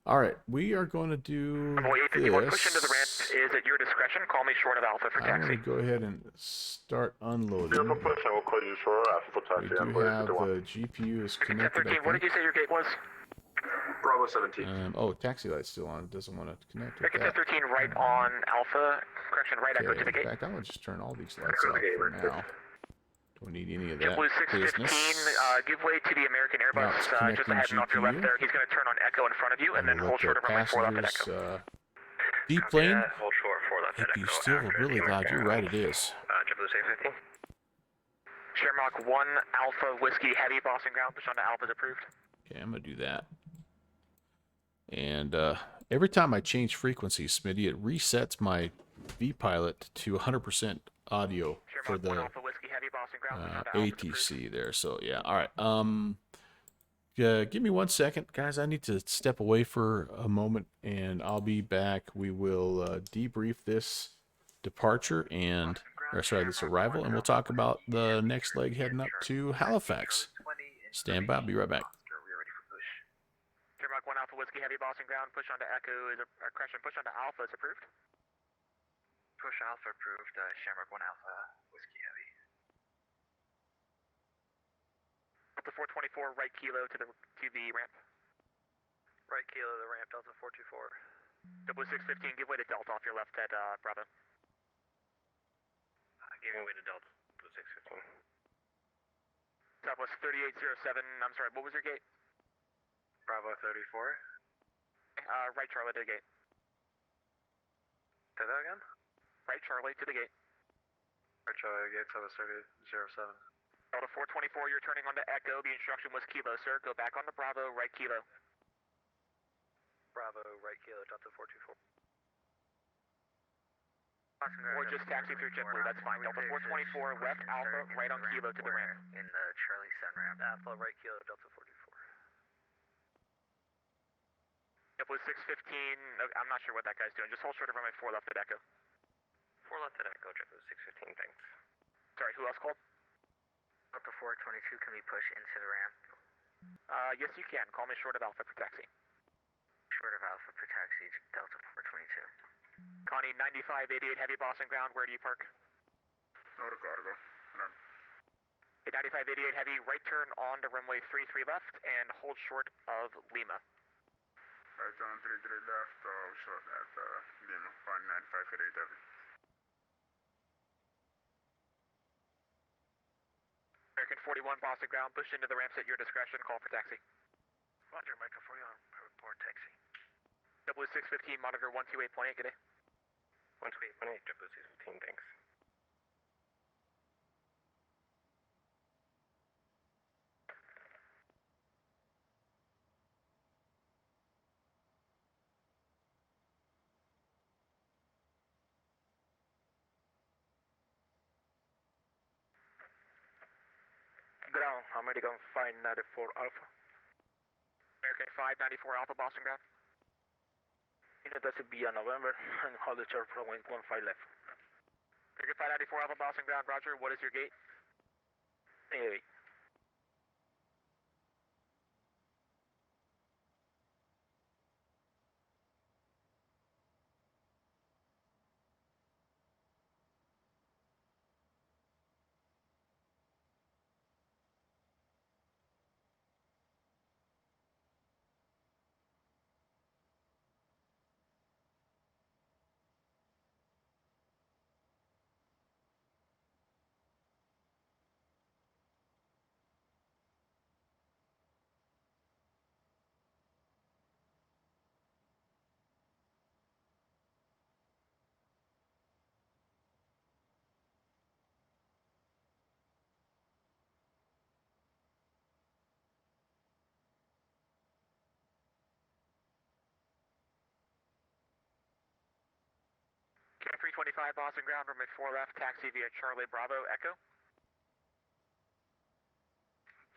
All right, we are going to do Envoy 851, this. push into the ramp is at your discretion. Call me short of Alpha for I'm taxi. going to go ahead and start unloading. Push, I will call you short for We taxi. do have the GPU is connected. 13, what did you say your gate was? Bravo 17. Oh, taxi light's still on. It doesn't want to connect with American that. 13 right on Alpha. Correction, right Echo to the In gate. fact, I'm going to just turn all these lights off for now. Don't need any of that JetBlue 615, business. give way to the American Now Airbus, it's just ahead and off your left GPU. there. He's going to turn on Echo in front of you, and then hold short of runway 4 left at Echo. Deplane. Hold short 4 left at If you Echo. still really loud, you're right, it is. JetBlue 615. Shamrock 1 Alpha Whiskey Heavy Boston ground, push on to Alpha's approved. Okay, I'm going to do that. And every time I change frequency, Smitty, it resets my V-Pilot to 100% audio for the ATC there. So, yeah. All right. Give me 1 second, guys. I need to step away for a moment, and I'll be back. We will debrief this departure this arrival, and we'll talk about the next leg heading up to Halifax. Stand by. I'll be right back. Shamrock 1 Alpha Whiskey Heavy Boston ground, push on to Echo correction, push on to Alpha is approved. Push Alpha approved, Shamrock 1 Alpha, Whiskey Heavy. Delta 424, right Kilo to the ramp. Right Kilo to the ramp, Delta 424. Double 615, give way to Delta off your left at Bravo. Giving way to Delta 615. Southwest 3807, I'm sorry, what was your gate? Bravo 34. Right Charlie to the gate. Say that again? Right Charlie to the gate. Right Charlie, gate Southwest 3807. Delta 424, you're turning onto Echo. The instruction was Kilo, sir. Go back on to Bravo, right Kilo. Bravo, right Kilo, Delta 424. Or just taxi through JetBlue, that's fine. Delta 424, left Alpha, right on Kilo to the ramp. In the Charlie Sun ramp. Alpha, right Kilo, Delta 44. JetBlue 615, I'm not sure what that guy's doing. Just hold short of runway 4 left at Echo. 4 left at Echo, JetBlue 615, thanks. Sorry, who else called? Delta 422, can we push into the ramp? Yes you can. Call me short of Alpha for taxi. Short of Alpha for taxi, Delta 422. Connie, 9588 Heavy Boston ground, where do you park? Out of cargo. None. 9588 Heavy, right turn on to runway 33 left and hold short of Lima. Right on 33 left, short at Lima, 19588 Heavy. American 41 Boston ground, push into the ramps at your discretion, call for taxi. Roger, American 41, report taxi. JetBlue 615, monitor 128.8, good day. 128.8, JetBlue 615, thanks. Ground, I'm ready to go 594 Alpha. American 594 Alpha, Boston ground. That's via November and hold the chart for 1.5 left. American 594 Alpha, Boston ground, Roger. What is your gate? 8. 325 Boston ground, runway 4 left, taxi via Charlie Bravo Echo.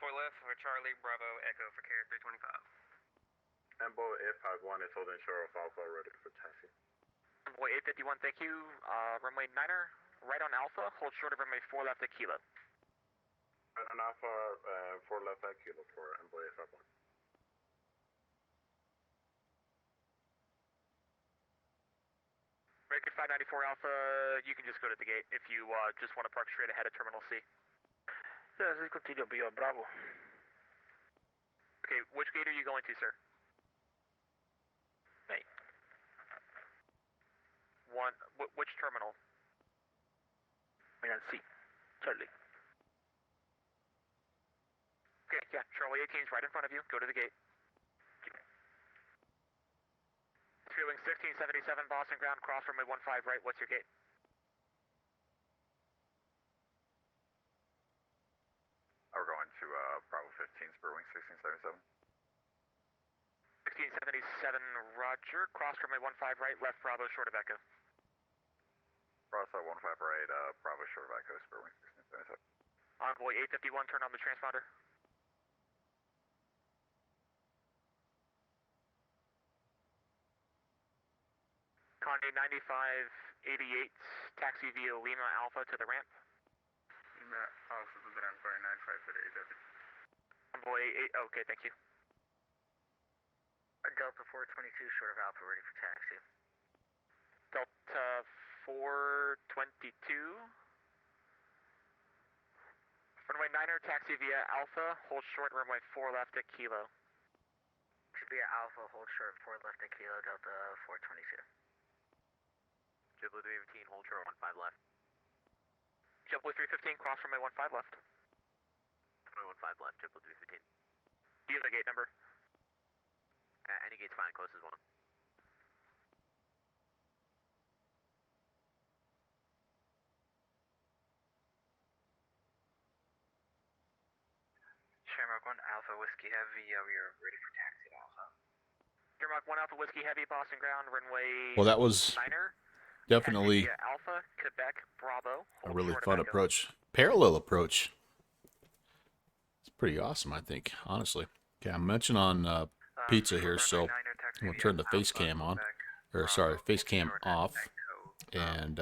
4 left for Charlie Bravo Echo for carrier 325. Embo 851 is holding shore of Alpha, ready for taxi. Runway 851, thank you. Runway 9er, right on Alpha, hold short of runway 4 left at Kilo. Right on Alpha, 4 left at Kilo for Embo 851. American 594 Alpha, you can just go to the gate if you just want to park straight ahead of Terminal C. Yes, let's continue beyond Bravo. Okay, which gate are you going to, sir? Hey. Which terminal? Milan C. Charlie. Okay, yeah, Charlie 18 is right in front of you. Go to the gate. Fueling 1677 Boston ground, cross runway 15 right. What's your gate? We're going to Bravo 15, Spurwing 1677. 1677, roger. Cross runway 15 right, left Bravo, short of Echo. Cross 15 right, Bravo short of Echo, Spurwing 1677. Envoy 851, turn on the transponder. Conde 9588, taxi via Lima Alpha to the ramp. Lima Alpha to the ramp, 958. Envoy 8, okay, thank you. Delta 422, short of Alpha, ready for taxi. Delta 422. Runway 9er, taxi via Alpha, hold short, runway 4 left at Kilo. Should be at Alpha, hold short, 4 left at Kilo, Delta 422. JetBlue 315, hold short, 15 left. JetBlue 315, cross runway 15 left. Runway 15 left, JetBlue 315. Do you have a gate number? Any gate's fine, closest one. Shamrock 1 Alpha Whiskey Heavy, we are ready for taxi at Alpha. Shamrock 1 Alpha Whiskey Heavy, Boston ground, runway. Well, that was 9er, definitely Alpha, Quebec, Bravo. a really fun approach. Parallel approach. It's pretty awesome, I think, honestly. Okay, I'm mentioning on pizza here, so I'm going to turn the face cam on. Or, sorry, face cam off. And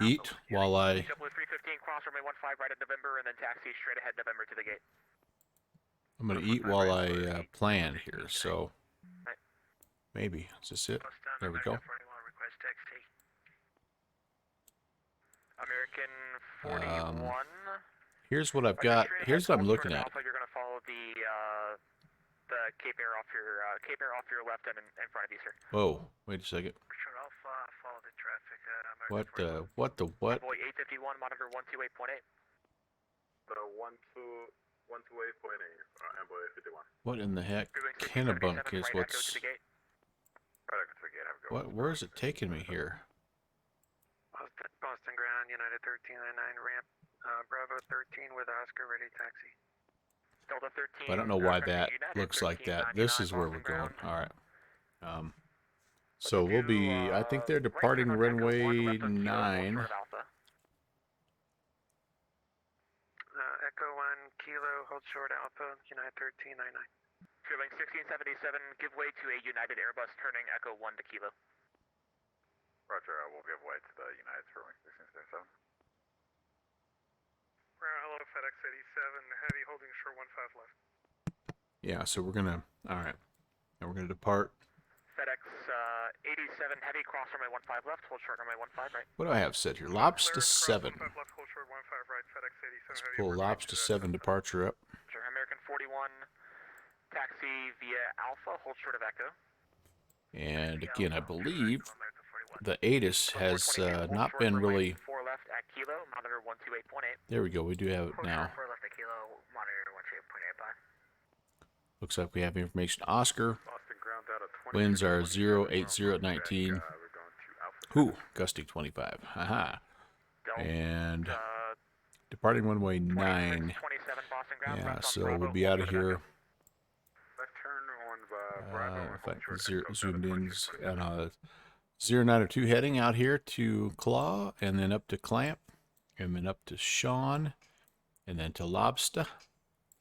eat while I... JetBlue 315, cross runway 15 right at November, and then taxi straight ahead November to the gate. I'm going to eat while I plan here, so... Maybe. Is this it? There we go. American 41. Here's what I've got. Here's what I'm looking at. Alpha, you're going to follow the Cape Air off your left and in front of you, sir. Whoa, wait a second. Richard Alpha, follow the traffic. What the what? Envoy 851, monitor 128.8. 128.8, Embo 851. What in the heck? Kennebunk is what's... Where is it taking me here? Boston ground, United 1399 ramp, Bravo 13 with Oscar, ready taxi. Delta 13. I don't know why that looks like that. This is where we're going. All right. So we'll be, I think they're departing runway 9. Echo 1, Kilo, hold short Alpha, United 1399. Fueling 1677, give way to a United Airbus turning Echo 1 to Kilo. Roger, we'll give way to the United Spurwing 1677. Hello, FedEx 87, heavy holding short 15 left. Yeah, so we're gonna, all right. And we're gonna depart. FedEx 87, heavy cross runway 15 left, hold short runway 15 right. What do I have set here? Lobster 7. 15 left, hold short 15 right, FedEx 87 Let's heavy. pull Lobster 7 departure up. Sure, American 41, taxi via Alpha, hold short of Echo. And again, I believe the ATIS has not been really... 4 left at Kilo, monitor 128.8. There we go, we do have it now. 4 left at Kilo, monitor 128.85. Looks like we have information. Oscar, winds are 080 at 19. Ooh, gusting 25. Haha. And departing runway 9. Yeah, so we'll be out of here. If I zoomed in on 0902 heading out here to Claw, and then up to Clamp, and then up to Sean, and then to Lobster.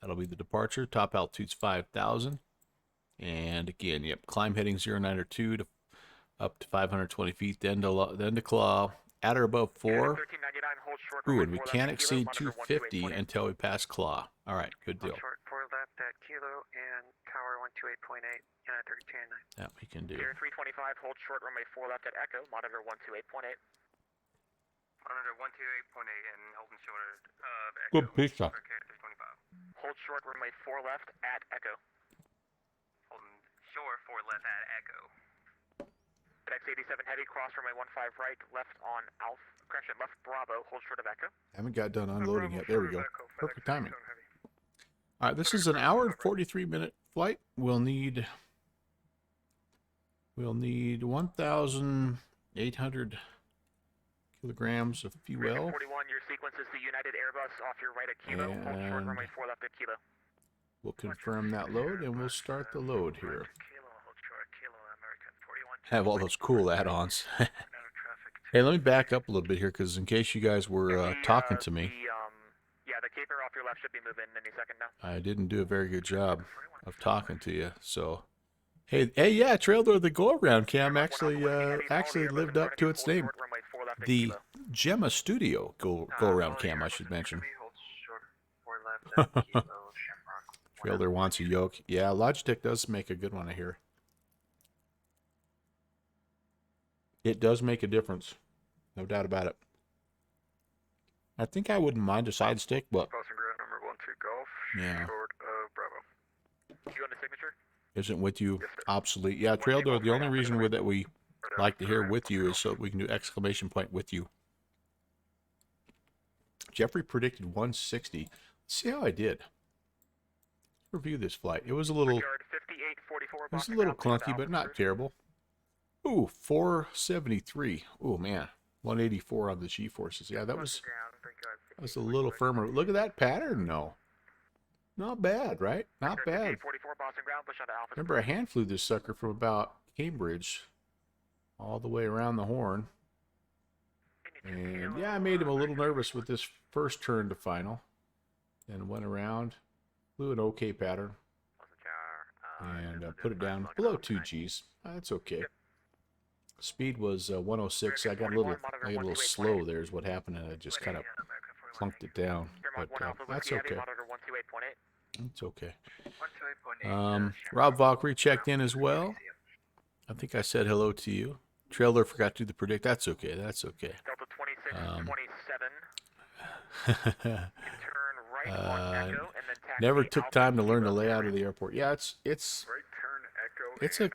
That'll be the departure. Top altitude's 5,000. And again, yep, climb heading 0902 to up to 520 feet, then to Claw, at or above 4. Ooh, and we can't exceed 250 until we pass Claw. All right, good deal. Short 4 left at Kilo and tower 128.8, United 32.9. That we can do. Gear 325, hold short, runway 4 left at Echo, monitor 128.8. Monitor 128.8 and holding short of Echo. Good pizza. Okay, 325. Hold short, runway 4 left at Echo. Holding short 4 left at Echo. X87 heavy, cross runway 15 right, left on Alpha, correction, left Bravo, hold short of Echo. Haven't got done unloading yet. There we go. Perfect timing. All right, this is an hour and 43-minute flight. We'll need 1,800 kilograms of fuel. 41, your sequence is the United Airbus off your right at Kilo, hold short, runway 4 left at Kilo. We'll confirm that load, and we'll start the load here. Have all those cool add-ons. Hey, let me back up a little bit here, because in case you guys were talking to me, yeah, the caper off your left should be moving any second now. I didn't do a very good job of talking to you. So, hey, yeah, Trail Door, the go-around cam actually lived up to its name. The Gemma Studio go-around cam, I should mention. Trail Door wants a yoke. Yeah, Logitech does make a good one, I hear. It does make a difference. No doubt about it. I think I wouldn't mind a side stick, but yeah, You on the signature? isn't with you obsolete. Yeah, Trail Door, the only reason that we like to hear with you is so we can do exclamation point with you. Jeffrey predicted 160. Let's see how I did. Let's review this flight. It was a little clunky, but not terrible. Ooh, 473. Oh man, 184 on the G-forces. Yeah, that was a little firmer. Look at that pattern, though. Not bad, right? Not bad. Remember, I hand flew this sucker from about Cambridge all the way around the Horn. And yeah, I made him a little nervous with this first turn to final. Then went around, flew an okay pattern, and put it down below 2 Gs. That's okay. Speed was 106. I got a little slow there is what happened, and I just kind of clunked it down. But that's okay. It's okay. Rob Valkyrie checked in as well. I think I said hello to you. Trailer forgot to do the predict. That's okay. That's okay. Delta 26, 27. Never took time to learn the layout of the airport. Yeah, it's a.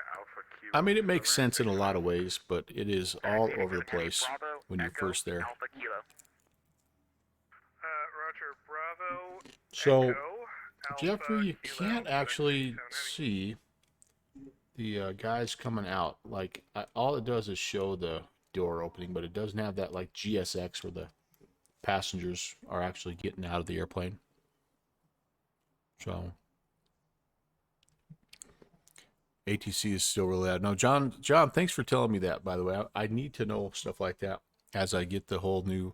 I mean, it makes sense in a lot of ways, but it is all over the place when you're first there. So, Jeffrey, you can't actually see the guys coming out. Like, all it does is show the door opening, but it doesn't have that, like, GSX where the passengers are actually getting out of the airplane. So, ATC is still really loud. No, John, thanks for telling me that, by the way. I need to know stuff like that as I get the whole new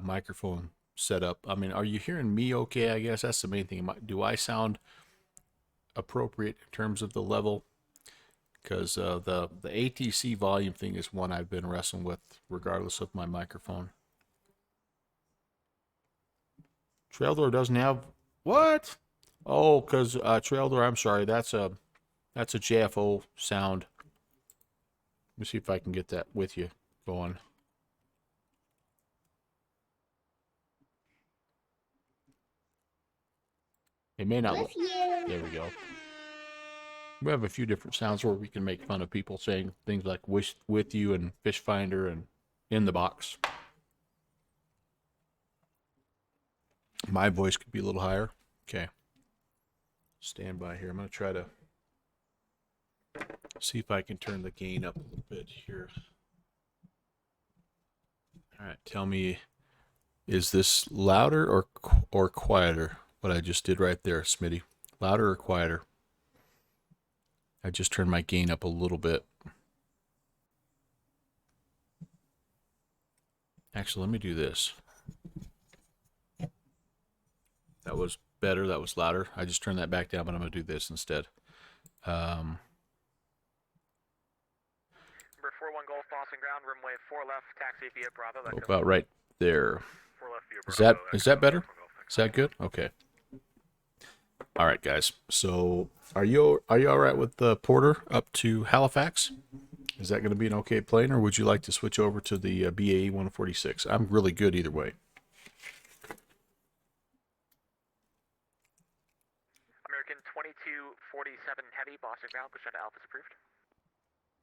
microphone set up. I mean, are you hearing me okay? I guess that's the main thing. Do I sound appropriate in terms of the level? Because the ATC volume thing is one I've been wrestling with regardless of my microphone. Trail Door doesn't have... What? Oh, because Trail Door, I'm sorry, that's a JFO sound. Let me see if I can get that with you going. It may not. There we go. We have a few different sounds where we can make fun of people saying things like with you and fish finder and in the box. My voice could be a little higher. Okay. Stand by here. I'm going to try to see if I can turn the gain up a little bit here. All right. Tell me, is this louder or quieter? What I just did right there, Smitty. Louder or quieter? I just turned my gain up a little bit. Actually, let me do this. That was better. That was louder. I just turned that back down, but I'm going to do this instead. Number 41 Golf Boston ground, runway 4 left, taxi via Bravo. About right there. 4 left via Is that better? Is that good? Okay. All right, guys. So, are you all right with the Porter up to Halifax? Is that going to be an okay plane, or would you like to switch over to the BAE 146? I'm really good either way. American 2247 Heavy, Boston ground, push out Alpha's approved.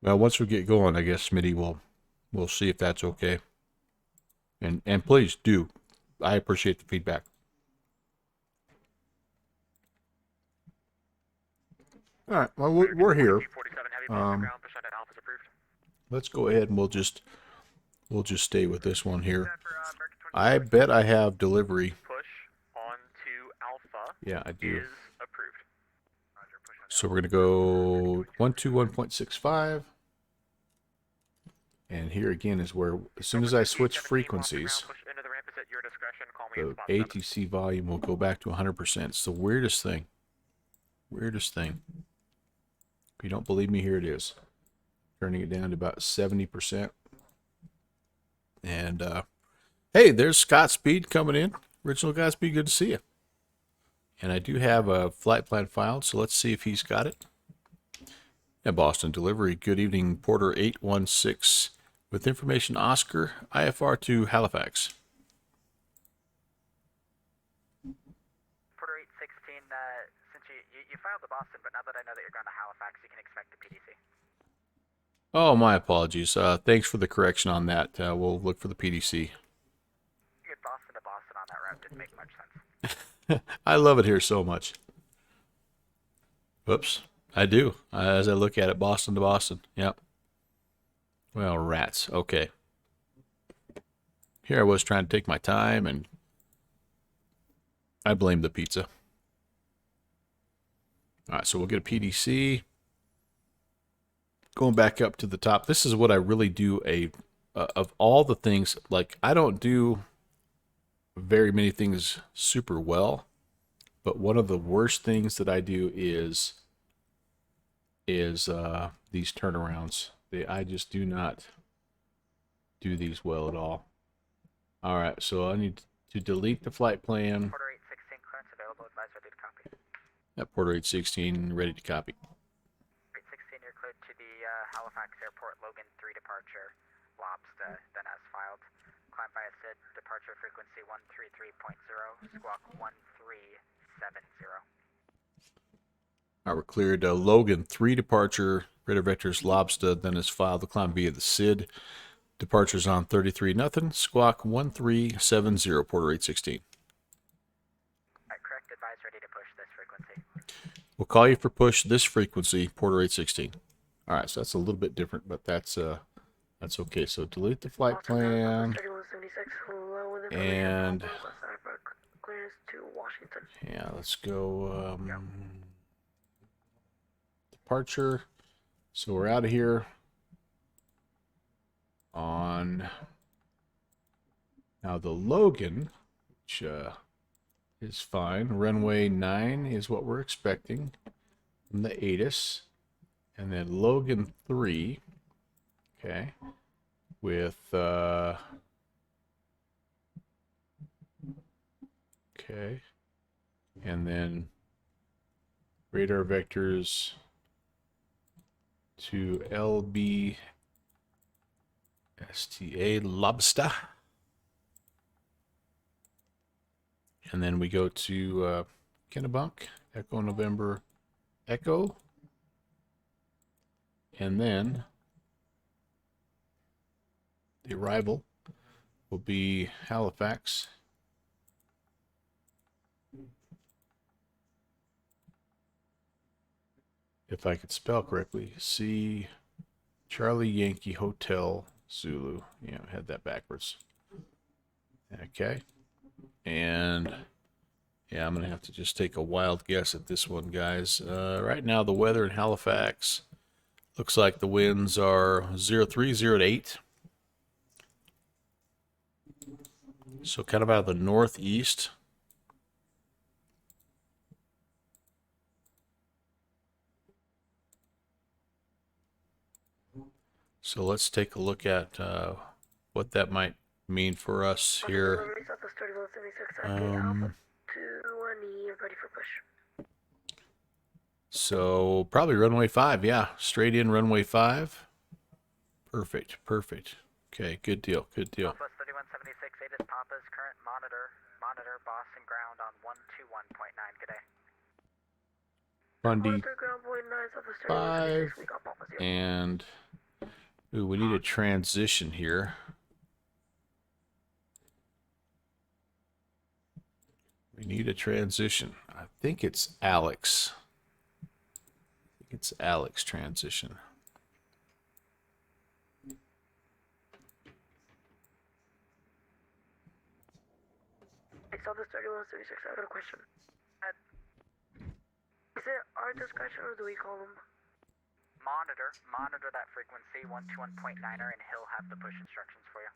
Well, once we get going, I guess Smitty we'll see if that's okay. And please do. I appreciate the feedback. All right. Well, we're here. Let's go ahead and we'll just stay with this one here. I bet I have delivery. Push on to Alpha. Yeah, I do. Is approved. So we're going to go 121.65. And here again is where, as soon as I switch frequencies, the ATC volume will go back to 100%. It's the weirdest thing. Weirdest thing. If you don't believe me, here it is. Turning it down to about 70%. And, hey, there's Scott Speed coming in. Original Godspeed, good to see you. And I do have a flight plan filed, so let's see if he's got it. Yeah, Boston delivery. Good evening, Porter 816. With information, Oscar, IFR to Halifax. Porter 816, since you filed the Boston, but now that I know that you're going to Halifax, you can expect the PDC. Oh, my apologies. Thanks for the correction on that. We'll look for the PDC. You get Boston to Boston on that route didn't make much sense. I love it here so much. Whoops. I do. As I look at it, Boston to Boston. Yep. Well, rats. Okay. Here I was trying to take my time, and I blame the pizza. All right, so we'll get a PDC. Going back up to the top. This is what I really do. Of all the things, like, I don't do very many things super well, but one of the worst things that I do is these turnarounds. I just do not do these well at all. All right, so I need to delete the flight plan. Porter 816, clearance available, advise ready to copy. At Porter 816, ready to copy. 816, you're cleared to the Halifax Airport, Logan 3 departure, Lobster, then as filed. Climb by a SID, departure frequency 133.0, squawk 1370. All right, we're cleared. Logan 3 departure, radar vectors Lobster, then is filed to climb via the SID. Departures on 33 nothing, squawk 1370, Porter 816. Correct, advise ready to push this frequency. We'll call you for push this frequency, Porter 816. All right, so that's a little bit different, but that's okay. So delete the flight plan. And yeah, let's go departure. So we're out of here on now the Logan, which is fine. Runway 9 is what we're expecting from the ATIS. And then Logan 3, okay, with, okay, and then radar vectors to LB STA Lobster. And then we go to Kennebunk, Echo November Echo. And then the arrival will be Halifax. If I could spell correctly, C Charlie Yankee Hotel Zulu. Yeah, I had that backwards. Okay. And yeah, I'm going to have to just take a wild guess at this one, guys. Right now, the weather in Halifax looks like the winds are 03, 0 to 8. So kind of out of the northeast. So let's take a look at what that might mean for us here. So probably runway 5, yeah. Straight in runway 5. Perfect, perfect. Okay, good deal, good deal. Southwest 3176, 8 is Papa's current monitor Boston ground on 121.9. Good day. Bundy 5, and ooh, we need a transition here. We need a transition. I think it's Alex. It's Alex transition. Southwest 3176, I got a question. Is it our discretion or do we call them? Monitor that frequency, 121.9er, and he'll have the push instructions for you.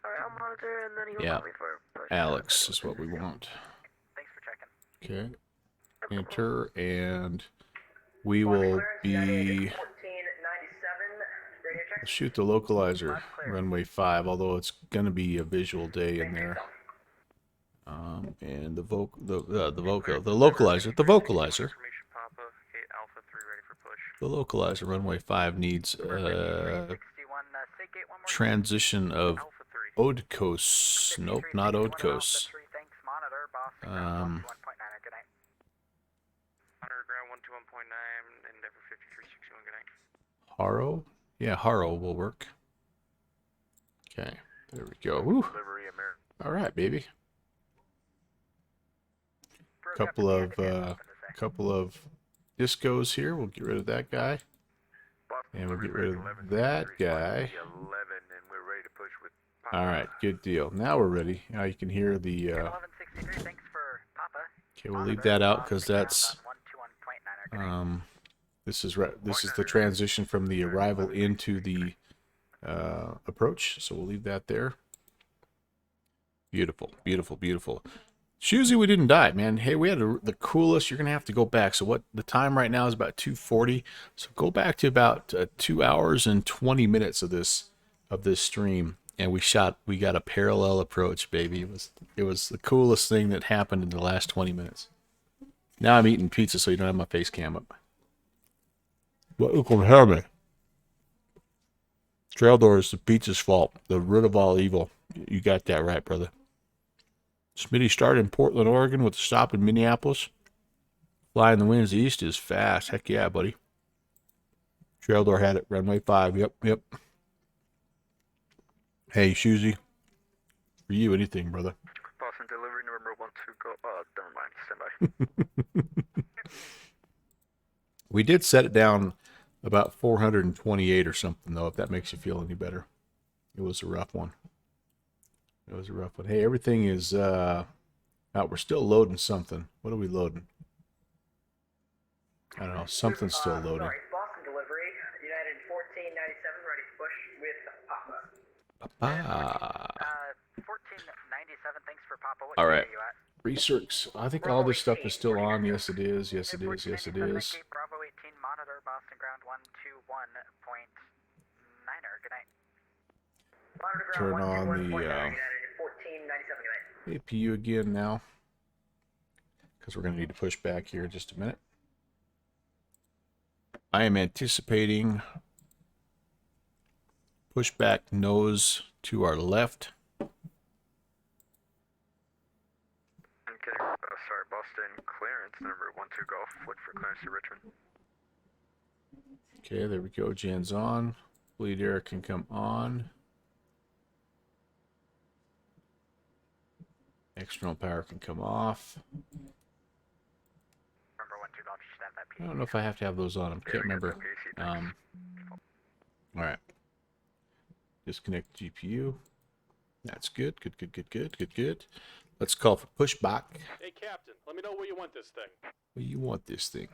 Alright, I'll monitor and then he'll Yeah, call me for push. Alex is what we want. Thanks for checking. Okay, enter, and we will be shoot the localizer runway 5, although it's going to be a visual day in there. And the localizer runway 5 needs transition of Odkos. Nope, not Odkos. Ground 121.9, Endeavor 5361, good night. Haro? Yeah, Haro will work. Okay, there we go. Woo. All right, baby. Couple of discos here. We'll get rid of that guy, and we'll get rid of that guy. All right, good deal. Now we're ready. Now you can hear the. Okay, we'll leave that out because that's. This is the transition from the arrival into the approach. So we'll leave that there. Beautiful, beautiful, beautiful. Shoozy, we didn't die, man. Hey, we had the coolest. You're gonna have to go back. So what the time right now is about 2:40. So go back to about 2 hours and 20 minutes of this stream, and we got a parallel approach, baby. It was the coolest thing that happened in the last 20 minutes. Now I'm eating pizza, so you don't have my face cam up. What you can hear me? Trail door is the pizza's fault. The root of all evil. You got that right, brother. Smitty started in Portland, Oregon with a stop in Minneapolis. Flying the winds east is fast. Heck yeah, buddy. Trail door had it. Runway 5. Yep. Hey, Shoozy. For you, anything, brother. Boston delivery number 12 go. Never mind. Stand by. We did set it down about 428 or something, though, if that makes you feel any better. It was a rough one. Hey, everything is out. We're still loading something. What are we loading? I don't know. Something's still loading. Sorry, Boston delivery. United 1497, ready to push with Papa. 1497, thanks for Papa. What All day right. are you at? Research. I think all this stuff is still on. Yes, it is. Yes, it is. Yes, it is. Bravo 18, monitor Boston ground 121.9er. Good night. Turn on the APU again now, because we're going to need to push back here in just a minute. I am anticipating pushback nose to our left. Okay, sorry, Boston clearance number 12 Golf. Look for clearance to Richmond. Okay, there we go. Jan's on. Bleed air can come on. External power can come off. I don't know if I have to have those on. I can't remember. All right. Disconnect the GPU. That's good. Good. Let's call for pushback. Hey, Captain, let me know where you want this thing. Where you want this thing?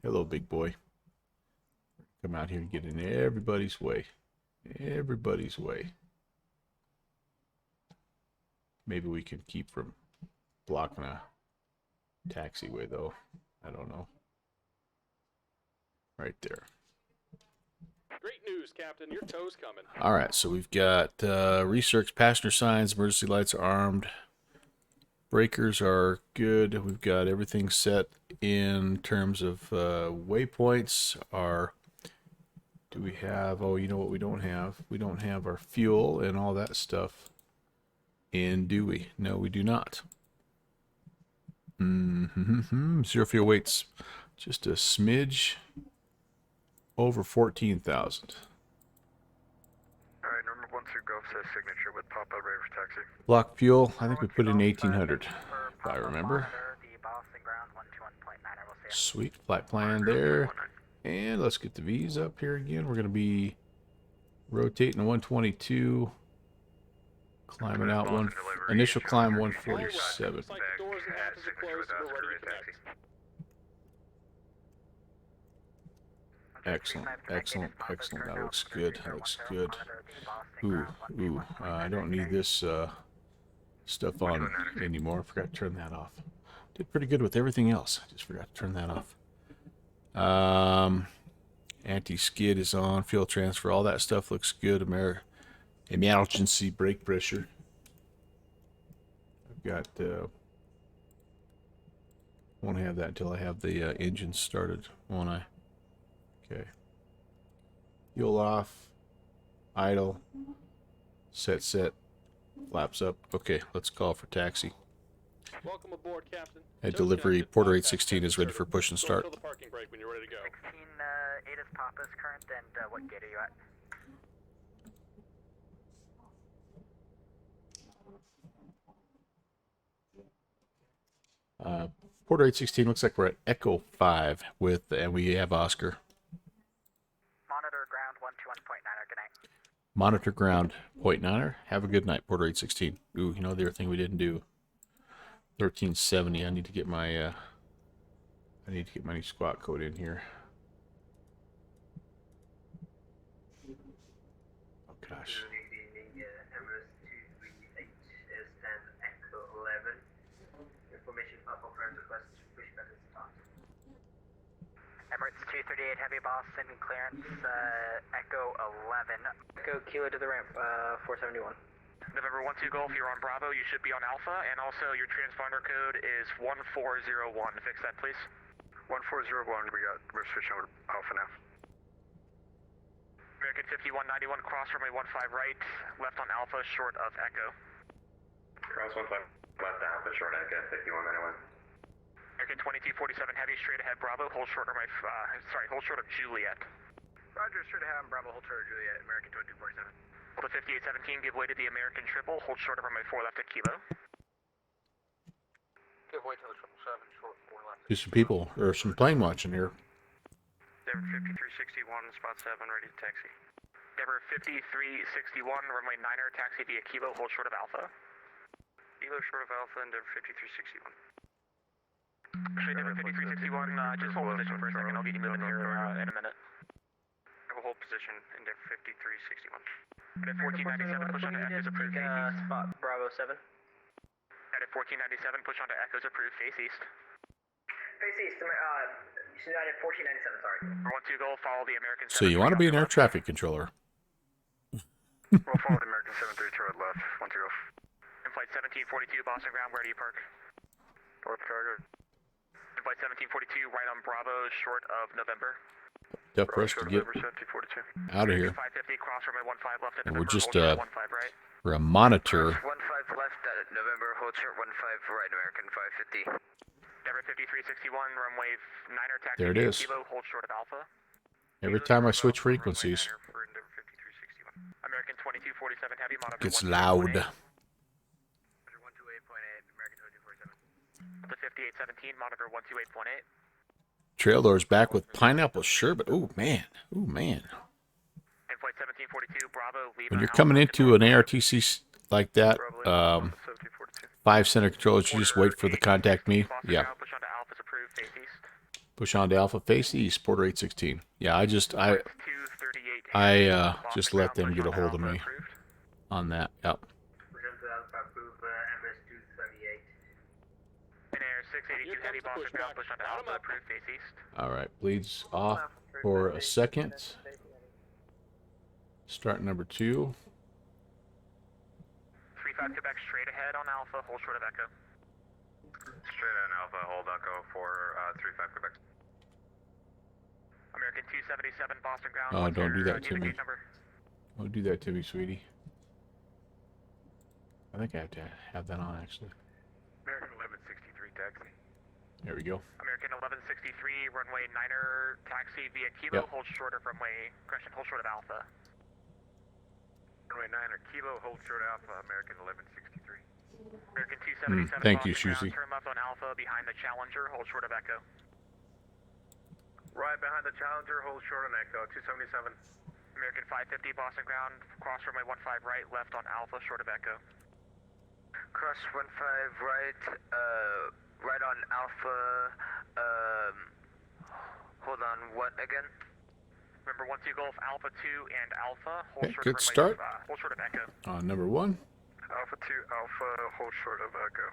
Hello, big boy. Come out here and get in everybody's way. Everybody's way. Maybe we can keep from blocking a taxiway, though. I don't know. Right there. Great news, Captain. Your tow's coming. All right, so we've got research passenger signs, emergency lights are armed, breakers are good. We've got everything set in terms of waypoints. Do we have? Oh, you know what we don't have? We don't have our fuel and all that stuff in, do we? No, we do not. Zero fuel weights, just a smidge over 14,000. Alright, number 12 Gulf says signature with pop-up ready for taxi. Block fuel, I think we put in 1800, if I remember. Sweet, flight plan there. And let's get the V's up here again. We're going to be rotating to 122. Climbing out one, initial climb 147. Looks like the doors and hatches are closed. We're ready to connect. Excellent, excellent, excellent. That looks good. That looks good. Ooh, I don't need this stuff on anymore. I forgot to turn that off. Did pretty good with everything else. I just forgot to turn that off. Anti-skid is on. Fuel transfer, all that stuff looks good. Emergency brake pressure. I've got won't have that until I have the engine started, won't I? Okay. Fuel off. Idle. Set. Flaps up. Okay, let's call for taxi. Welcome aboard, Captain. At delivery, Porter 816 is ready for push and start. Fill the parking brake when you're ready to go. 16, 8 is Papa's current, and what gate are you at? Porter 816 looks like we're at Echo 5 and we have Oscar. Monitor ground 121.9er, good night. Monitor ground, point 9er. Have a good night, Porter 816. Ooh, you know the other thing we didn't do. 1370. I need to get my new squat code in here. Oh gosh. Emirates 238 Heavy Boston clearance, Echo 11. Echo Kilo to the ramp, 471. November 12 Golf, you're on Bravo. You should be on Alpha, and also your transponder code is 1401. Fix that, please. 1401, we're switching over to Alpha now. American 5191, cross runway 15 right, left on Alpha, short of Echo. Cross 15 left Alpha, short Echo, 5191. American 2247 heavy, straight ahead Bravo, hold short runway, hold short of Juliet. Roger, straight ahead, Bravo, hold short of Juliet, American 2247. Hold to 5817, give way to the American triple, hold short of runway 4 left at Kilo. Give way to the 777, short 4 left. There's some people, or some plane watching here. Denver 5361, spot 7, ready to taxi. Denver 5361, runway 9er, taxi via Kilo, hold short of Alpha. Kilo short of Alpha and Denver 5361. Actually, Denver 5361, just hold position for a second, I'll get you moving here in a minute. I will hold position in Denver 5361. At 1497, push on to Echoes approved, face east. Spot Bravo 7. At 1497, push on to Echoes approved, face east. Face east, United 1497, sorry. 12 Golf, follow the American 7. So you want to be an air traffic controller. We'll follow the American 73 to our left, 12 Golf. In flight 1742, Boston ground, where do you park? North Cargo. In flight 1742, right on Bravo, short of November. Tough for us to get out of here. 550, cross runway 15 left at And November, we're just hold short 15 right. we're a monitor. 15 left at November, hold short 15 right, American 550. Denver 5361, runway 9er, taxi There it via is. Kilo, hold short of Alpha. Every time I switch frequencies, American 2247 heavy, monitor gets 128.8. loud. 128.8, American 2247. The 5817, monitor 128.8. Trail doors back with pineapple sherbet. Oh man. Oh man. In flight 1742, Bravo, Lima, When you're coming into an ARTC like that, 5 center controllers, you just wait for the contact me. Yeah. Push on to Alpha's approved, face east. Push on to Alpha, face east, Porter 816. Yeah, I just let them get a hold of me on that. Yep. 0682 heavy, Boston ground, push onto Alpha, approved, face east. All right, bleeds off for a second. Start number 2. 35 Quebec, straight ahead on Alpha, hold short of Echo. Straight on Alpha, hold Echo for 35 Quebec. American 277 Boston ground. Oh, what's don't do your, that to me. gate number? Don't do that to me, sweetie. I think I have to have that on, actually. American 1163 taxi. There we go. American 1163, runway 9er, taxi via Kilo, Yep. hold short of runway, correction, hold short of Alpha. Runway 9er, Kilo, hold short Alpha, American 1163. American 277 thank you, Boston Shuzi. ground, turn left on Alpha, behind the Challenger, hold short of Echo. Right behind the Challenger, hold short on Echo, 277. American 550 Boston ground, cross runway 15 right, left on Alpha, short of Echo. Cross 15 right, right on Alpha, hold on, what again? Remember, once you Golf Alpha 2 and Alpha, hold Okay, short good of runway, start. hold short of Echo. Number 1. Alpha 2, Alpha, hold short of Echo.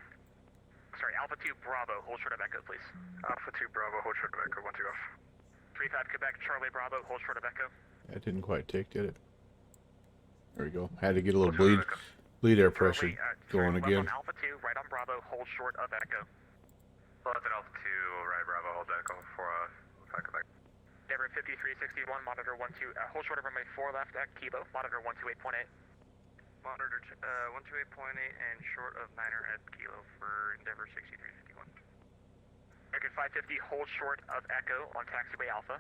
Sorry, Alpha 2 Bravo, hold short of Echo, please. Alpha 2, Bravo, hold short of Echo, 1 2 off. 35 Quebec, Charlie Bravo, hold short of Echo. That didn't quite take, did it? There we go. Had to get a little bleed air pressure going Left again. on Alpha 2, right on Bravo, hold short of Echo. Left at Alpha 2, right Bravo, hold Echo for 5 Quebec. Denver 5361, monitor 12, hold short of runway 4 left at Kilo, monitor 128.8. Monitor 128.8 and short of 9er at Kilo for Endeavor 6351. American 550, hold short of Echo on taxiway Alpha.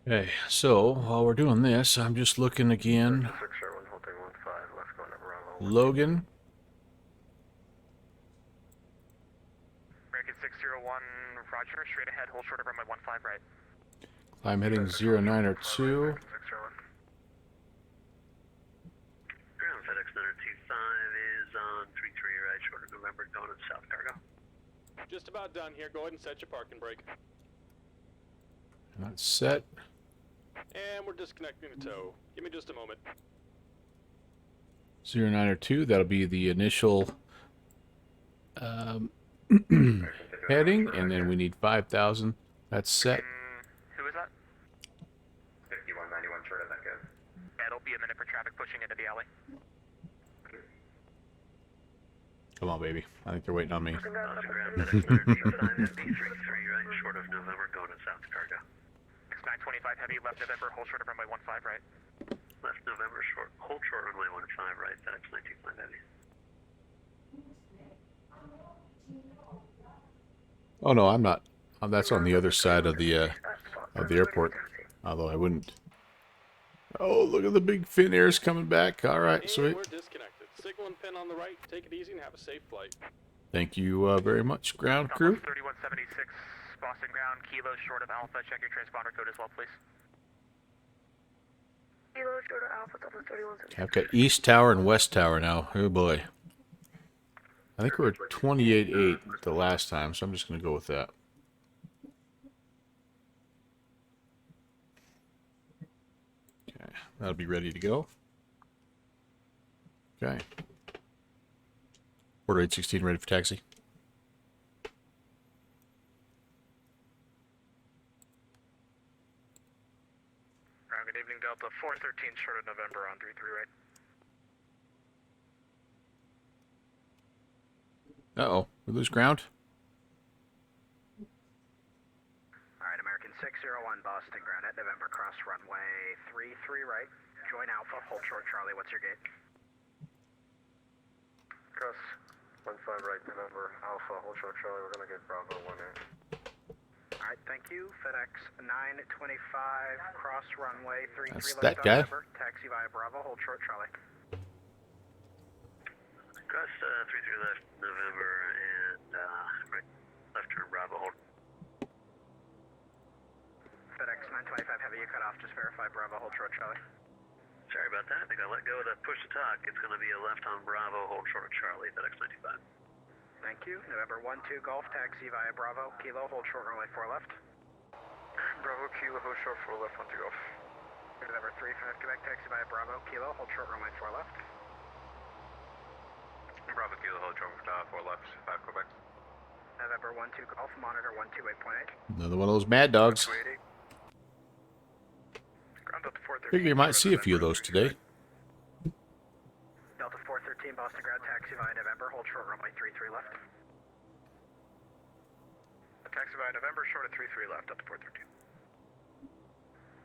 Okay, so while we're doing this, I'm just looking again. 601, holding 15, left going to Bravo. Logan. American 601, Roger, straight ahead, hold short of runway 15 right. I'm heading 0902. FedEx 925 is on 33 right, short of November, going to South Cargo. Just about done here. Go ahead and set your parking brake. And that's set. And we're disconnecting the tow. Give me just a moment. 0902, that'll be the initial heading, and then we need 5,000. That's set. Who is that? 5191 short of Echo. It'll be a minute for traffic pushing into the alley. Come on, baby. I think they're waiting on me. FedEx 925 MB33 right, short of November, going to South Cargo. 925 heavy, left November, hold short of runway 15 right. Left November, short, hold short runway 15 right, FedEx 925 heavy. Oh no, I'm not. That's on the other side of the airport. Although I wouldn't. Oh, look at the big fin airs coming back. All right, And sweet. we're disconnected. Signal and pin on the right. Take it easy and have a safe flight. Thank you very much, ground crew. 3176, Boston ground, Kilo short of Alpha. Check your transponder code as well, please. Kilo short of Alpha, Delta 3176. I've got East Tower and West Tower now. Oh boy. I think we were 28.8 the last time, so I'm just going to go with that. Okay, that'll be ready to go. Okay. Order 816 ready for taxi. Good evening, Delta 413 short of November on 33 right. Uh-oh, we lose ground? Alright, American 601, Boston ground at November, cross runway 33 right. Join Alpha, hold short Charlie, what's your gate? Cross 15 right, November, Alpha, hold short Charlie, we're gonna get Bravo 18. Alright, thank you. FedEx 925, cross runway 33 That's left that guy. on November, taxi via Bravo, hold short Charlie. Cross 33 left, November, and right, left turn Bravo, hold. FedEx 925 heavy, you cut off, just verify Bravo, hold short Charlie. Sorry about that, I think I let go of the push to talk. It's gonna be a left on Bravo, hold short Charlie, FedEx 95. Thank you. November 12 Golf, taxi via Bravo, Kilo, hold short runway 4 left. Bravo, Kilo, hold short 4 left, 12 Golf. November 35 Quebec, taxi via Bravo, Kilo, hold short runway 4 left. Bravo Kilo, hold short, 4 left, 5 Quebec. November 12 Golf, monitor 128.8. Another one of those mad dogs. 280. Ground Delta 413. Figure you might see a few of those today. Delta 413, Boston ground taxi via November, hold short runway 33 left. Taxi via November, short of 33 left, Delta 413.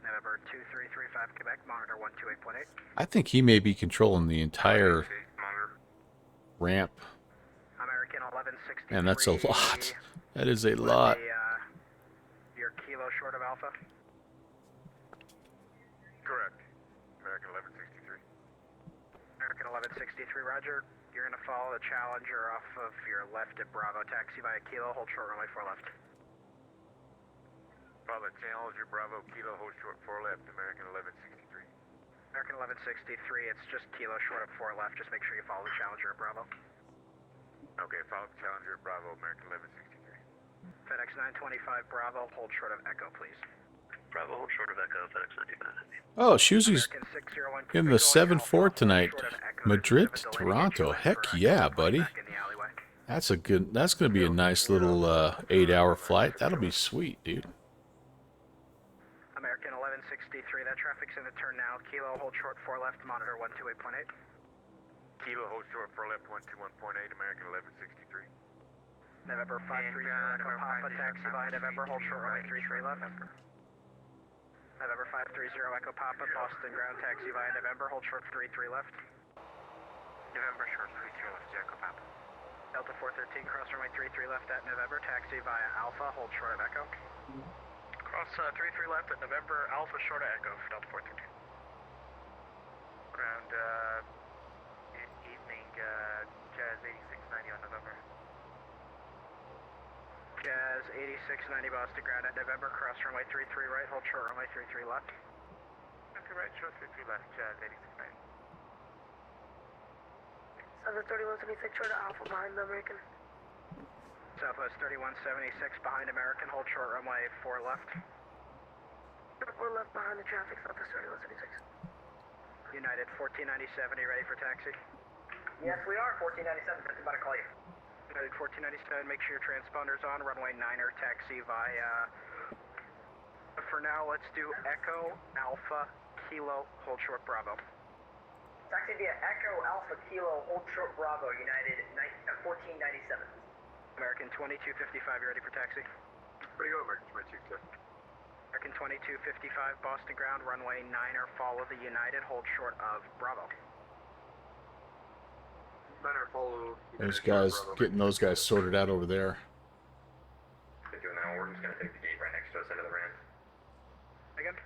November 2335 Quebec, monitor 128.8. I think he may be controlling the entire ramp. American 1163. Man, that's a lot. That is a lot. Your kilo short of Alpha. Correct. American 1163. American 1163, roger. You're going to follow the Challenger off of your left at Bravo. Taxi via Kilo, hold short runway 4 left. Follow the Challenger, Bravo, Kilo, hold short 4 left, American 1163. American 1163, it's just Kilo short of 4 left. Just make sure you follow the Challenger at Bravo. Okay, follow the Challenger, Bravo, American 1163. FedEx 925 Bravo, hold short of Echo, please. Bravo, hold short of Echo, FedEx 925. Oh, Shuzy's in the 7-4 tonight. Madrid to Toronto. Heck yeah, buddy. That's a good. That's going to be a nice little 8-hour flight. That'll be sweet, dude. American 1163, that traffic's in the turn now. Kilo, hold short 4 left, monitor 128.8. Kilo, hold short 4 left, 121.8, American 1163. November 530 Echo Papa, taxi via November, hold short runway 33 left. November 530 Echo Papa, Boston ground taxi via November, hold short 33 left. November short 33 left, Echo Papa. Delta 413, cross runway 33 left at November, taxi via Alpha, hold short of Echo. Cross 33 left at November, Alpha short of Echo for Delta 413. Ground evening, Jazz 8690 on November. Jazz 8690 Boston ground at November, cross runway 33 right, hold short runway 33 left. Okay, right, short 33 left, Jazz 8690. 73176 short of Alpha behind the American. Southwest 3176 behind American, hold short runway 4 left. 4 left behind the traffic, Southwest 3176. United 1497, you ready for taxi? Yes, we are, 1497, just about to call you. United 1497, make sure your transponder's on, runway 9er, taxi via... For now, let's do Echo, Alpha, Kilo, hold short Bravo. Taxi via Echo, Alpha, Kilo, hold short Bravo, United 1497. American 2255, you ready for taxi? Where you go, American 2255? American 2255, Boston ground, runway 9er, follow the United, hold short of Bravo. 9er, follow Those guys, getting those guys sorted out over there. Doing that one, we're just going to take the gate right next to us into the ramp. Again?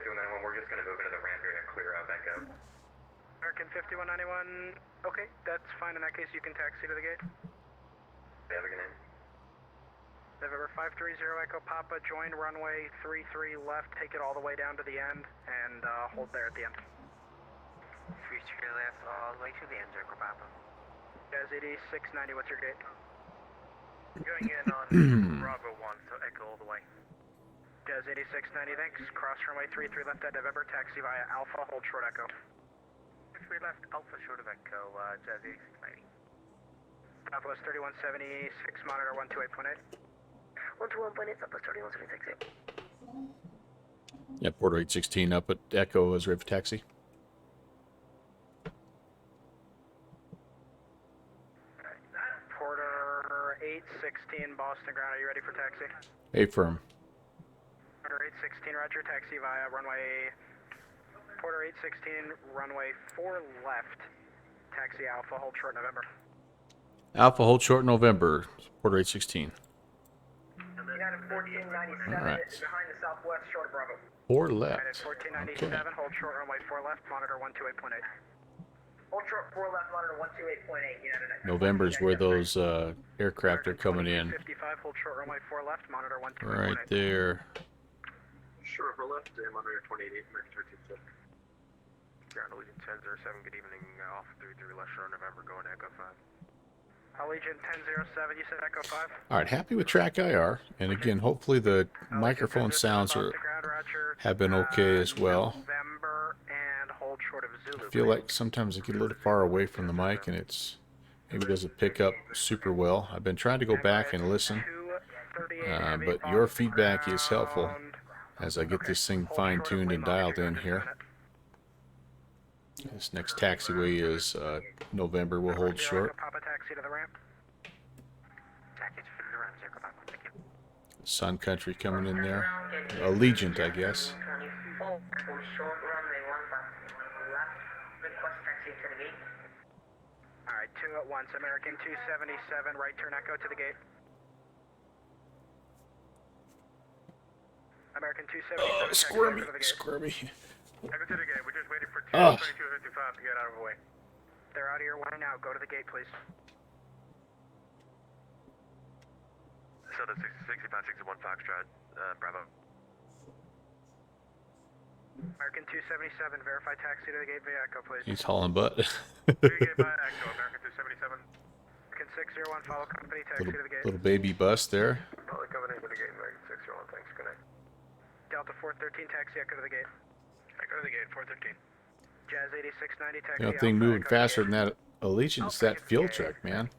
Doing that one, we're just going to move into the ramp here and clear out Echo. American 5191, okay, that's fine. In that case, you can taxi to the gate. They have a good name. November 530 Echo Papa, join runway 33 left, take it all the way down to the end, and hold there at the end. 33 left, all the way to the end, Echo Papa. Jazz 8690, what's your gate? Going in on Bravo 1, so Echo all the way. Jazz 8690, thanks. Cross runway 33 left at November, taxi via Alpha, hold short Echo. 33 left, Alpha short of Echo, Jazz 8690. Southwest 3176, monitor 128.8. 121.8, Southwest 3176. Yeah, Porter 816 up at Echo is ready for taxi. Porter 816, Boston ground, are you ready for taxi? A-firm. Porter 816, roger, taxi via runway... Porter 816, runway 4 left, taxi Alpha, hold short November. Alpha, hold short November. Porter 816. United 1497 All right. is behind the Southwest short of Bravo. 4 United left. 1497, Okay. hold short runway 4 left, monitor 128.8. Hold short 4 left, monitor 128.8, United. November's where those aircraft are coming in. 55, hold short runway 4 left, monitor 128.8. Right there. Sure, for left, monitor 28, American 1350. Ground Allegiant 1007, good evening, Alpha 33 left short November, going to Echo 5. Allegiant 1007, you said Echo 5? All right, happy with track IR. And again, hopefully the microphone sounds have been okay as well. November and hold hold short of Zulu. I feel like sometimes I get a little far away from the mic and it's maybe doesn't pick up super well. I've been trying to go back and listen, but your feedback is helpful as I get this thing fine-tuned and dialed in here. This next taxiway is November. We'll hold short. Papa taxi to the ramp. Sun Country coming in there. Allegiant, I guess. Alright, 2 at once. American 277, right turn echo to the gate. American 277, squirmy, to the gate. squirmy. Echo to the gate. We're just waiting for 2255 to get out of the way. They're out of your way now. Go to the gate, please. So the 60-61 Foxtrot, Bravo. American 277, verify taxi to the gate via echo, please. He's hauling butt. Gate by echo, American 277. American 601, follow company, taxi to the gate. Little baby bus there. Follow company to the gate, American 601, thanks, good night. Delta 413, taxi echo to the gate. Echo to the gate, 413. Jazz 8690, taxi. The only thing moving faster than that Allegiant is that fuel truck, man.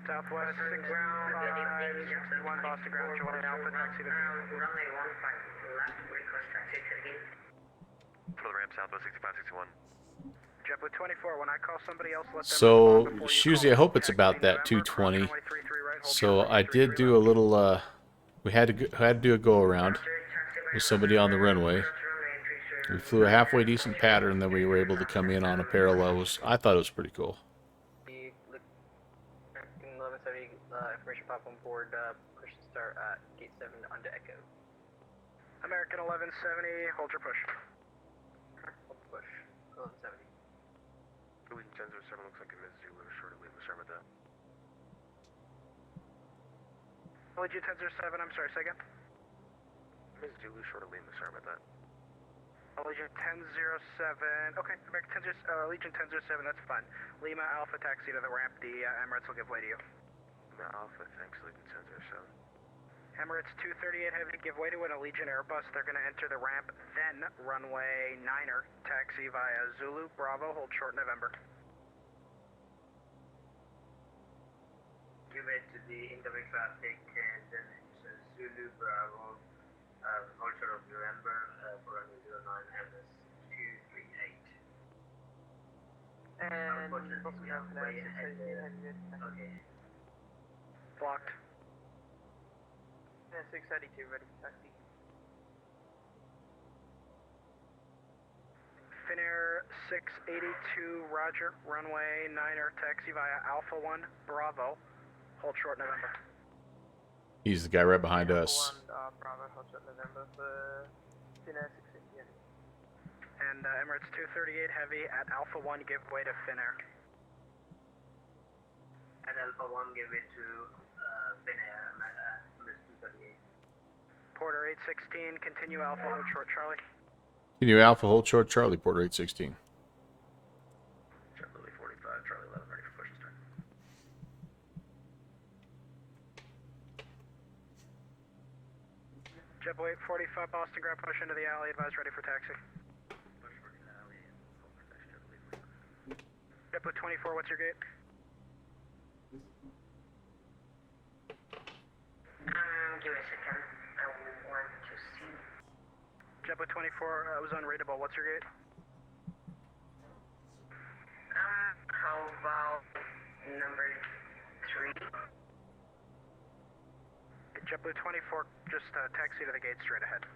Southwest 6 ground, 1 Boston ground, Jordan Alpha, taxi to the gate. Runway 15 left, request taxi to the gate. For the ramp, Southwest 6561. JetBlue 24, when I call somebody else, let them So, respond before you Shuzi, I hope it's about that 220. So I did do a little, we had to do a go around with somebody on the runway. We flew a halfway decent pattern, then we were able to come in on a parallel. I thought it was pretty cool. 1170, information pop on board, push to start at gate 7 onto echo. American 1170, hold your push. Hold push, 1170. Louis 1007 looks like a Miss Zulu, short of Lima Sharmata. Allegiant 1007, I'm sorry, say again. Miss Zulu, short of Lima Sharmata. Allegiant 1007, okay, American 10, Allegiant 1007, that's fine. Lima Alpha taxi to the ramp, the Emirates will give way to you. Lima Alpha, thanks, Allegiant 1007. Emirates 238 heavy, give way to an Allegiant Airbus, they're going to enter the ramp, then runway 9er, taxi via Zulu, Bravo, hold short November. Give way to the incoming traffic, and then it's Zulu, Bravo, hold short of November, for runway 09 MS 238. And unfortunately, we have way ahead okay. Blocked. 692, ready for taxi. Finnair 682, roger, runway 9er, taxi via Alpha 1, Bravo, hold short November. He's the guy right behind us. Alpha 1, Bravo, hold short November for Finnair 660. And Emirates 238 heavy at Alpha 1, give way to Finnair. At Alpha 1, give way to Finnair, Emirates 238. Porter 816, continue Alpha, hold short Charlie. Continue Alpha, hold short Charlie, Porter 816. JetBlue 45, Charlie 11, ready for push and start. JetBlue 845, Boston ground, push into the alley, advise ready for taxi. JetBlue 24, what's your gate? Give me a second. I want to see. JetBlue 24, was unreadable. What's your gate? How about number 3? JetBlue 24, just taxi to the gate straight ahead.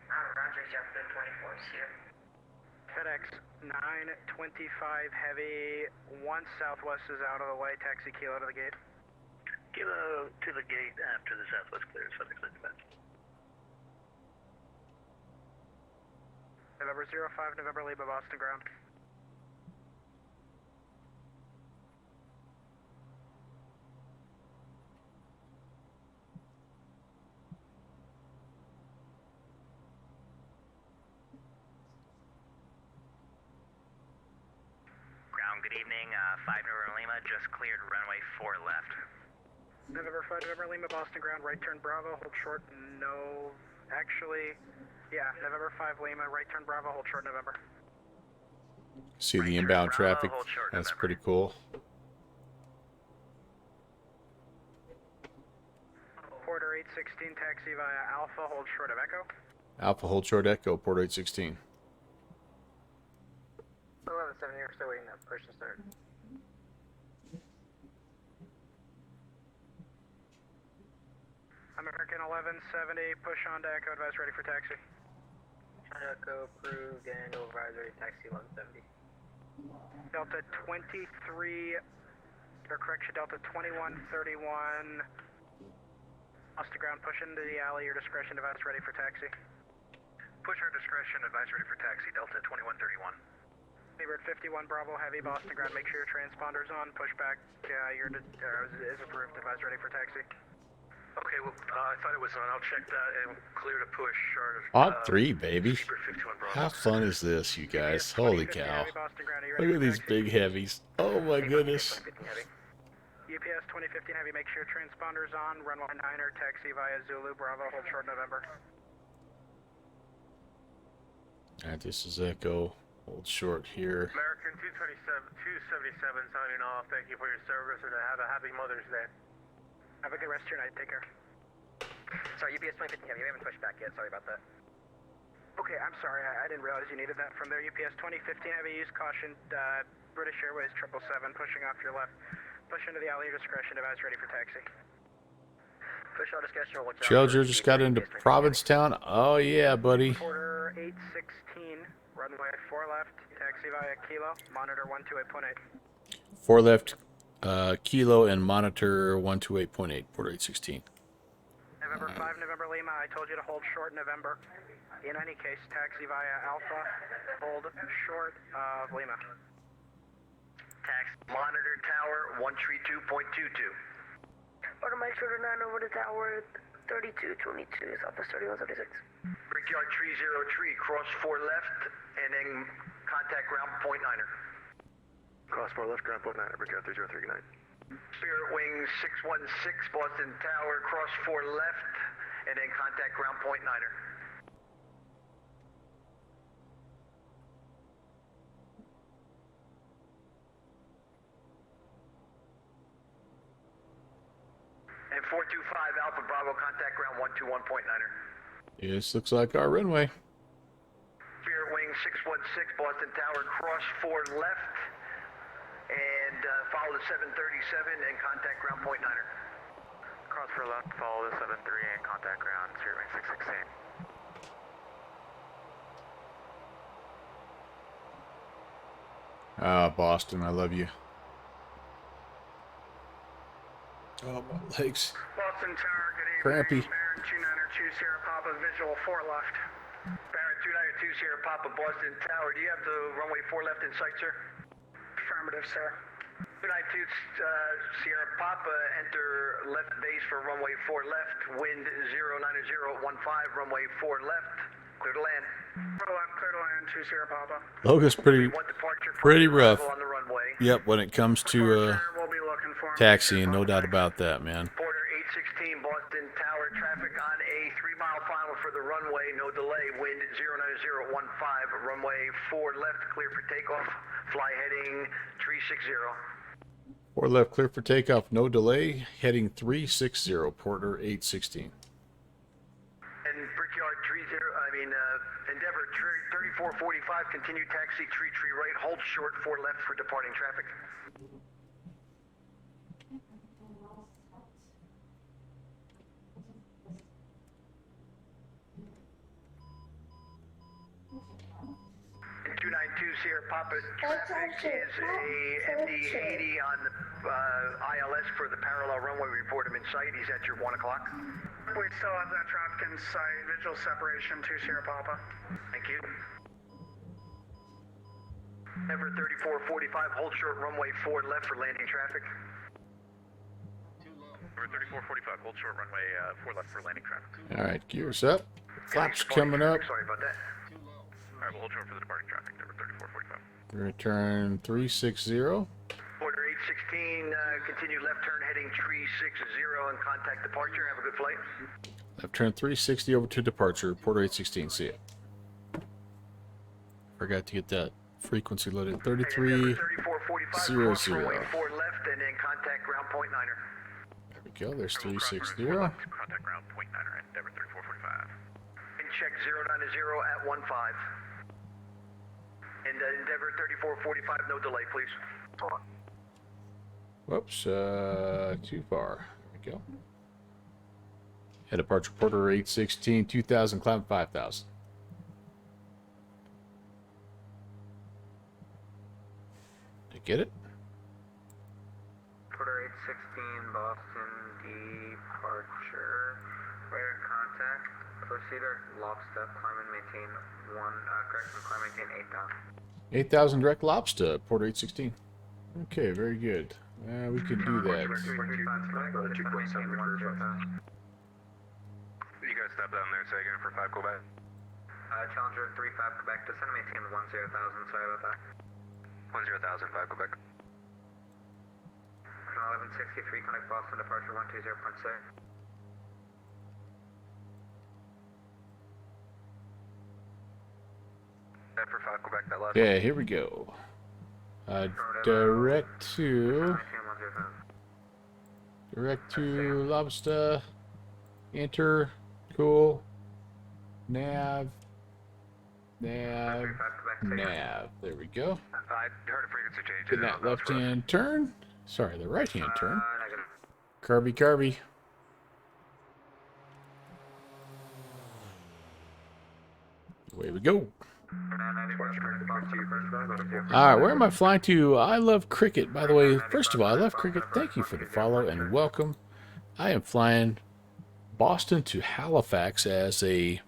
Roger, JetBlue 24 is here. FedEx 925 heavy, 1 Southwest is out of the way, taxi Kilo to the gate. Kilo to the gate after the Southwest clears, FedEx dispatch. November 05, November Lima, Boston ground. Ground, good evening, 5 November Lima, just cleared runway 4 left. November 5, November Lima, Boston ground, right turn Bravo, hold short, no, actually, Yeah, November 5 Lima, right turn Bravo, hold short November. See the inbound traffic. That's pretty cool. Porter 816, taxi via Alpha, hold short of Echo. Alpha, hold short Echo, Port 816. 11-7, you're still waiting that push to start. American 1170, push on to Echo, advise ready for taxi. Echo approved and advisory taxi 1170. Delta 23, or correction, Delta 2131. Lost to ground, push into the alley, your discretion, advise ready for taxi. Push our discretion, advise ready for taxi, Delta 2131. Seabird 51, Bravo, heavy, Boston ground, make sure your transponder's on, pushback, is approved, advise ready for taxi. Okay, well, I thought it was on, I'll check that and clear to push. Honk 3, baby. How fun is this, you guys? Holy cow. Look at these big heavies. Oh my goodness. UPS 2015 heavy, make sure transponder's on, runway 9er, taxi via Zulu, Bravo, hold short November. Alright, this is Echo. Hold short here. American 277 signing off. Thank you for your service and have a happy Mother's Day. Have a good rest of your night, take care. Sorry, UPS 2015 heavy, we haven't pushed back yet, sorry about that. Okay, I'm sorry, I didn't realize you needed that from there. UPS 2015 heavy, use caution, British Airways 777, pushing off your left. Push into the alley, your discretion, device ready for taxi. Push all discretion, watch out. Challenger just got into Provincetown. Oh yeah, buddy. Porter 816, runway 4 left, taxi via Kilo, monitor 128.8. 4 left, Kilo and monitor 128.8, Port 816. November 5, November Lima, I told you to hold short November. In any case, taxi via Alpha, hold short of Lima. Taxi, monitor tower 132.22. Order Mike Shorter 9 over to tower 3222, Southwest 3176. Brickyard 303, cross 4 left, and then contact ground point 9er. Cross 4 left, ground point 9er, Brickyard 303, good night. Spirit Wing 616, Boston Tower, cross 4 left, and then contact ground point 9er. And 425 Alpha Bravo, contact ground 121.9er. This looks like our runway. Spirit Wing 616, Boston Tower, cross 4 left, and follow the 737 and contact ground point 9er. Cross for left, follow the 73 and contact ground, Spirit Wing 616. Ah, Boston, I love you. Oh, my legs. Boston Tower, good evening. Crampy. Baron 292 Sierra Papa, visual 4 left. Baron 292 Sierra Papa, Boston Tower, do you have the runway 4 left in sight, sir? Affirmative, sir. 292 Sierra Papa, enter left base for runway 4 left, wind 09015, runway 4 left, clear to land. 4 left, clear to land, 2 Sierra Papa. Logan's pretty rough. On the runway. Yep, when it comes to We'll be looking for him. taxiing, no doubt about that, man. Porter 816 Boston Tower, traffic on a 3-mile final for the runway, no delay, wind 09015, runway 4 left, clear for takeoff, fly heading 360. 4 left, clear for takeoff, no delay, heading 360, Porter 816. And Brickyard Endeavor 3445, continue taxi 33 right, hold short 4 left for departing traffic. And 292 Sierra Papa, traffic is a MD-80 on the ILS for the parallel runway. Report him in sight. He's at your 1 o'clock. We still have that traffic in sight. Visual separation, 2 Sierra Papa. Thank you. Ever 3445, hold short runway 4 left for landing traffic. Ever 3445, hold short runway 4 left for landing traffic. All right, gears up. Flaps coming up. Sorry about that. Alright, we'll hold short for the departing traffic. Ever 3445. Return 360. Porter 816, continue left turn heading 360 and contact departure. Have a good flight. Left turn 360 over to departure, Porter 816. See it. Forgot to get that frequency loaded. 3300. 3445, runway 4 left, and then contact ground point 9er. There we go. There's 360. Contact ground point 9er at Endeavor 3445. And check 090 at 15. And Endeavor 3445, no delay, please. Hold on. Whoops, too far. There we go. Head departure Porter 816, 2000, climb 5000. Did I get it? Porter 816, Boston, departure. Radar contact. Proceeder, lobster, climb and maintain 1, correction, climb and maintain 8000. 8000 direct lobster, Porter 816. Okay, very good. We can do that. You guys step down there, say again for 5 Quebec. Challenger 35 Quebec, descend and maintain 10,000, sorry about that. 10,000, 5 Quebec. 1163, connect Boston, departure 120.6. For 5 Quebec, that last Okay, here we go. Direct to lobster. Enter. Cool. Nav. There we go. I heard a frequency change. Get that left-hand turn. Sorry, the right-hand turn. Carby. Away we go. Alright, where am I flying to? I love cricket. By the way, first of all, I love cricket. Thank you for the follow and welcome. I am flying Boston to Halifax as a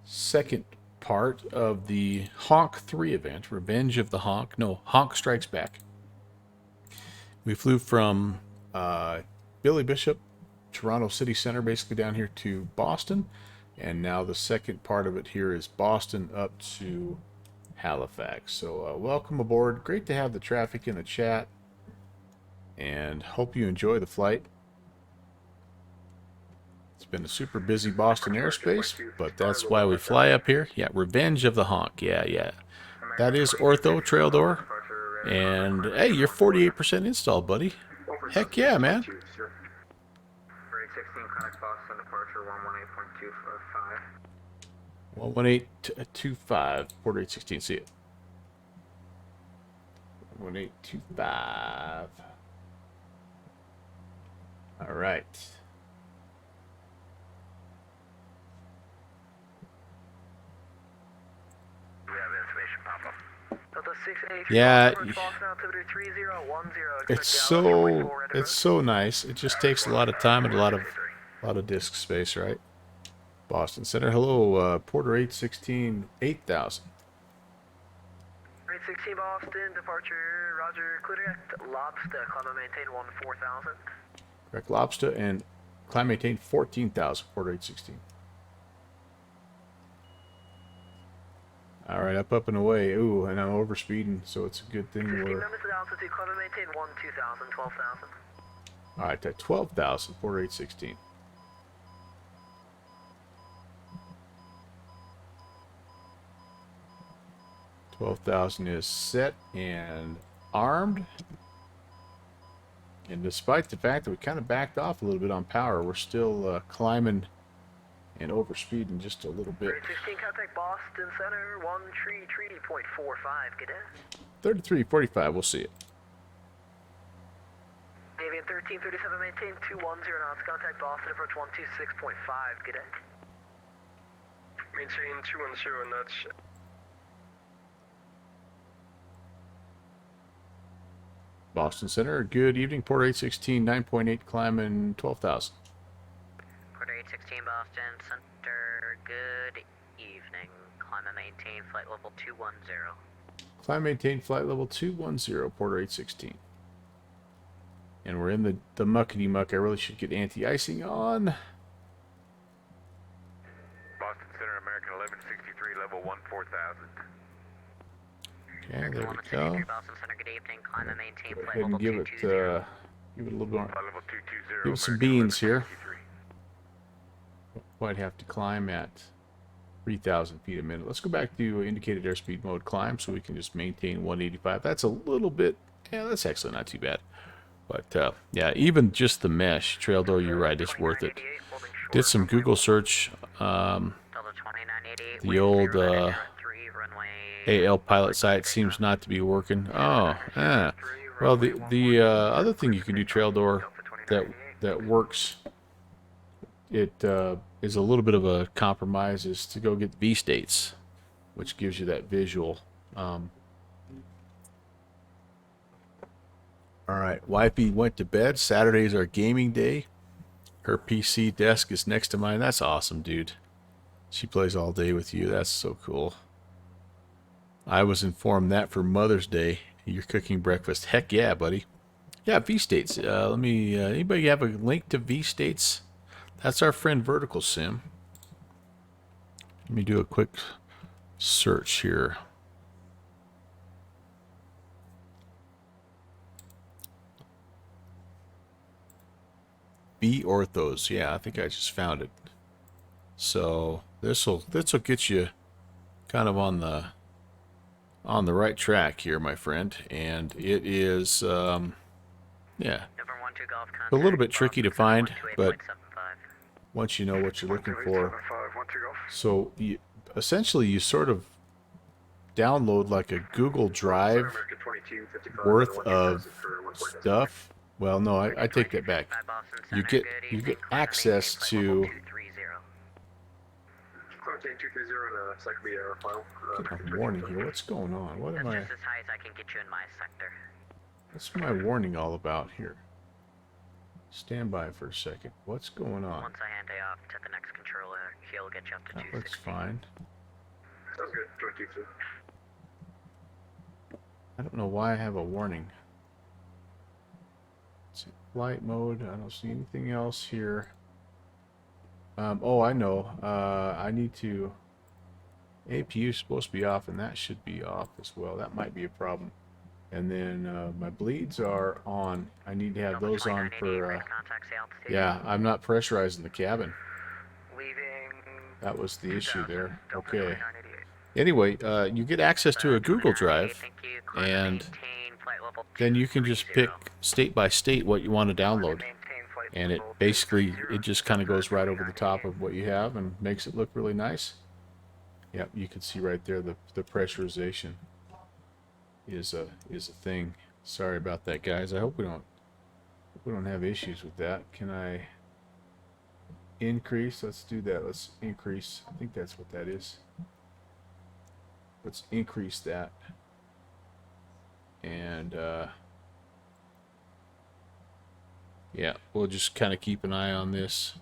second part of the Honk III event, Revenge of the Honk. No, Honk Strikes Back. We flew from Billy Bishop, Toronto City Center, basically down here to Boston. And now the second part of it here is Boston up to Halifax. So welcome aboard. Great to have the traffic in the chat. And hope you enjoy the flight. It's been a super busy Boston airspace, but that's why we fly up here. Yeah, Revenge of the Honk. Yeah. That is ortho trail door. And hey, you're 48% installed, buddy. Heck yeah, man. 118.25, Porter 816, see it. 1825. All right. We have information pop up. Yeah, it's so nice. It just takes a lot of time and a lot of disk space, right? Boston Center. Hello, Porter 816, 8000. 816 Boston, departure, roger, correct, lobster, climb and maintain 14,000. Correct, lobster, and climb maintain 14,000, Porter 816. Alright, up and away. Ooh, and I'm overspeeding, so it's a good thing we're... altitude, climb and maintain 12,000, 12,000. Alright, at 12,000, Porter 816. $12,000 is set and armed. And despite the fact that we kind of backed off a little bit on power, we're still climbing and overspeeding just a little bit. 16 contact Boston Center, 133.45, get in. 3345, we'll see it. Avian 1337, maintain 210 knots, contact Boston, approach 126.5, get in. Maintain 210 knots. Boston Center, good evening. Port 816, 9.8, climbing 12,000. Port 816, Boston Center, good evening. Climb and maintain flight level 210. Climb maintain flight level 210, Port 816. And we're in the muckety muck. I really should get anti-icing on. Boston Center, American 1163, level 14,000. Okay, there we go. Boston Center, good evening. Climb and maintain Go flight ahead and level give it a little more. Level 220, Give it some beans here. quite have to climb at 3,000 feet a minute. Let's go back to indicated airspeed mode climb so we can just maintain 185. That's a little bit, yeah, that's actually not too bad. But yeah, even just the mesh, trail door, you're right, it's worth it. Did some Google search. The old AL pilot site seems not to be working. Oh, yeah. Well, the other thing you can do, trail door, that works, it is a little bit of a compromise, is to go get V states, which gives you that visual. All right, wifey went to bed. Saturday's our gaming day. Her PC desk is next to mine. That's awesome, dude. She plays all day with you. That's so cool. I was informed that for Mother's Day, you're cooking breakfast. Heck yeah, buddy. Yeah, V-States. Let me, anybody have a link to V-States? That's our friend Vertical Sim. Let me do a quick search here. V-Orthos. Yeah, I think I just found it. So this'll get you kind of on the right track here, my friend. And it is yeah, a little bit tricky to find, but once you know what you're looking for, so essentially you sort of download like a Google Drive worth of stuff. Well, no, I take that back. You get access to. Get a warning here. What's going on? What am I? That's just as high as I can get you in my sector. What's my warning all about here? Stand by for a second. What's going on? Once I hand it off to the next controller, he'll get you up to 260. That looks fine. Sounds good. 22. I don't know why I have a warning. Let's see, flight mode. I don't see anything else here. Oh, I know. I need to. APU is supposed to be off, and that should be off as well. That might be a problem. And then my bleeds are on. I need to have those on for. Yeah, I'm not pressurizing the cabin. That was the issue there. Okay. Anyway, you get access to a Google Drive, and then you can just pick state by state what you want to download. And it basically, it just kind of goes right over the top of what you have and makes it look really nice. Yep, you can see right there the pressurization is a thing. Sorry about that, guys. I hope we don't have issues with that. Can I increase? Let's do that. Let's increase. I think that's what that is. Let's increase that. And yeah, we'll just kind of keep an eye on this.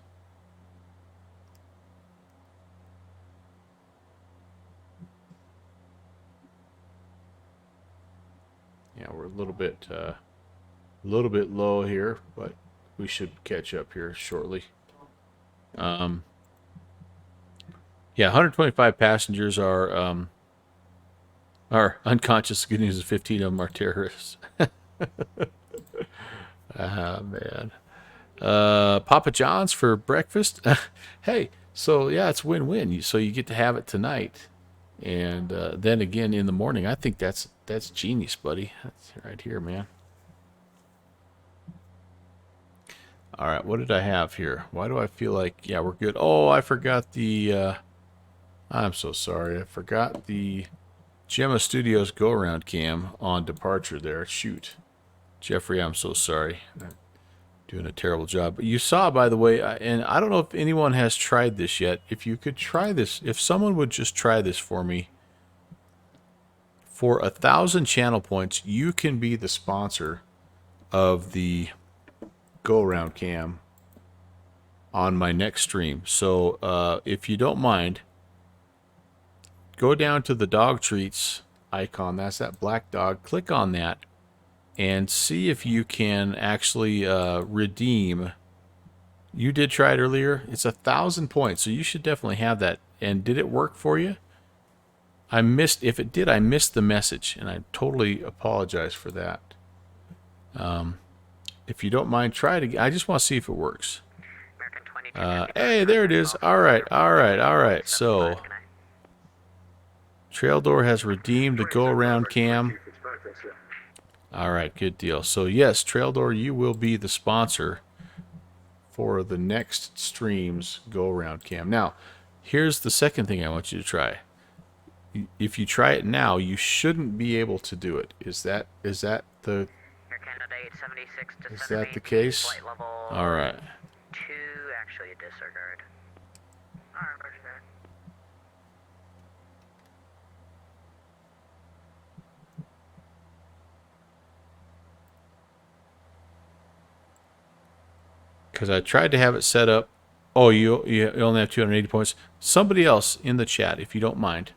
Yeah, we're a little bit low here, but we should catch up here shortly. Yeah, 125 passengers are unconscious. Good news is 15 of them are terrorists. Ah, man. Papa John's for breakfast. Hey, so yeah, it's win-win. So you get to have it tonight, and then again in the morning. I think that's genius, buddy. That's right here, man. All right, what did I have here? Why do I feel like, yeah, we're good. Oh, I forgot the, I'm so sorry. I forgot the Gemma Studios go-around cam on departure there. Shoot. Jeffrey, I'm so sorry. I'm doing a terrible job. But you saw, by the way, and I don't know if anyone has tried this yet. If you could try this, if someone would just try this for me, for 1,000 channel points, you can be the sponsor of the go-around cam on my next stream. So if you don't mind, go down to the dog treats icon. That's that black dog. Click on that and see if you can actually redeem. You did try it earlier. It's 1,000 points, so you should definitely have that. And did it work for you? I missed, if it did, I missed the message, and I totally apologize for that. If you don't mind, try it again. I just want to see if it works. American 22 Hey, there it is. All right. So, Trail Door has redeemed the go-around cam. All right, good deal. So, yes, Trail Door, you will be the sponsor for the next stream's go-around cam. Now, here's the second thing I want you to try. If you try it now, you shouldn't be able to do it. Is that the case? All right. 2, actually a disregard. Alright, roger that. Because I tried to have it set up. Oh, you only have 280 points. Somebody else in the chat, if you don't mind,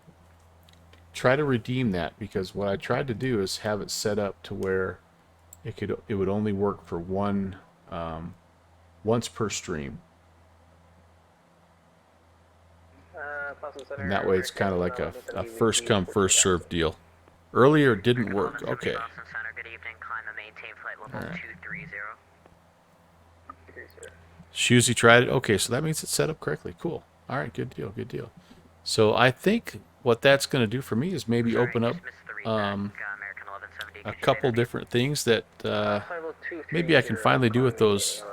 try to redeem that, because what I tried to do is have it set up to where it would only work for once per stream. And that way it's kind of like a first come first served deal. Earlier it didn't work. Okay. Boston Center, good evening. Climb and maintain flight level 230. Shusey tried it. Okay, so that means it's set up correctly. Cool. All right, good deal, good deal. So I think what that's going to do for me is maybe open up a couple different things that maybe I can finally do with those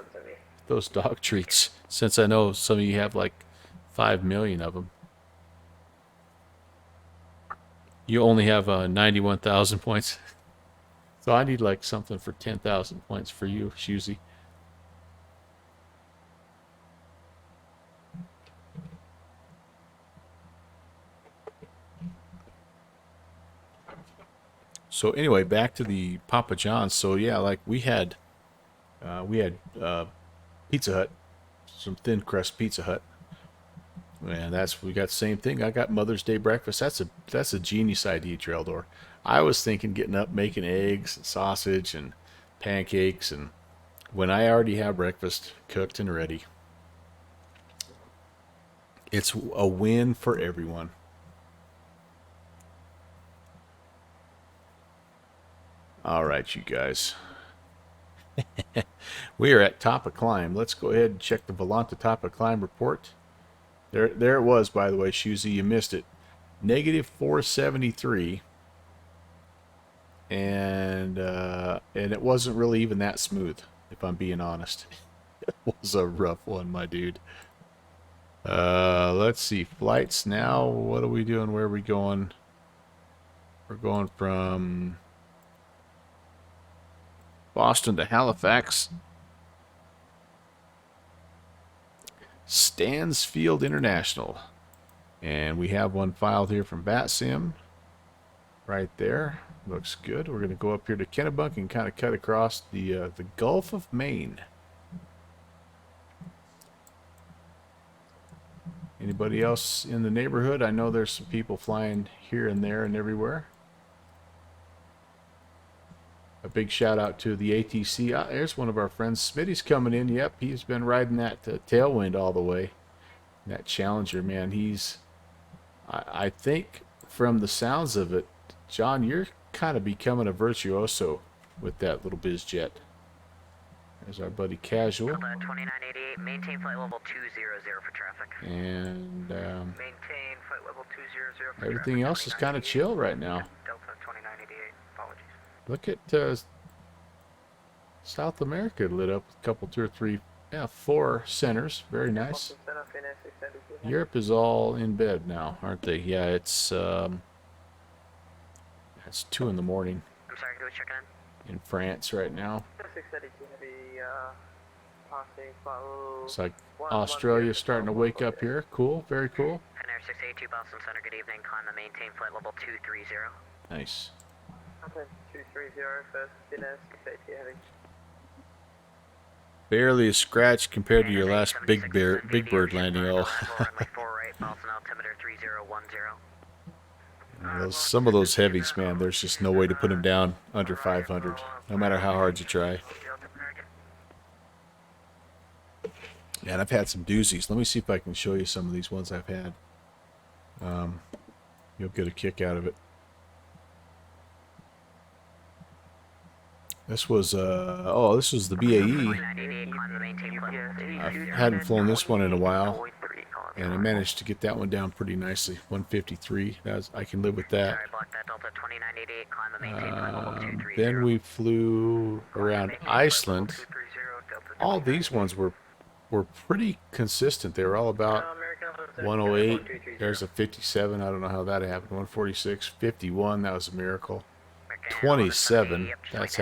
dog treats, since I know some of you have like 5 million of them. You only have 91,000 points. So I need like something for 10,000 points for you, Shusey. So anyway, back to the Papa John's. So yeah, like we had Pizza Hut, some thin crust Pizza Hut, and we got the same thing. I got Mother's Day breakfast. That's a genius idea, Trail Door. I was thinking getting up, making eggs and sausage and pancakes, and when I already have breakfast cooked and ready, it's a win for everyone. All right, you guys. We are at top of climb. Let's go ahead and check the Volanta top of climb report. There it was, by the way, Shusey. You missed it. Negative 473. And it wasn't really even that smooth, if I'm being honest. It was a rough one, my dude. Let's see. Flights now. What are we doing? Where are we going? We're going from Boston to Halifax. Stansfield International. And we have one filed here from BatSim. Right there. Looks good. We're going to go up here to Kennebunk and kind of cut across the Gulf of Maine. Anybody else in the neighborhood? I know there's some people flying here and there and everywhere. A big shout out to the ATC. There's one of our friends. Smitty's coming in. Yep, he's been riding that tailwind all the way. That Challenger, man. I think from the sounds of it, John, you're kind of becoming a virtuoso with that little biz jet. There's our buddy Casual. 2988, maintain flight level 200 for traffic. And maintain flight level 200 for everything traffic. else is kind of chill right now. Delta 2988, apologies. Look at South America lit up with a couple, 2 or 3, 4 centers. Very nice. Europe is all in bed now, aren't they? Yeah, it's 2 in the morning. I'm sorry, who was checking in? In France right now. It's like Australia's starting to wake up here. Cool, very cool. Finnair 682 Boston Center, good evening. Climb and maintain flight level 230. Nice. 230 for Finnair 682 heavy. Barely a scratch compared to your last Big Bird landing. Oh. Runway 4 right, Boston altimeter 3010. Some of those heavies, man, there's just no way to put them down under 500, no matter how hard you try. And I've had some doozies. Let me see if I can show you some of these ones I've had. You'll get a kick out of it. This was this was the BAE. I hadn't flown this one in a while, and I managed to get that one down pretty nicely. 153. I can live with that. Then we flew around Iceland. All these ones were pretty consistent. They were all about 108. There's a 57. I don't know how that happened. 146, 51. That was a miracle. 27. Has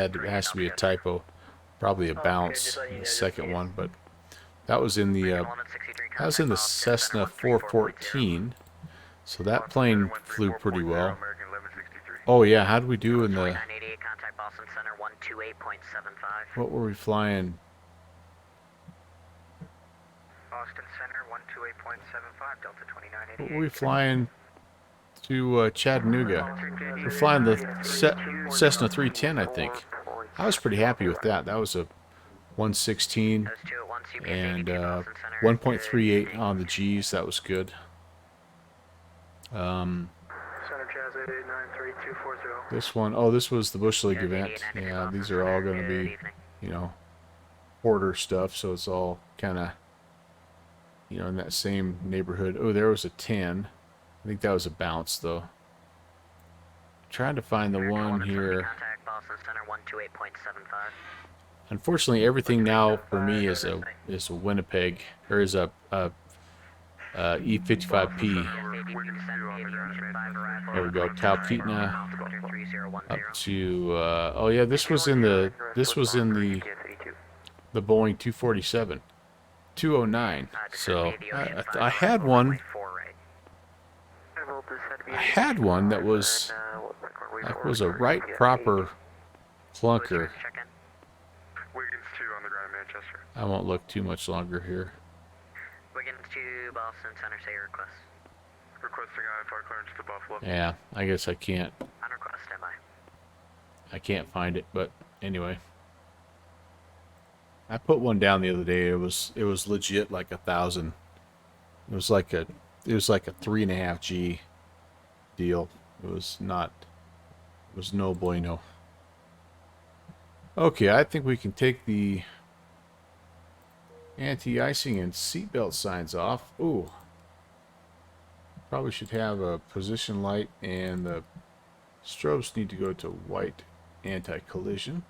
to be a typo. Probably a bounce in the second one, but that was in the Cessna 414. So that plane flew pretty well. Oh yeah, how did we do in the? What were we flying? Boston Center 128.75 Delta 2988. What were we flying to Chattanooga? We're flying the Cessna 310, I think. I was pretty happy with that. That was a 116 and 1.38 on the G's. That was good. This one, this was the Bush League event. Yeah, these are all going to be, order stuff, so it's all kind of, in that same neighborhood. Oh, there was a 10. I think that was a bounce, though. I'm trying to find the one here. Unfortunately, everything now for me is a Winnipeg, or is a E55P. There we go, Talkeetna up to oh yeah, this was in the Boeing 247, 209. So I had one. That was a right proper clunker. I won't look too much longer here. Wiggins to Boston Center, say your request. Requesting IFR clearance to Buffalo. Yeah, I guess I can't. On request, am I? I can't find it, but anyway. I put one down the other day. It was legit like 1,000. It was like a 3.5 G deal. It was no bueno. Okay, I think we can take the anti-icing and seatbelt signs off. Ooh. Probably should have a position light, and the strobes need to go to white anti-collision.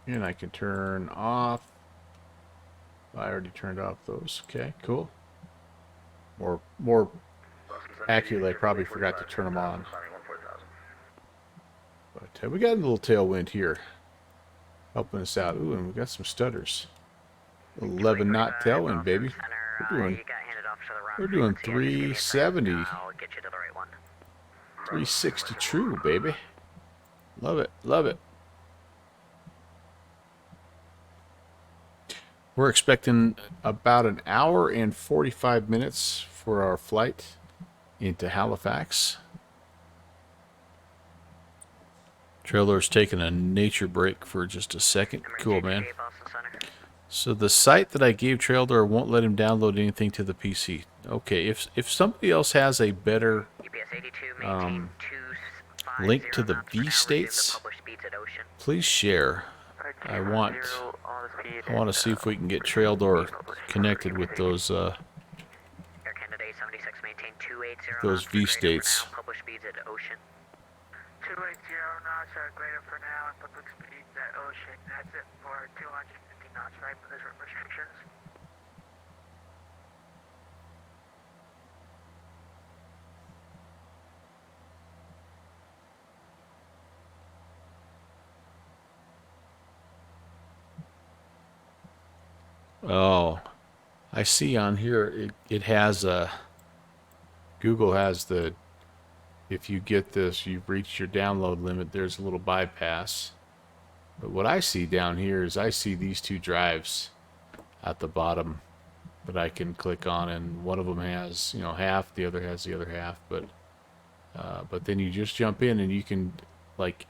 And I can turn off. I already turned off those. Okay, cool. More accurately, I probably forgot to turn them on. But we got a little tailwind here, helping us out. Ooh, and we got some stutters. 11 knot tailwind, baby. We're doing 370. 360 true, baby. Love it, love it. We're expecting about an hour and 45 minutes for our flight into Halifax. Trailer's taking a nature break for just a second. Cool, man. So the site that I gave Trailer won't let him download anything to the PC. Okay, if somebody else has a better link to the V states, please share. I want to see if we can get Traildor connected with those V states. 280 knots are greater for now, and public speeds at ocean. That's it for 250 knots, right? For those restrictions. Oh, I see on here it has a Google has the, if you get this, you've reached your download limit, there's a little bypass. But what I see down here is I see these two drives at the bottom that I can click on, and one of them has, half, the other has the other half, but then you just jump in and you can, like,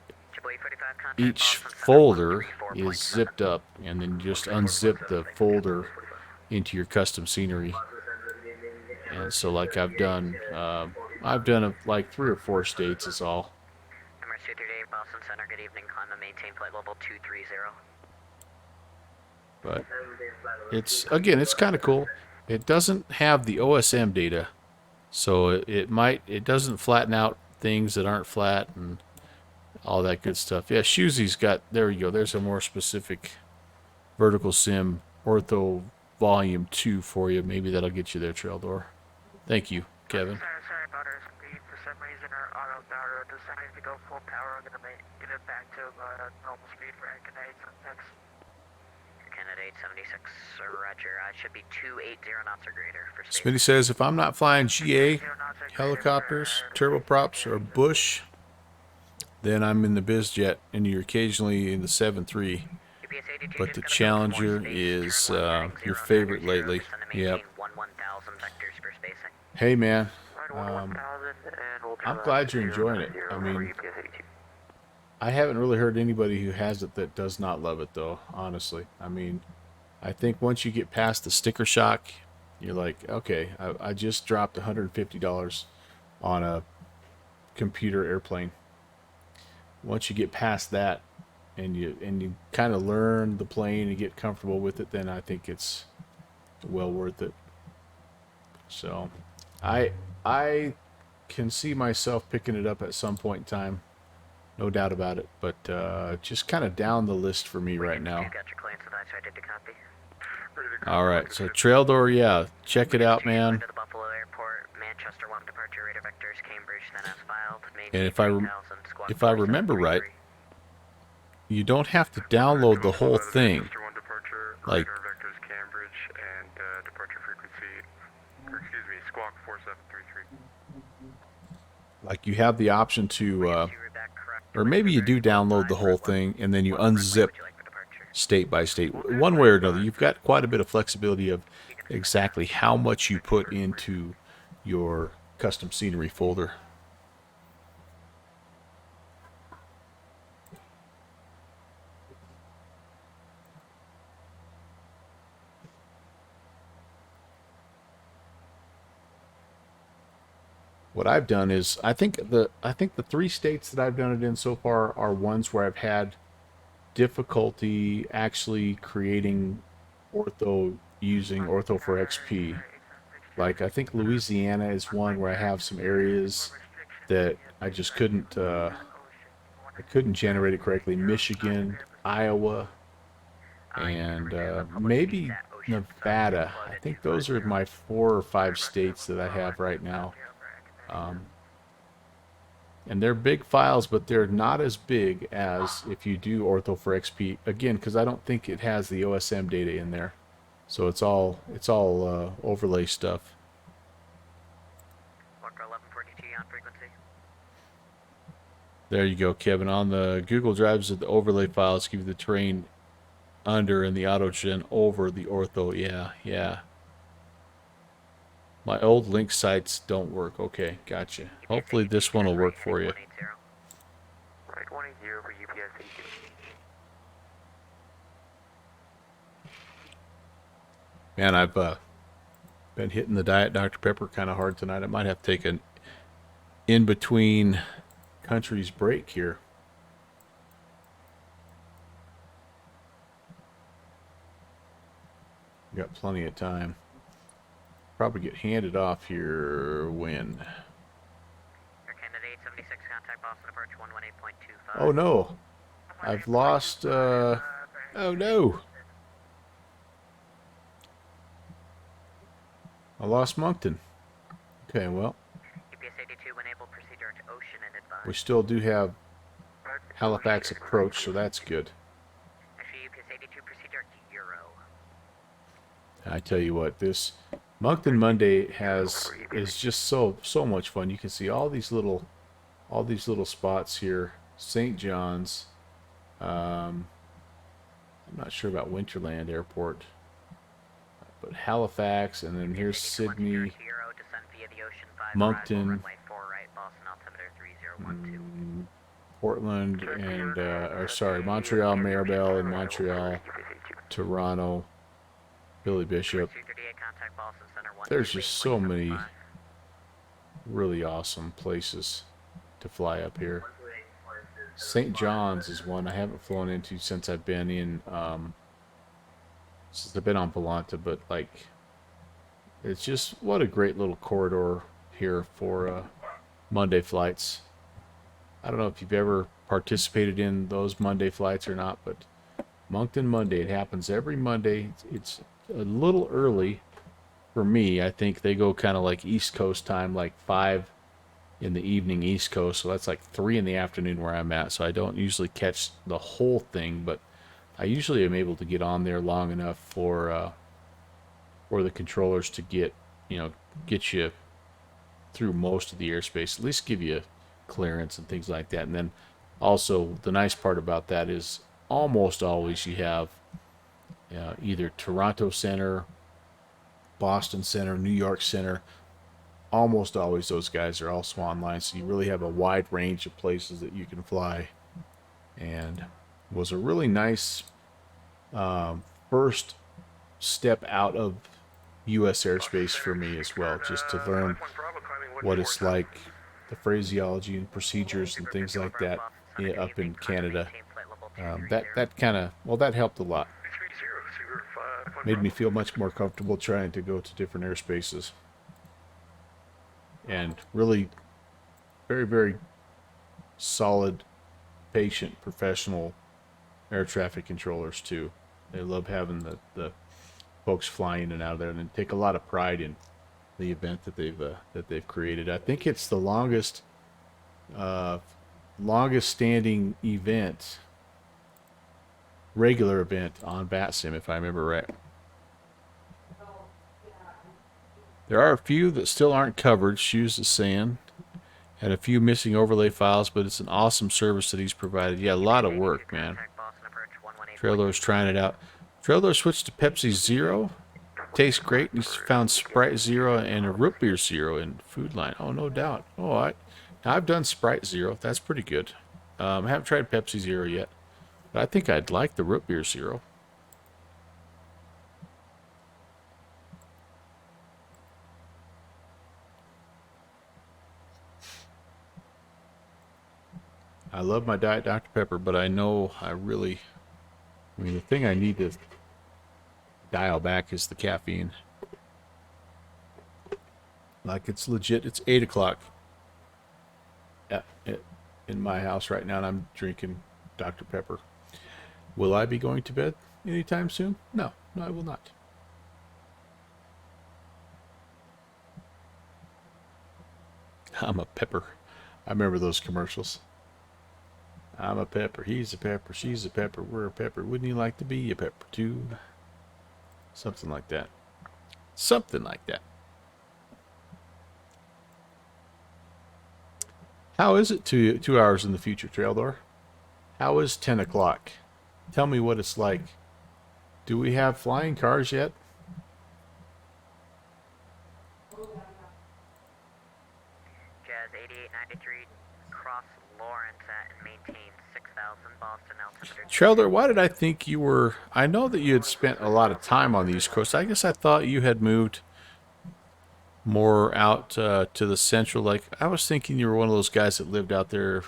each folder is zipped up, and then you just unzip the folder into your custom scenery. And so, like, I've done like 3 or 4 states is all. Boston Center, good evening. Climb and maintain flight level 230. But it's, again, it's kind of cool. It doesn't have the OSM data, so it doesn't flatten out things that aren't flat and all that good stuff. Yeah, Shoozy's got, there you go. There's a more specific vertical sim ortho volume 2 for you. Maybe that'll get you there, Trail Door. Thank you, Kevin. Sorry about our speed. For some reason, our auto power decided to go full power. I'm gonna get it back to normal speed for Canadian. Thanks. Canada 876, Roger. I should be 280 knots or greater for space. Smitty says, if I'm not flying GA, helicopters, turboprops, or Bush, then I'm in the BizJet, and you're occasionally in the 7.3. But the Challenger is your favorite lately. Yep. Hey, man. I'm glad you're enjoying it. I mean, I haven't really heard anybody who has it that does not love it, though, honestly. I mean, I think once you get past the sticker shock, you're like, okay, I just dropped $150 on a computer airplane. Once you get past that and you kind of learn the plane and get comfortable with it, then I think it's well worth it. So I can see myself picking it up at some point in time. No doubt about it, but just kind of down the list for me right now. All right, so Trail Door, yeah, check it out, man. And if I remember right, you don't have to download the whole thing. Like, you have the option to, or maybe you do download the whole thing and then you unzip state by state. One way or another, you've got quite a bit of flexibility of exactly how much you put into your custom scenery folder. What I've done is, I think the 3 states that I've done it in so far are ones where I've had difficulty actually creating ortho using ortho for XP. Like, I think Louisiana is one where I have some areas that I just couldn't generate it correctly. Michigan, Iowa, and maybe Nevada. I think those are my 4 or 5 states that I have right now. And they're big files, but they're not as big as if you do ortho for XP. Again, because I don't think it has the OSM data in there, so it's all overlay stuff. There you go, Kevin. On the Google Drives, the overlay files give you the terrain under and the auto-gen over the ortho. Yeah. My old link sites don't work. Okay, gotcha. Hopefully this one will work for you. Man, I've been hitting the Diet Dr. Pepper kind of hard tonight. I might have to take an in-between countries break here. Got plenty of time. Probably get handed off here when. Oh no, I've lost. Oh no, I lost Moncton. Okay, well, we still do have Halifax approach, so that's good. I tell you what, this Moncton Monday is just so much fun. You can see all these little spots here. St. John's. I'm not sure about Winterland Airport, but Halifax, and then here's Sydney, Moncton, Portland, and Montreal, Maribel, and Montreal, Toronto, Billy Bishop. There's just so many really awesome places to fly up here. St. John's is one I haven't flown into since I've been in, since I've been on Volanta, but like, it's just, what a great little corridor here for Monday flights. I don't know if you've ever participated in those Monday flights or not, but Moncton Monday, it happens every Monday. It's a little early for me. I think they go kind of like East Coast time, like 5 in the evening East Coast, so that's like 3 in the afternoon where I'm at, so I don't usually catch the whole thing, but I usually am able to get on there long enough for the controllers to get you through most of the airspace, at least give you clearance and things like that. And then also the nice part about that is almost always you have either Toronto Center, Boston Center, New York Center. Almost always those guys are also online, so you really have a wide range of places that you can fly. And it was a really nice first step out of U.S. airspace for me as well, just to learn what it's like, the phraseology and procedures and things like that up in Canada. That kind of, well, that helped a lot. Made me feel much more comfortable trying to go to different airspaces. And really very, very solid, patient, professional air traffic controllers too. They love having the folks flying in and out of there, and they take a lot of pride in the event that they've created. I think it's the longest standing event, regular event on VATSIM, if I remember right. There are a few that still aren't covered, Shoes is saying, and a few missing overlay files, but it's an awesome service that he's provided. Yeah, a lot of work, man. Trailor's trying it out. Trailor switched to Pepsi Zero. Tastes great. He's found Sprite Zero and a root beer Zero in Food Line. Oh, no doubt. Oh, I've done Sprite Zero. That's pretty good. I haven't tried Pepsi Zero yet, but I think I'd like the root beer Zero. I love my Diet Dr. Pepper, but I know I mean, the thing I need to dial back is the caffeine. Like, it's legit. It's 8 o'clock in my house right now, and I'm drinking Dr. Pepper. Will I be going to bed anytime soon? No, I will not. I'm a pepper. I remember those commercials. I'm a pepper, he's a pepper, she's a pepper, we're a pepper. Wouldn't you like to be a pepper too? Something like that. Something like that. How is it 2 hours in the future, Traildor? How is 10 o'clock? Tell me what it's like. Do we have flying cars yet? Jazz 8893, cross Lawrence at and maintain 6,000 Boston altimeter. Trailor, why did I think you were... I know that you had spent a lot of time on the East Coast. I guess I thought you had moved more out to the central. Like, I was thinking you were one of those guys that lived out there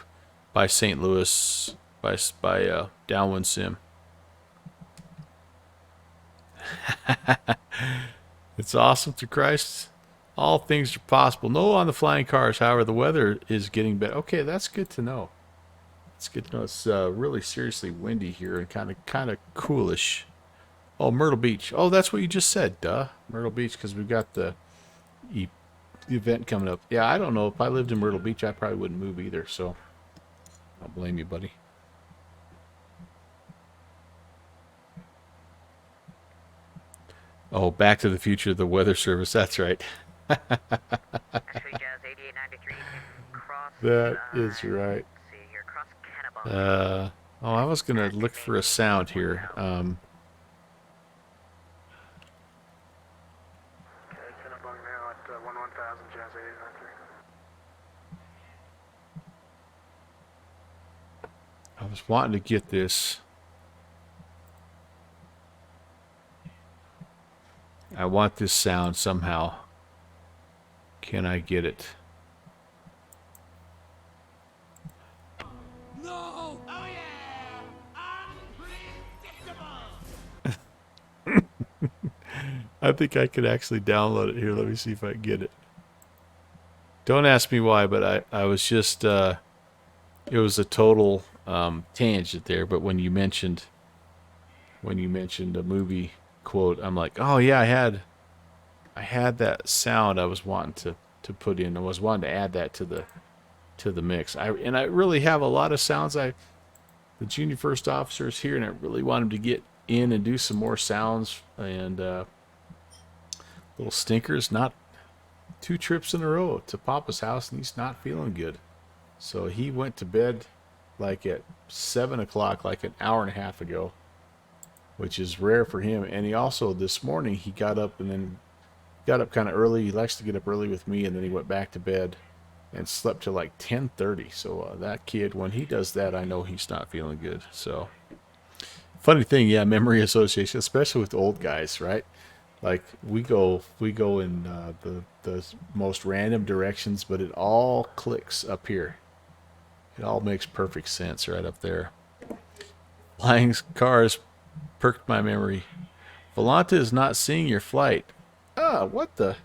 by St. Louis, by Downwind Sim. It's awesome to Christ. All things are possible. No on the flying cars. However, the weather is getting better. Okay, that's good to know. It's good to know. It's really seriously windy here and kind of coolish. Oh, Myrtle Beach. Oh, that's what you just said. Duh, Myrtle Beach, because we've got the event coming up. Yeah, I don't know. If I lived in Myrtle Beach, I probably wouldn't move either. So, I don't blame you, buddy. Oh, Back to the Future, the weather service. That's right. That is right. Oh, I was gonna look for a sound here. I was wanting to get this. I want this sound somehow. Can I get it? No! I think I could actually download it here. Let me see if I can get it. Don't ask me why, but I was just, it was a total tangent there. But when you mentioned a movie quote, I'm like, oh yeah, I had that sound I was wanting to put in. I was wanting to add that to the mix. I really have a lot of sounds. The junior first officer is here, and I really want him to get in and do some more sounds and little stinkers. Not 2 trips in a row to Papa's house, and he's not feeling good. So he went to bed like at 7 o'clock, like an hour and a half ago, which is rare for him. And he also, this morning, he got up kind of early. He likes to get up early with me, and then he went back to bed and slept till like 10:30. So that kid, when he does that, I know he's not feeling good. So funny thing, yeah, memory association, especially with old guys, right? Like we go in the most random directions, but it all clicks up here. It all makes perfect sense right up there. Flying cars perked my memory. Volanta is not seeing your flight. Ah, what the?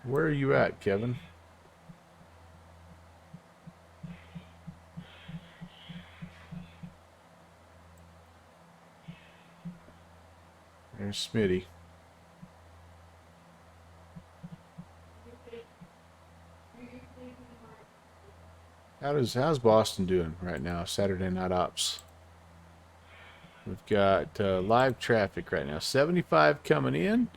Where are you at, Kevin? There's Smitty. How's Boston doing right now? Saturday Night Ops. We've got live traffic right now. 75 coming in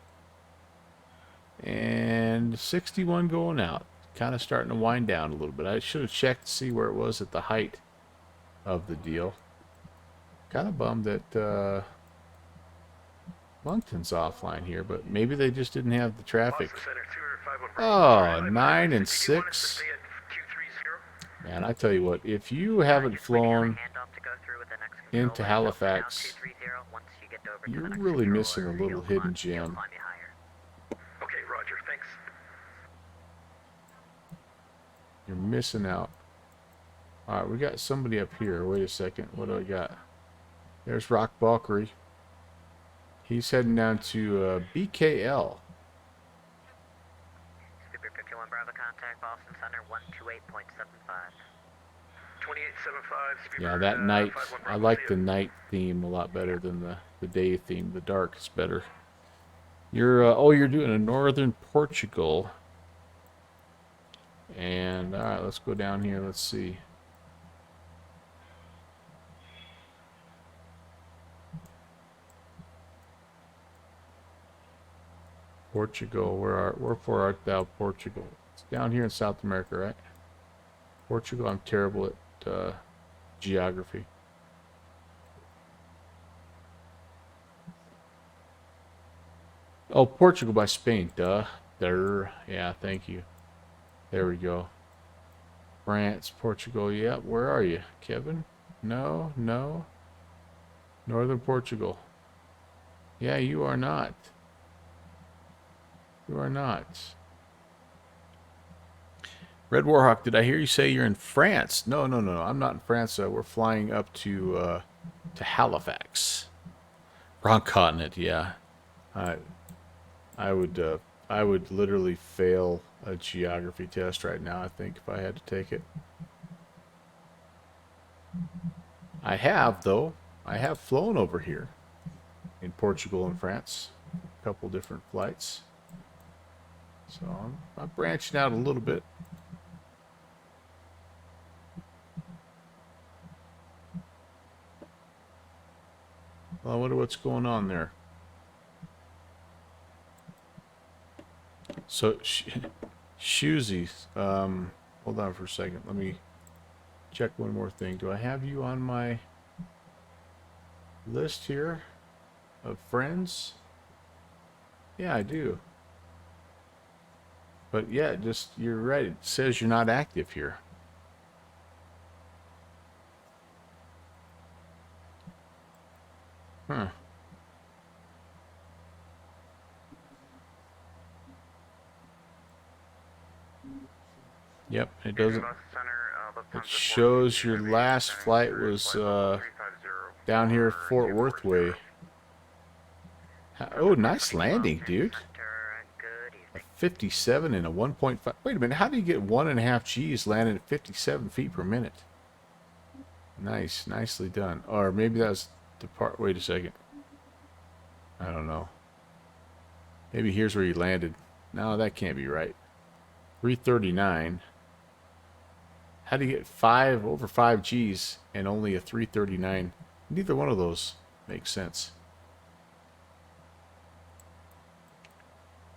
and 61 going out. Kind of starting to wind down a little bit. I should have checked to see where it was at the height of the deal. Kind of bummed that Moncton's offline here, but maybe they just didn't have the traffic. Oh, 9 and 6. Man, I tell you what, if you haven't flown into Halifax, you're really missing a little hidden gem. Okay, Roger, thanks. You're missing out. Alright, we got somebody up here. Wait a second. What do I got? There's Rock Balkery. He's heading down to BKL. Super 51 Bravo contact Boston Center 128.75. 2875. Yeah, that night. I like the night theme a lot better than the day theme. The dark is better. You're doing a northern Portugal. And alright, let's go down here. Let's see. Portugal, wherefore art thou, Portugal? It's down here in South America, right? Portugal, I'm terrible at geography. Oh, Portugal by Spain, duh. There, yeah, thank you. There we go. France, Portugal, yeah, where are you, Kevin? No. Northern Portugal. Yeah, you are not. You are not. Red Warhawk, did I hear you say you're in France? No. I'm not in France. We're flying up to Halifax. Wrong continent, yeah. I would literally fail a geography test right now, I think, if I had to take it. I have, though. I have flown over here in Portugal and France. A couple different flights. So I'm branching out a little bit. Well, I wonder what's going on there. So, Shoesies, hold on for a second. Let me check one more thing. Do I have you on my list here of friends? Yeah, I do. But yeah, just, you're right. It says you're not active here. Huh. Yep, it doesn't. It shows your last flight was down here Fort Worth way. Oh, nice landing, dude. Center, good A evening. 57 and a 1.5. Wait a minute, how do you get 1.5 G's landing at 57 feet per minute? Nice, nicely done. Or maybe that was depart. Wait a second. I don't know. Maybe here's where you landed. No, that can't be right. 339. How do you get over 5 G's and only a 339? Neither one of those makes sense.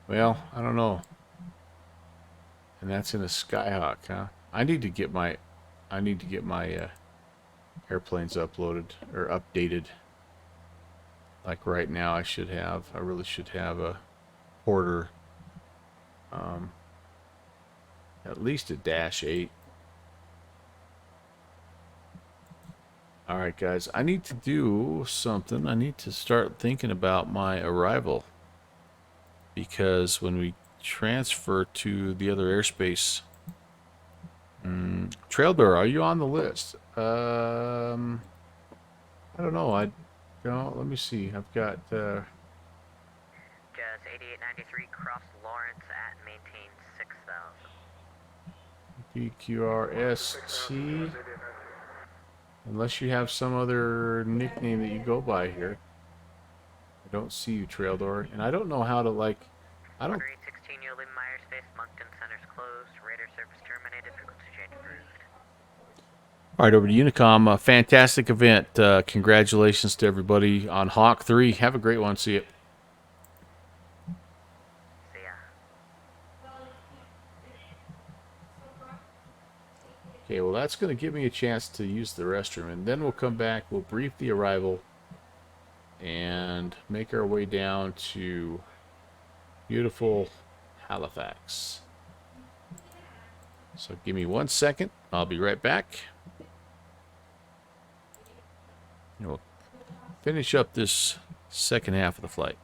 Well, I don't know. And that's in a Skyhawk, huh? I need to get my airplanes uploaded or updated. Like right now, I really should have a Porter, at least a -8. All right, guys, I need to do something. I need to start thinking about my arrival, because when we transfer to the other airspace, Trail Bearer, are you on the list? I don't know. Let me see. I've got Jazz 8893, cross Lawrence at maintain 6000. DQRST. Unless you have some other nickname that you go by here. I don't see you, Trail Door, and I don't know how to I don't. Order 816, you'll leave my airspace. Moncton Center's closed. Radar service terminated. Frequency change approved. All right, over to Unicom. Fantastic event. Congratulations to everybody on Honk III. Have a great one. See you. See ya. Okay, well, that's going to give me a chance to use the restroom, and then we'll come back. We'll brief the arrival and make our way down to beautiful Halifax. So give me 1 second. I'll be right back. And we'll finish up this second half of the flight.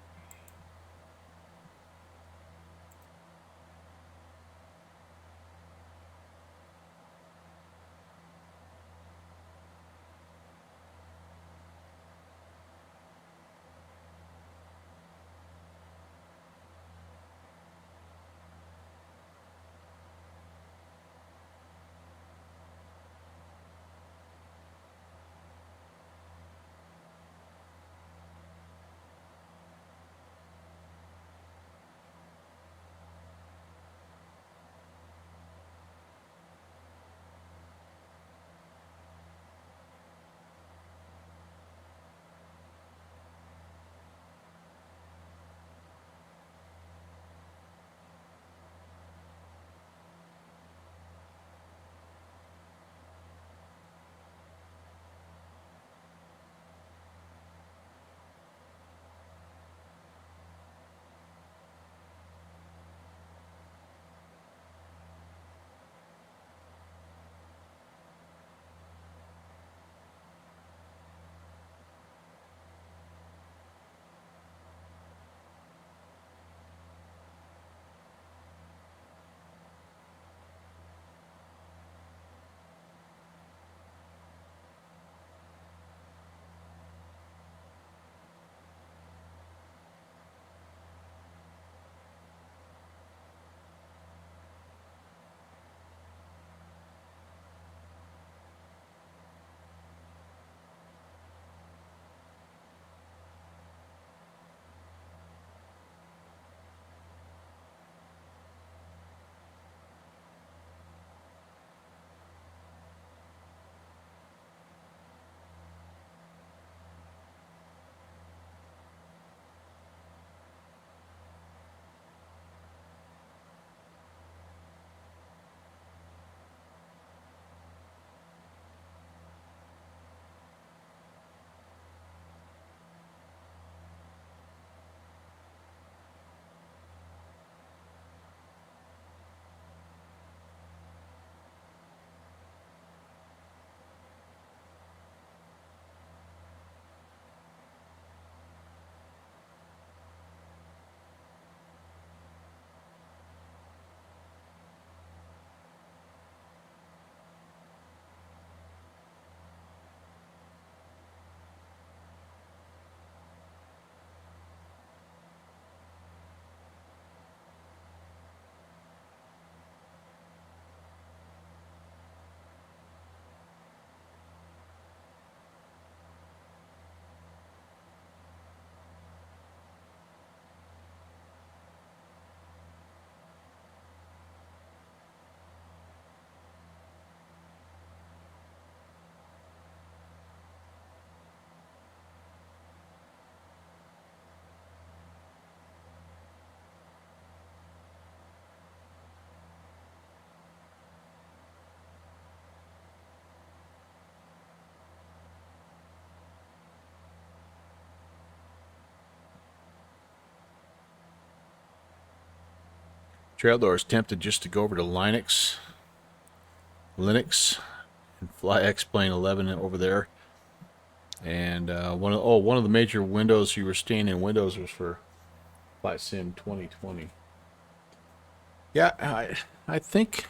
Trailor is tempted just to go over to Linux, and fly X-Plane 11 over there. And one of the major windows you were staying in Windows was for Flight Sim 2020. Yeah, I think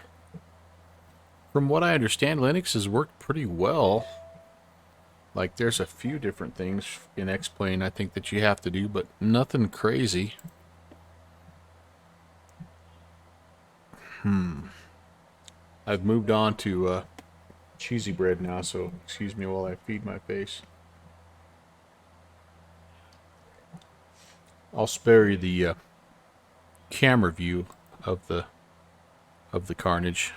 from what I understand, Linux has worked pretty well. Like, there's a few different things in X-Plane I think that you have to do, but nothing crazy. I've moved on to cheesy bread now, so excuse me while I feed my face. I'll spare you the camera view of the carnage.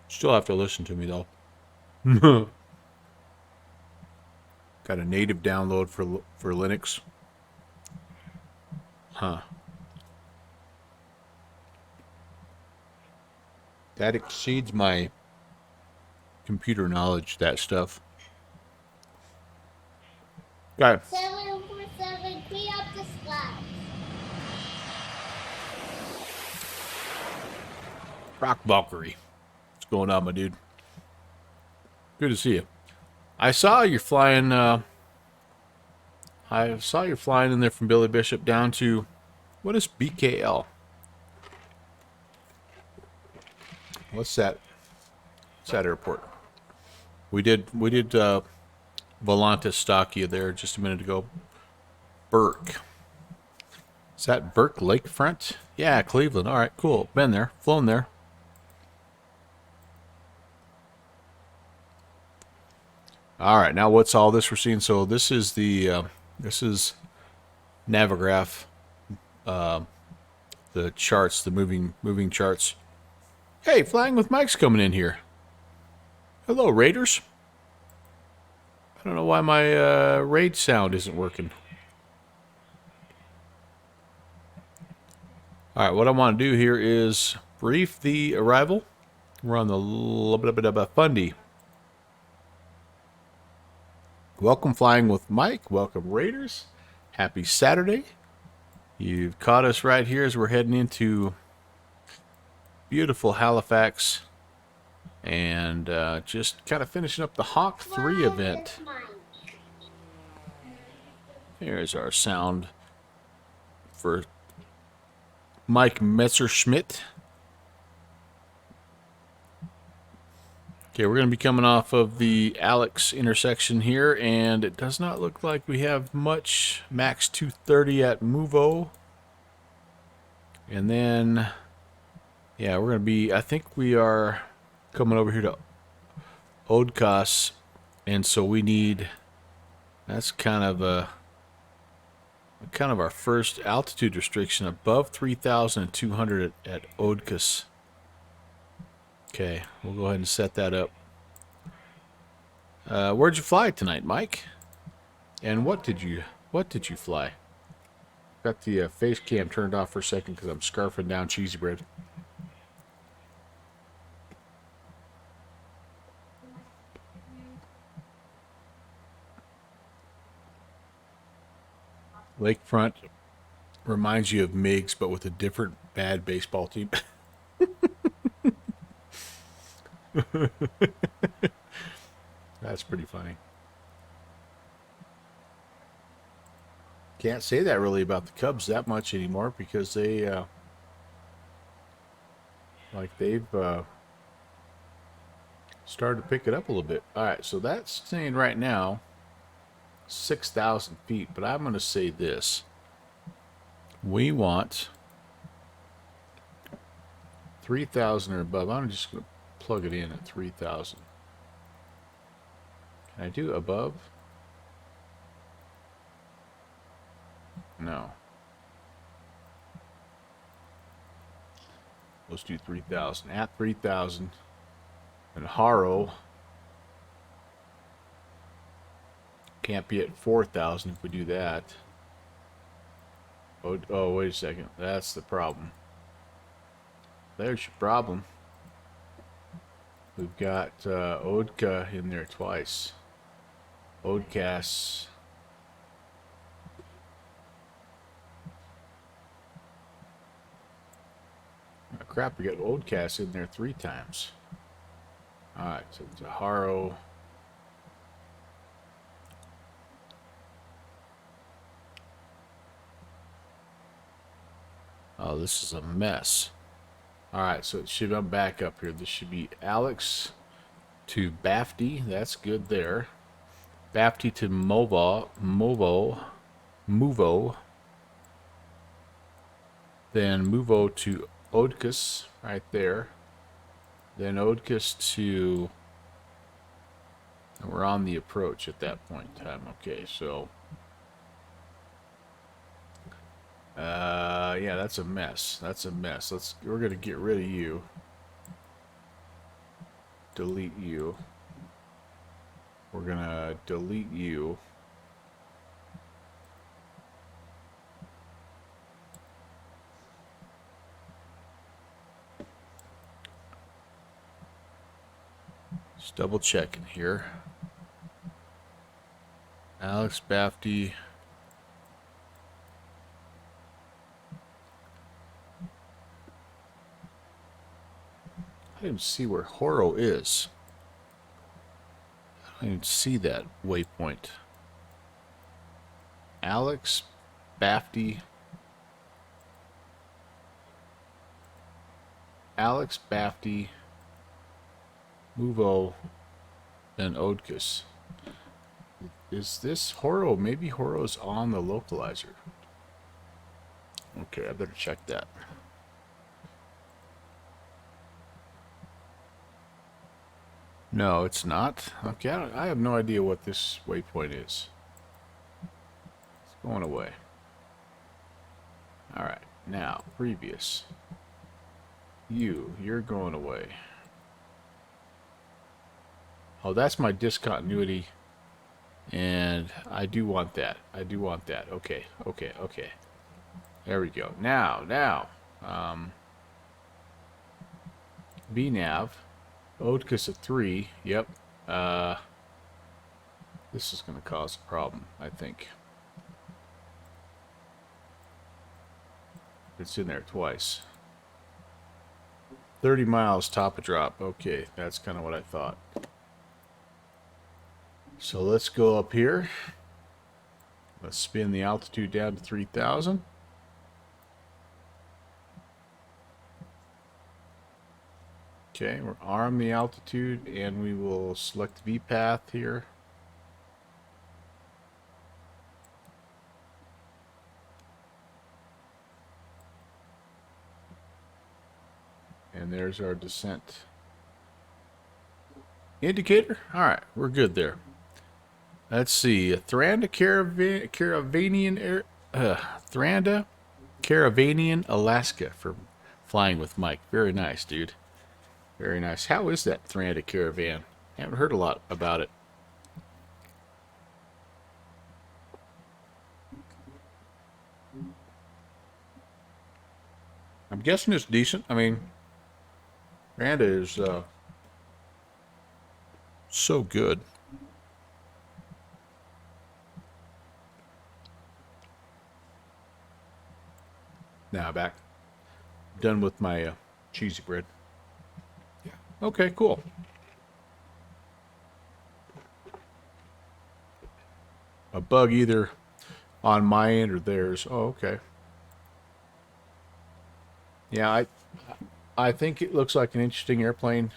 Still have to listen to me though. Got a native download for Linux. Huh. That exceeds my computer knowledge, that stuff. Got it. 747, clean up the slabs. Rock Valkyrie. What's going on, my dude? Good to see you. I saw you're flying. I saw you flying in there from Billy Bishop down to, what is BKL? What's that? What's that airport? We did Volanta stock you there just a minute ago. Burke. Is that Burke Lakefront? Yeah, Cleveland. All right, cool. Been there, flown there. All right, now what's all this we're seeing? So this is the this is Navigraph, the charts, the moving charts. Hey, Flying with Mike's coming in here. Hello, Raiders. I don't know why my raid sound isn't working. All right, what I want to do here is brief the arrival. We're on the little bit of a Fundy. Welcome, Flying with Mike. Welcome, Raiders. Happy Saturday. You've caught us right here as we're heading into beautiful Halifax. And just kind of finishing up the Honk III event. Here's our sound for Mike Messerschmidt. Okay, we're going to be coming off of the Alex intersection here, and it does not look like we have much. Max 230 at Muvo. And then, yeah, we're going to be, I think we are coming over here to Oldcas, and so we need, that's kind of our first altitude restriction above 3,200 at Oldcas. Okay, we'll go ahead and set that up. Where'd you fly tonight, Mike? And what did you fly? Got the face cam turned off for a second because I'm scarfing down cheesy bread. Lakefront reminds you of Miggs, but with a different bad baseball team. That's pretty funny. Can't say that really about the Cubs that much anymore because they they've started to pick it up a little bit. All right, so that's saying right now 6,000 feet, but I'm going to say this. We want 3,000 or above. I'm just going to plug it in at 3,000. Can I do above? No. Let's do 3,000. At 3,000. And Haro can't be at 4,000 if we do that. Oh, wait a second. That's the problem. There's your problem. We've got Odka in there twice. Odcas. Oh, crap, we got Odcas in there 3 times. Alright, so Zaharo. Oh, this is a mess. Alright, so it should, I'm back up here. This should be Alex to Bafty. That's good there. Bafty to Movo. Then Movo to Odkus, right there. Then Odkus to... And we're on the approach at that point in time. Okay, so... yeah, that's a mess. That's a mess. We're gonna get rid of you. Delete you. We're gonna delete you. Just double checking here. Alex Bafty. I don't even see where Horo is. I don't even see that waypoint. Alex Bafty. Alex Bafty. Movo. And Odkus. Is this Horo? Maybe Horo's on the localizer. Okay, I better check that. No, it's not. Okay, I have no idea what this waypoint is. It's going away. Alright, now, previous. You're going away. Oh, that's my discontinuity. And I do want that. I do want that. Okay, okay, okay. There we go. Now. VNav. Odkus at 3. Yep. This is going to cause a problem, I think. It's in there twice. 30 miles, top of drop. Okay, that's kind of what I thought. So let's go up here. Let's spin the altitude down to 3,000. Okay, we're arm the altitude, and we will select VPath here. And there's our descent indicator. All right, we're good there. Let's see, Thranda Caravanian, Alaska for flying with Mike. Very nice, dude. Very nice. How is that Thranda Caravan? Haven't heard a lot about it. I'm guessing it's decent. I mean, Thranda is so good. Now back. Done with my cheesy bread. Yeah. Okay, cool. A bug either on my end or theirs. Oh, okay. Yeah, I think it looks like an interesting airplane,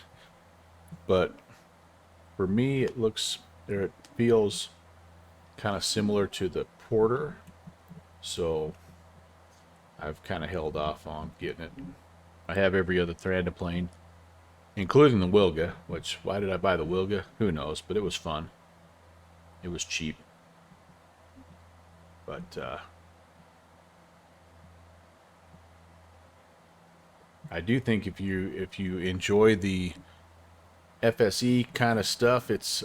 but for me it feels kind of similar to the Porter, so I've kind of held off on getting it. I have every other Thranda plane, including the Wilga, which, why did I buy the Wilga? Who knows, but it was fun. It was cheap. But, I do think if you enjoy the FSE kind of stuff, it's,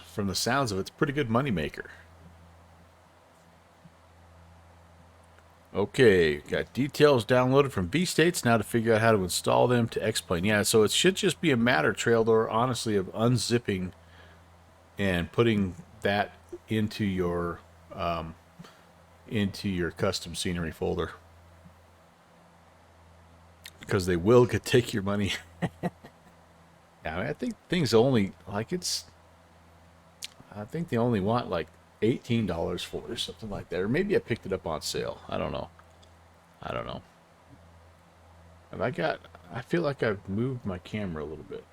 from the sounds of it, it's a pretty good moneymaker. Okay, got details downloaded from B-States. Now to figure out how to install them to X-Plane. Yeah, so it should just be a matter, Trail Door, honestly, of unzipping and putting that into your custom scenery folder. Because they will take your money. Yeah, I think things only, like it's, I think they only want like $18 for it or something like that. Or maybe I picked it up on sale. I don't know. I don't know. Have I feel like I've moved my camera a little bit.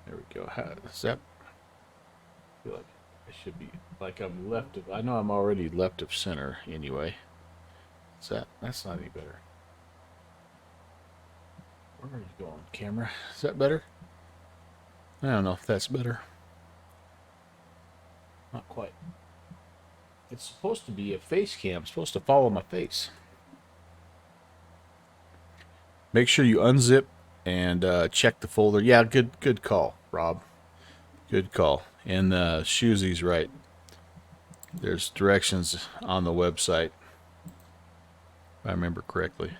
There we go. Does that, I feel like I should be, like I'm left of, I know I'm already left of center anyway. That's not any better. Where are you going, camera? Is that better? I don't know if that's better. Not quite. It's supposed to be a face cam. It's supposed to follow my face. Make sure you unzip and check the folder. Yeah, good call, Rob. Good call. And Shoozy's right. There's directions on the website, if I remember correctly.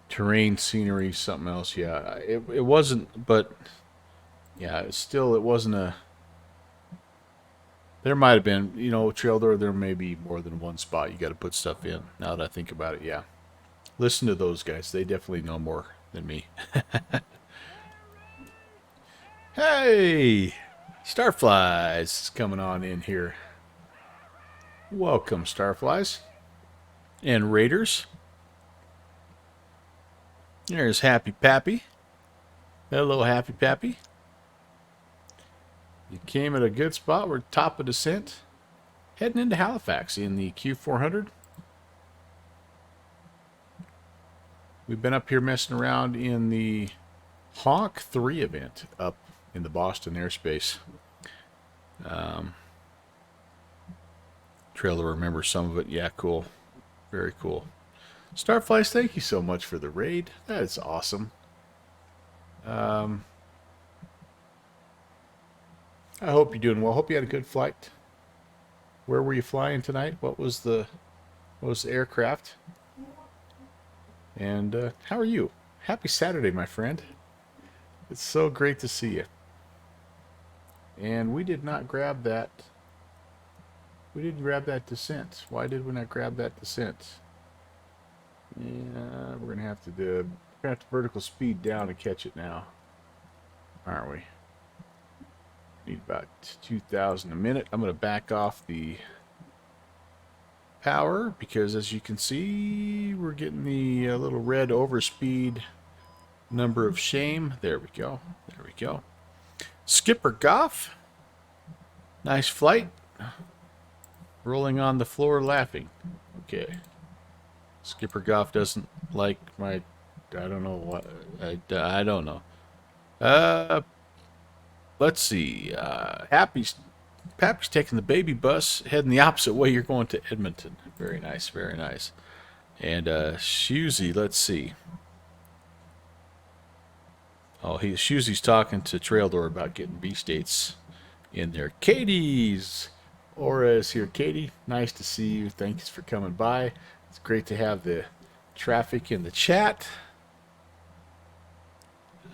Terrain, scenery, something else. Yeah, it wasn't, but yeah, it wasn't a. There might have been, you know, Trail Door, there may be more than one spot you got to put stuff in. Now that I think about it, yeah. Listen to those guys. They definitely know more than me. Hey! Starflies coming on in here. Welcome, Starflies. And Raiders. There's Happy Pappy. Hello, Happy Pappy. You came at a good spot. We're top of descent. Heading into Halifax in the Q400. We've been up here messing around in the Honk III event up in the Boston airspace. Trail to remember some of it. Yeah, cool. Very cool. Starflies, thank you so much for the raid. That is awesome. I hope you're doing well. Hope you had a good flight. Where were you flying tonight? What was the aircraft? And how are you? Happy Saturday, my friend. It's so great to see you. And we did not grab that. We didn't grab that descent. Why did we not grab that descent? Yeah, we're gonna have to vertical speed down to catch it now, aren't we? Need about 2,000 a minute. I'm gonna back off the power because, as you can see, we're getting the little red overspeed number of shame. There we go. There we go. Skipper Goff. Nice flight. Rolling on the floor laughing. Okay. Skipper Goff doesn't like my... I don't know what... I don't know. Let's see. Pappy's taking the baby bus, heading the opposite way. You're going to Edmonton. Very nice, very nice. And Shoozy, let's see. Oh, Shoozy's talking to Trail Door about getting B-States in there. Katie's Aura is here. Katie, nice to see you. Thanks for coming by. It's great to have the traffic in the chat.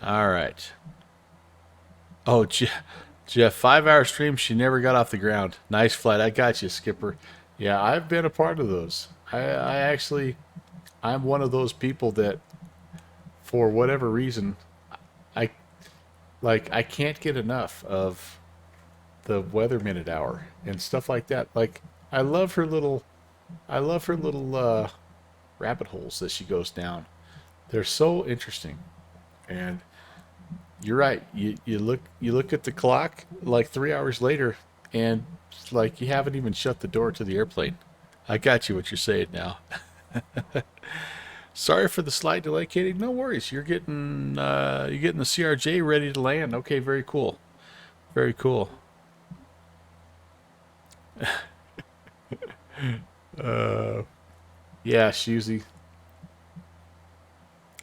All right. Oh, Jeff, 5-hour stream. She never got off the ground. Nice flight. I got you, Skipper. Yeah, I've been a part of those. I'm one of those people that, for whatever reason, I can't get enough of the Weather Minute Hour and stuff like that. Like, I love her little rabbit holes that she goes down. They're so interesting. And you're right. You look at the clock like 3 hours later, and like you haven't even shut the door to the airplane. I got you what you're saying now. Sorry for the slight delay, Katie. No worries. You're getting the CRJ ready to land. Okay, very cool. Very cool. Yeah, Shoozy.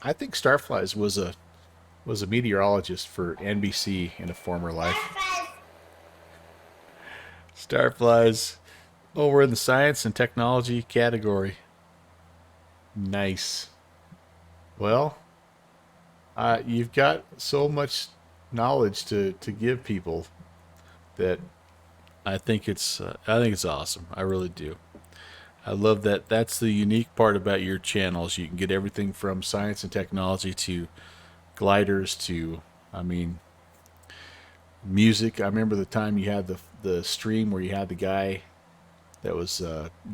I think Starflies was a meteorologist for NBC in a former life. Starflies over in the science and technology category. Nice. Well, you've got so much knowledge to give people that I think it's awesome. I really do. I love that. That's the unique part about your channels. You can get everything from science and technology to gliders to, I mean, music. I remember the time you had the stream where you had the guy that was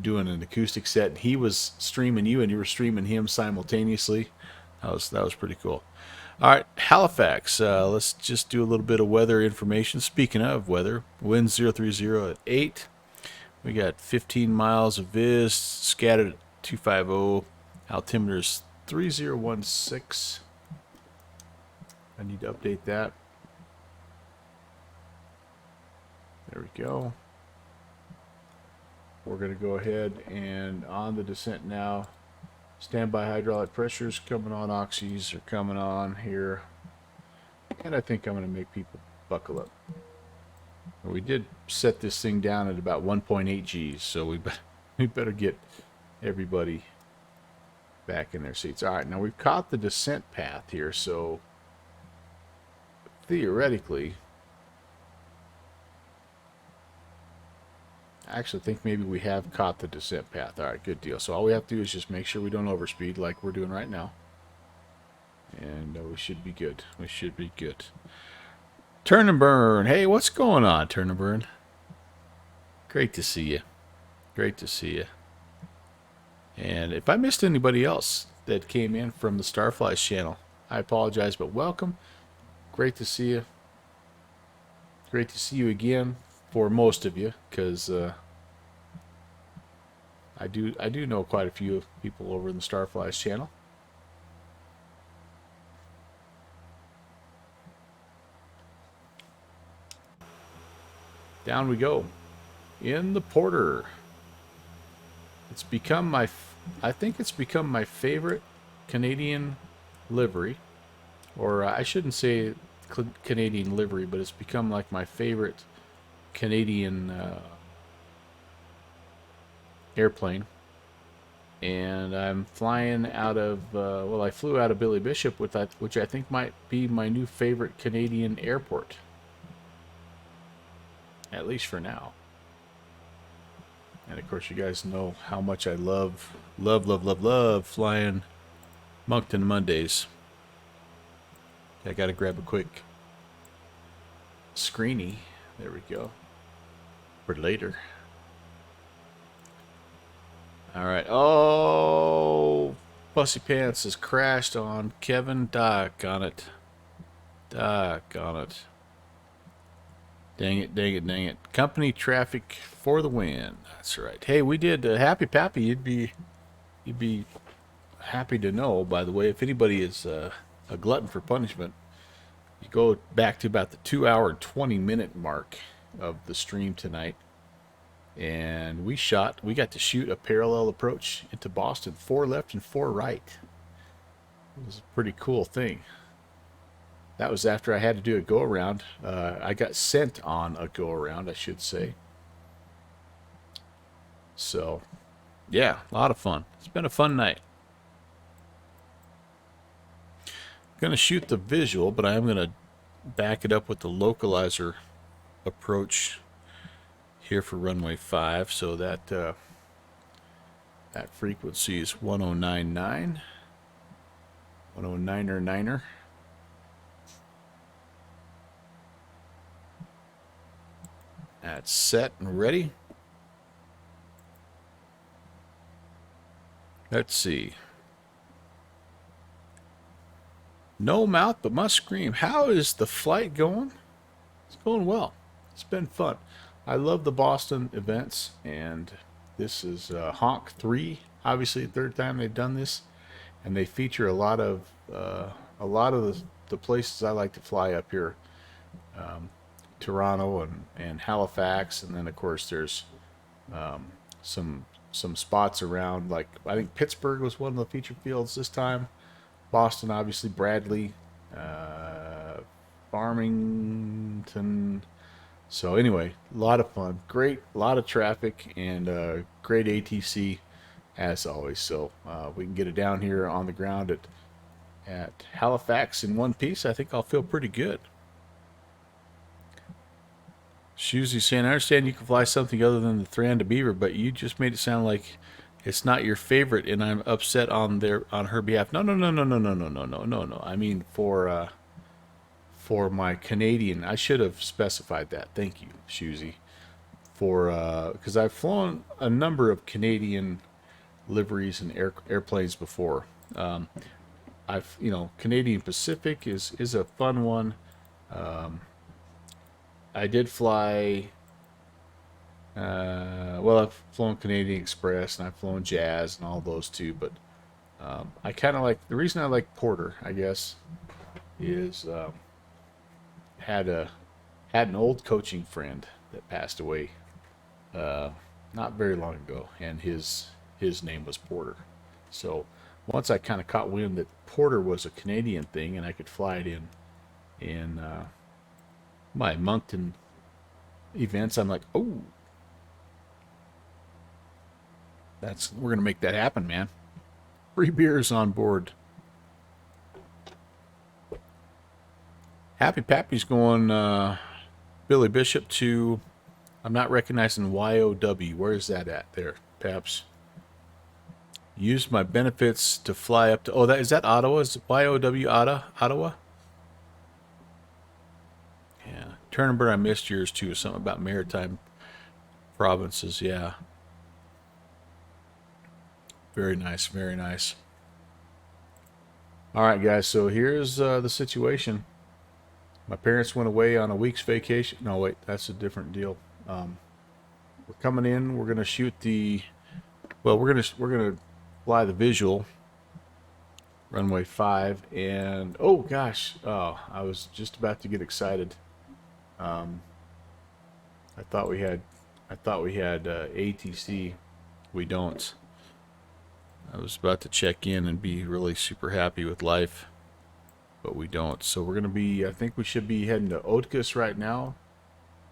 doing an acoustic set, and he was streaming you, and you were streaming him simultaneously. That was pretty cool. All right, Halifax. Let's just do a little bit of weather information. Speaking of weather, winds 030 at 8. We got 15 miles of viz, scattered at 250. Altimeters 3016. I need to update that. There we go. We're going to go ahead and on the descent now. Standby hydraulic pressures coming on, oxys are coming on here. And I think I'm going to make people buckle up. We did set this thing down at about 1.8 Gs, so we better get everybody back in their seats. All right, now we've caught the descent path here, so theoretically, I actually think maybe we have caught the descent path. All right, good deal. So all we have to do is just make sure we don't overspeed like we're doing right now. And we should be good. We should be good. Turn and burn. Hey, what's going on, Turn and burn? Great to see you. Great to see you. And if I missed anybody else that came in from the Starflies channel, I apologize, but welcome. Great to see you. Great to see you again for most of you, because I do know quite a few people over in the Starflies channel. Down we go in the Porter. It's become I think it's become my favorite Canadian livery, or I shouldn't say Canadian livery, but it's become like my favorite Canadian airplane. And I'm flying out of well, I flew out of Billy Bishop with that, which I think might be my new favorite Canadian airport, at least for now. And of course, you guys know how much I love flying Moncton Mondays. I gotta grab a quick screeny. There we go. For later. Alright. Oh, Pussy Pants has crashed on Kevin. Doggone it. Doggone it. Dang it, dang it, dang it. Company traffic for the win. That's right. Hey, we did Happy Pappy. You'd be happy to know, by the way, if anybody is a glutton for punishment, you go back to about the 2-hour and 20-minute mark of the stream tonight, and we got to shoot a parallel approach into Boston, 4 left and 4 right. It was a pretty cool thing. That was after I had to do a go-around. I got sent on a go-around, I should say. So, yeah, a lot of fun. It's been a fun night. I'm going to shoot the visual, but I am going to back it up with the localizer approach here for runway 5. So that that frequency is 1099. 1099er. That's set and ready. Let's see. No mouth but must scream. How is the flight going? It's going well. It's been fun. I love the Boston events, and this is Honk III. Obviously, the 3rd time they've done this, and they feature a lot of the places I like to fly up here. Toronto and Halifax, and then of course there's some spots around, like I think Pittsburgh was one of the featured fields this time. Boston, obviously, Bradley, Farmington, So anyway, a lot of fun, great, a lot of traffic, and great ATC as always. So we can get it down here on the ground at Halifax in one piece. I think I'll feel pretty good. Shusy saying, I understand you can fly something other than the Thranda Beaver, but you just made it sound like it's not your favorite, and I'm upset on her behalf. No. I mean for my Canadian. I should have specified that. Thank you, Shusy. Because I've flown a number of Canadian liveries and airplanes before. Canadian Pacific is a fun one. I did fly. I've flown Canadian Express and I've flown Jazz and all those too. But I kind of like the reason I like Porter, I guess, is had an old coaching friend that passed away not very long ago, and his name was Porter. So once I kind of caught wind that Porter was a Canadian thing and I could fly it in my Moncton events, I'm like, oh, we're gonna make that happen, man. Free beers on board. Happy Pappy's going Billy Bishop to, I'm not recognizing YOW. Where is that at there, Paps? Used my benefits to fly up to, is that Ottawa? Is it YOW Ottawa? Yeah. Turnberg, I missed yours too. Something about maritime provinces, yeah. Very nice, very nice. All right, guys, so here's the situation. My parents went away on a week's vacation. No, wait, that's a different deal. We're coming in. We're gonna shoot we're gonna fly the visual runway 5, and oh gosh, I was just about to get excited. I thought we had ATC. We don't. I was about to check in and be really super happy with life, but we don't. So we're gonna be, I think we should be heading to Oedkus right now.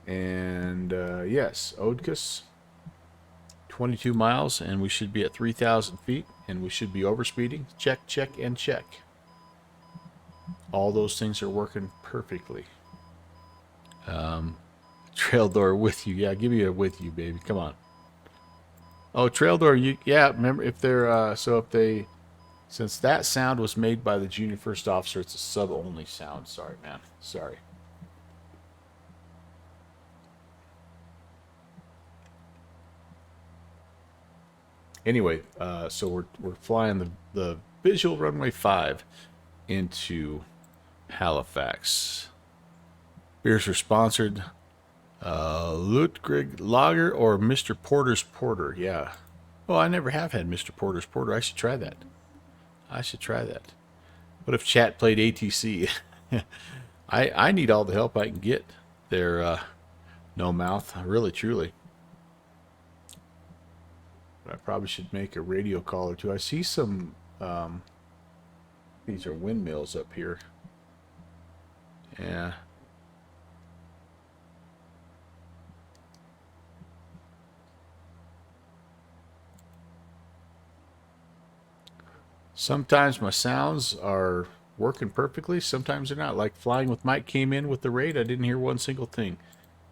And yes, Oedkus, 22 miles, and we should be at 3,000 feet, and we should be overspeeding. Check, check, and check. All those things are working perfectly. Trail door with you. Yeah, give me a with you, baby. Come on. Oh, trail door, remember if they're, since that sound was made by the junior first officer, it's a sub-only sound. Sorry, man. Sorry. Anyway, so we're flying the visual runway 5 into Halifax. Beers are sponsored. Lutgrig Lager or Mr. Porter's Porter. Yeah. Well, I never have had Mr. Porter's Porter. I should try that. What if chat played ATC? I need all the help I can get there, No Mouth. Really, truly. But I probably should make a radio call or two. I see some, these are windmills up here. Yeah. Sometimes my sounds are working perfectly. Sometimes they're not. Like Flying with Mike came in with the raid. I didn't hear one single thing.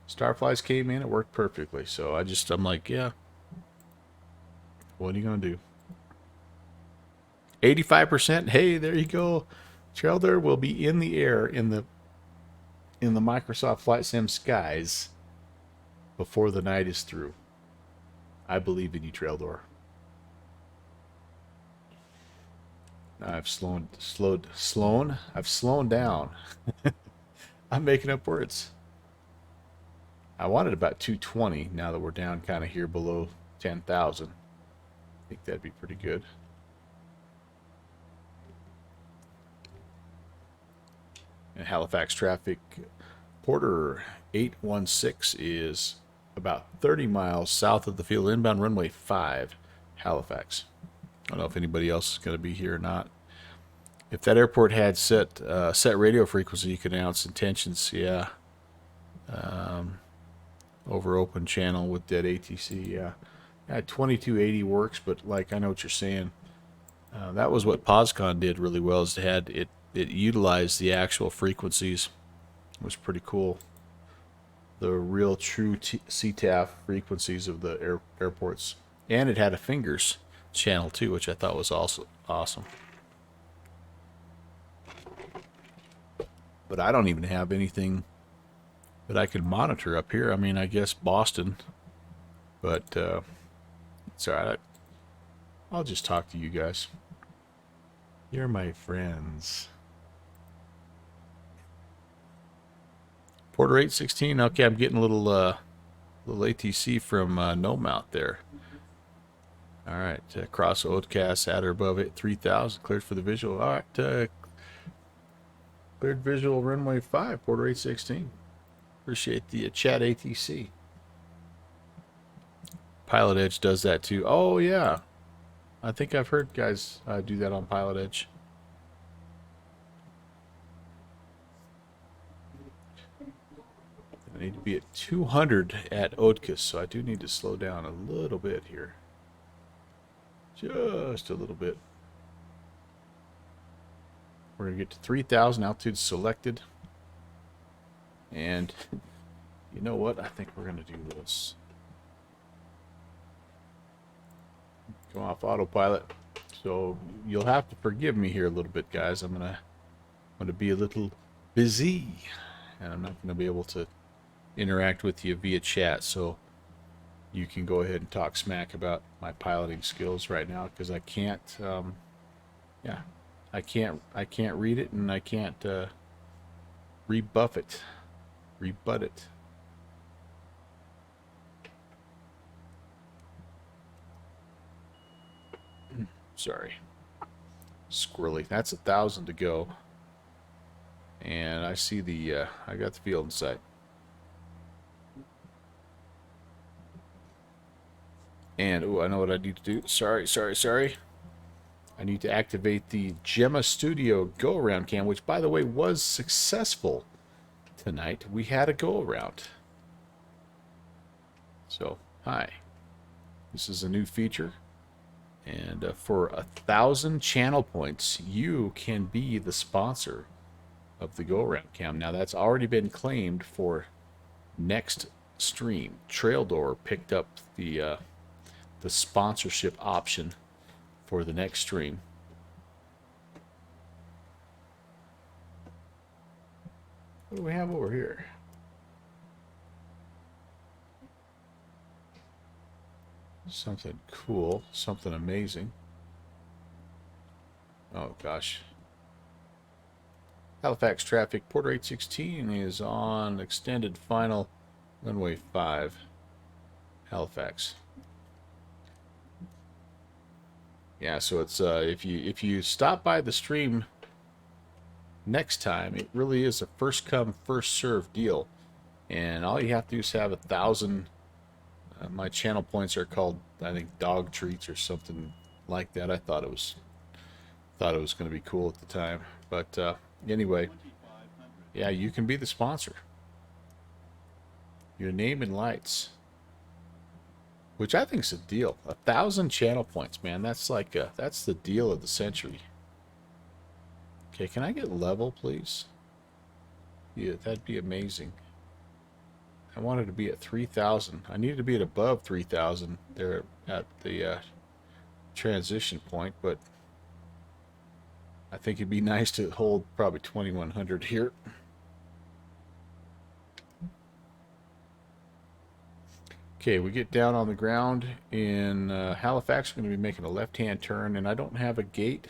Starflies came in. It worked perfectly. So I'm like, yeah. What are you going to do? 85%. Hey, there you go. Trailder will be in the air in the Microsoft Flight Sim skies before the night is through. I believe in you, Traildor. I've slowed down. I'm making up words. I wanted about 220 now that we're down kind of here below 10,000. I think that'd be pretty good. And Halifax traffic, Porter 816 is about 30 miles south of the field, inbound runway 5, Halifax. I don't know if anybody else is going to be here or not. If that airport had set radio frequency, you could announce intentions. Yeah. over open channel with dead ATC. Yeah, 2280 works, but like I know what you're saying. That was what POSCON did really well. Is it utilized the actual frequencies. It was pretty cool. The real true CTAF frequencies of the airports, and it had a fingers channel too, which I thought was also awesome. But I don't even have anything that I could monitor up here. I mean, I guess Boston, but it's all right. I'll just talk to you guys. You're my friends. Porter 816. Okay, I'm getting a little ATC from Nomount there. All right, cross Oadcast at or above it 3000, cleared for the visual. All right, cleared visual runway 5, Porter 816. Appreciate the chat ATC. Pilot Edge does that too. Oh yeah, I think I've heard guys do that on Pilot Edge. I need to be at 200 at Oadcast, so I do need to slow down a little bit here. Just a little bit. We're going to get to 3,000, altitude selected. And you know what? I think we're going to do this. Go off autopilot. So you'll have to forgive me here a little bit, guys. I'm going to be a little busy. And I'm not going to be able to interact with you via chat. So you can go ahead and talk smack about my piloting skills right now, because I can't I can't read it, and I can't rebut it. Sorry. Squirrely. That's 1,000 to go. And I see the I got the field in sight. And, oh, I know what I need to do. Sorry. I need to activate the Gemma Studio go-around cam, which, by the way, was successful tonight. We had a go-around. So, hi. This is a new feature. And for 1,000 channel points, you can be the sponsor of the go-around cam. Now, that's already been claimed for next stream. Trail Door picked up the sponsorship option for the next stream. What do we have over here? Something cool, something amazing. Oh gosh. Halifax traffic, Porter 816 is on extended final runway 5, Halifax. Yeah, so it's if you stop by the stream next time, it really is a first come first serve deal, and all you have to do is have 1,000. My channel points are called, I think, dog treats or something like that. I thought it was going to be cool at the time, but anyway, yeah, you can be the sponsor. Your name and lights. Which I think is a deal. 1,000 channel points, man. That's like that's the deal of the century. Okay, can I get level, please? Yeah, that'd be amazing. I wanted to be at 3,000. I needed to be at above 3,000 there at the transition point, but I think it'd be nice to hold probably 2,100 here. Okay, we get down on the ground in Halifax. We're going to be making a left-hand turn, and I don't have a gate.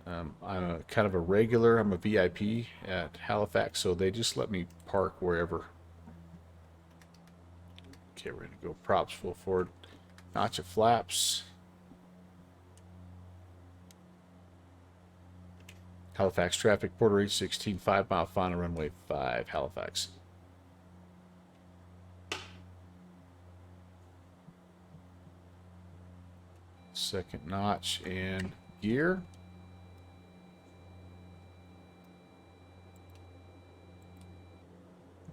I'm kind of a regular. I'm a VIP at Halifax, so they just let me park wherever. Okay, we're going to go props full forward. Notch of flaps. Halifax traffic, Porter 816, 5 mile final runway 5, Halifax. Second notch and gear.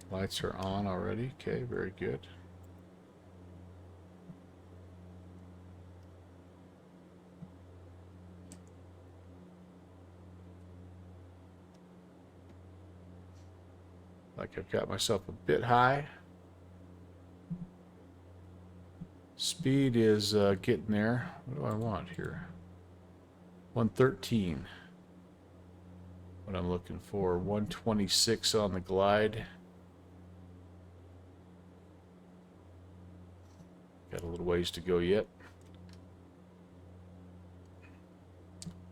Lights are on already. Okay, very good. Like I've got myself a bit high. Speed is getting there. What do I want here? 113. What I'm looking for. 126 on the glide. Got a little ways to go yet.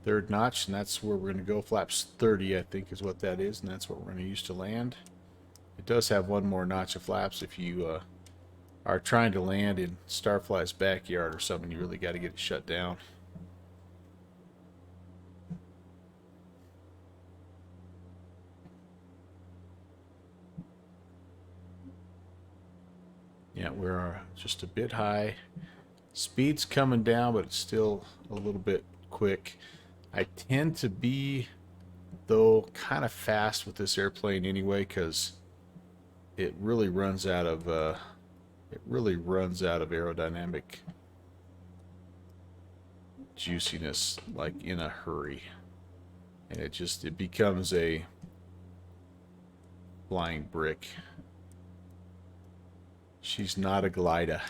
Third notch, and that's where we're going to go. Flaps 30, I think, is what that is, and that's what we're going to use to land. It does have one more notch of flaps if you are trying to land in Starfly's backyard or something. You really got to get it shut down. Yeah, we're just a bit high. Speed's coming down, but it's still a little bit quick. I tend to be, though, kind of fast with this airplane anyway, because it really runs out of aerodynamic juiciness, like in a hurry, and it becomes a flying brick. She's not a glider.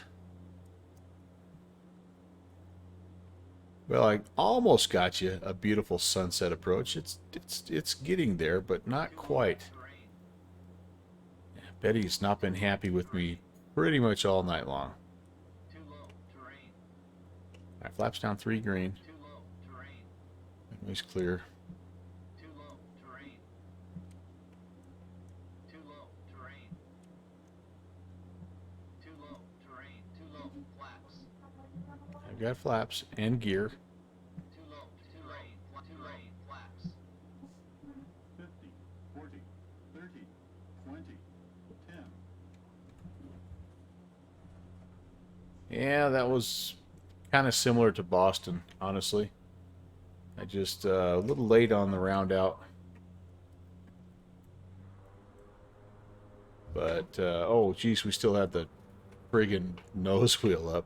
Well, I almost got you a beautiful sunset approach. It's getting there, but not quite. Betty's not been happy with me pretty much all night long. Alright, flaps down 3 green. Runway's clear. I've got flaps and gear. 50, 40, 30, 20, 10. Yeah, that was kind of similar to Boston, honestly. I just a little late on the round out. But, oh, geez, we still had the friggin' nose wheel up.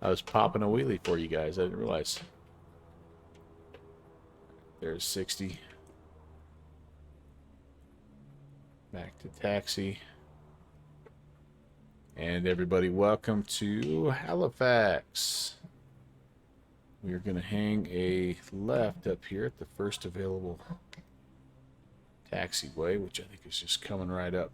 I was popping a wheelie for you guys. I didn't realize. There's 60. Back to taxi. And everybody, welcome to Halifax. We are going to hang a left up here at the first available taxiway, which I think is just coming right up.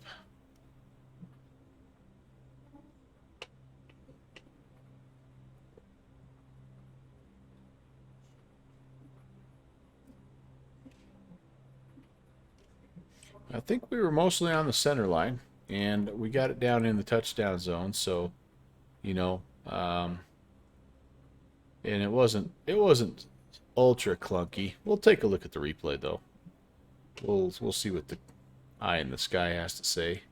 I think we were mostly on the center line, and we got it down in the touchdown zone, so, you know, and it wasn't ultra clunky. We'll take a look at the replay, though. We'll see what the eye in the sky has to say.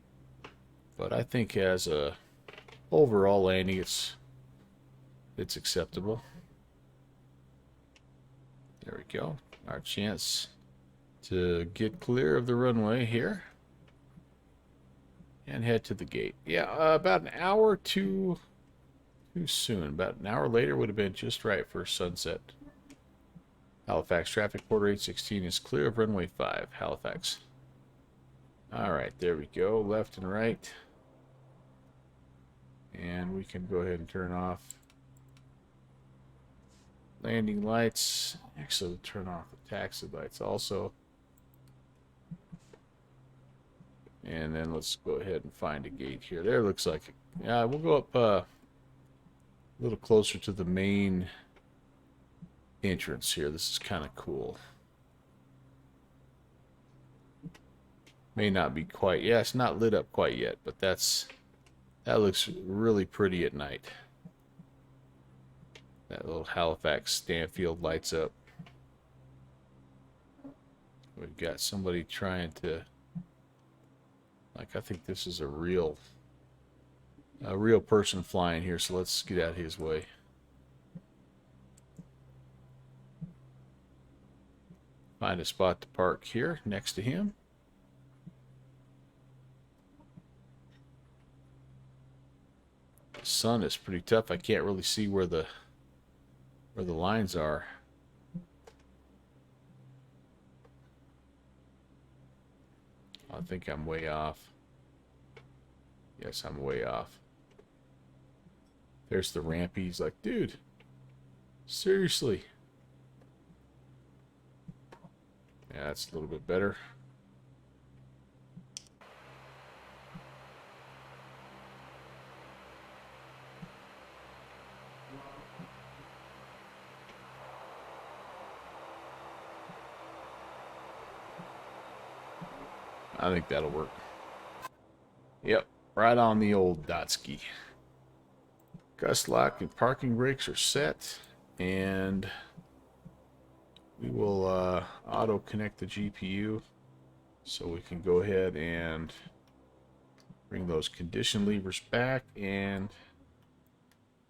But I think as a overall landing, it's acceptable. There we go. Our chance to get clear of the runway here and head to the gate. Yeah, about an hour too soon. About an hour later would have been just right for sunset. Halifax traffic, quarter 816 is clear of runway 5, Halifax. All right, there we go, left and right. And we can go ahead and turn off landing lights. Actually, we'll turn off the taxi lights also. And then let's go ahead and find a gate here. There looks like it. Yeah, we'll go up a little closer to the main entrance here. This is kind of cool. May not be quite. Yeah, it's not lit up quite yet, but that looks really pretty at night. That little Halifax Stanfield lights up. We've got somebody trying to, like, I think this is a real person flying here, so let's get out of his way. Find a spot to park here next to him. sun is pretty tough. I can't really see where the lines are. I think I'm way off. Yes, I'm way off. There's the ramp. He's like, dude, seriously. Yeah, that's a little bit better. I think that'll work. Yep, right on the old Dotski. Gust lock and parking brakes are set, and we will auto connect the GPU so we can go ahead and bring those condition levers back and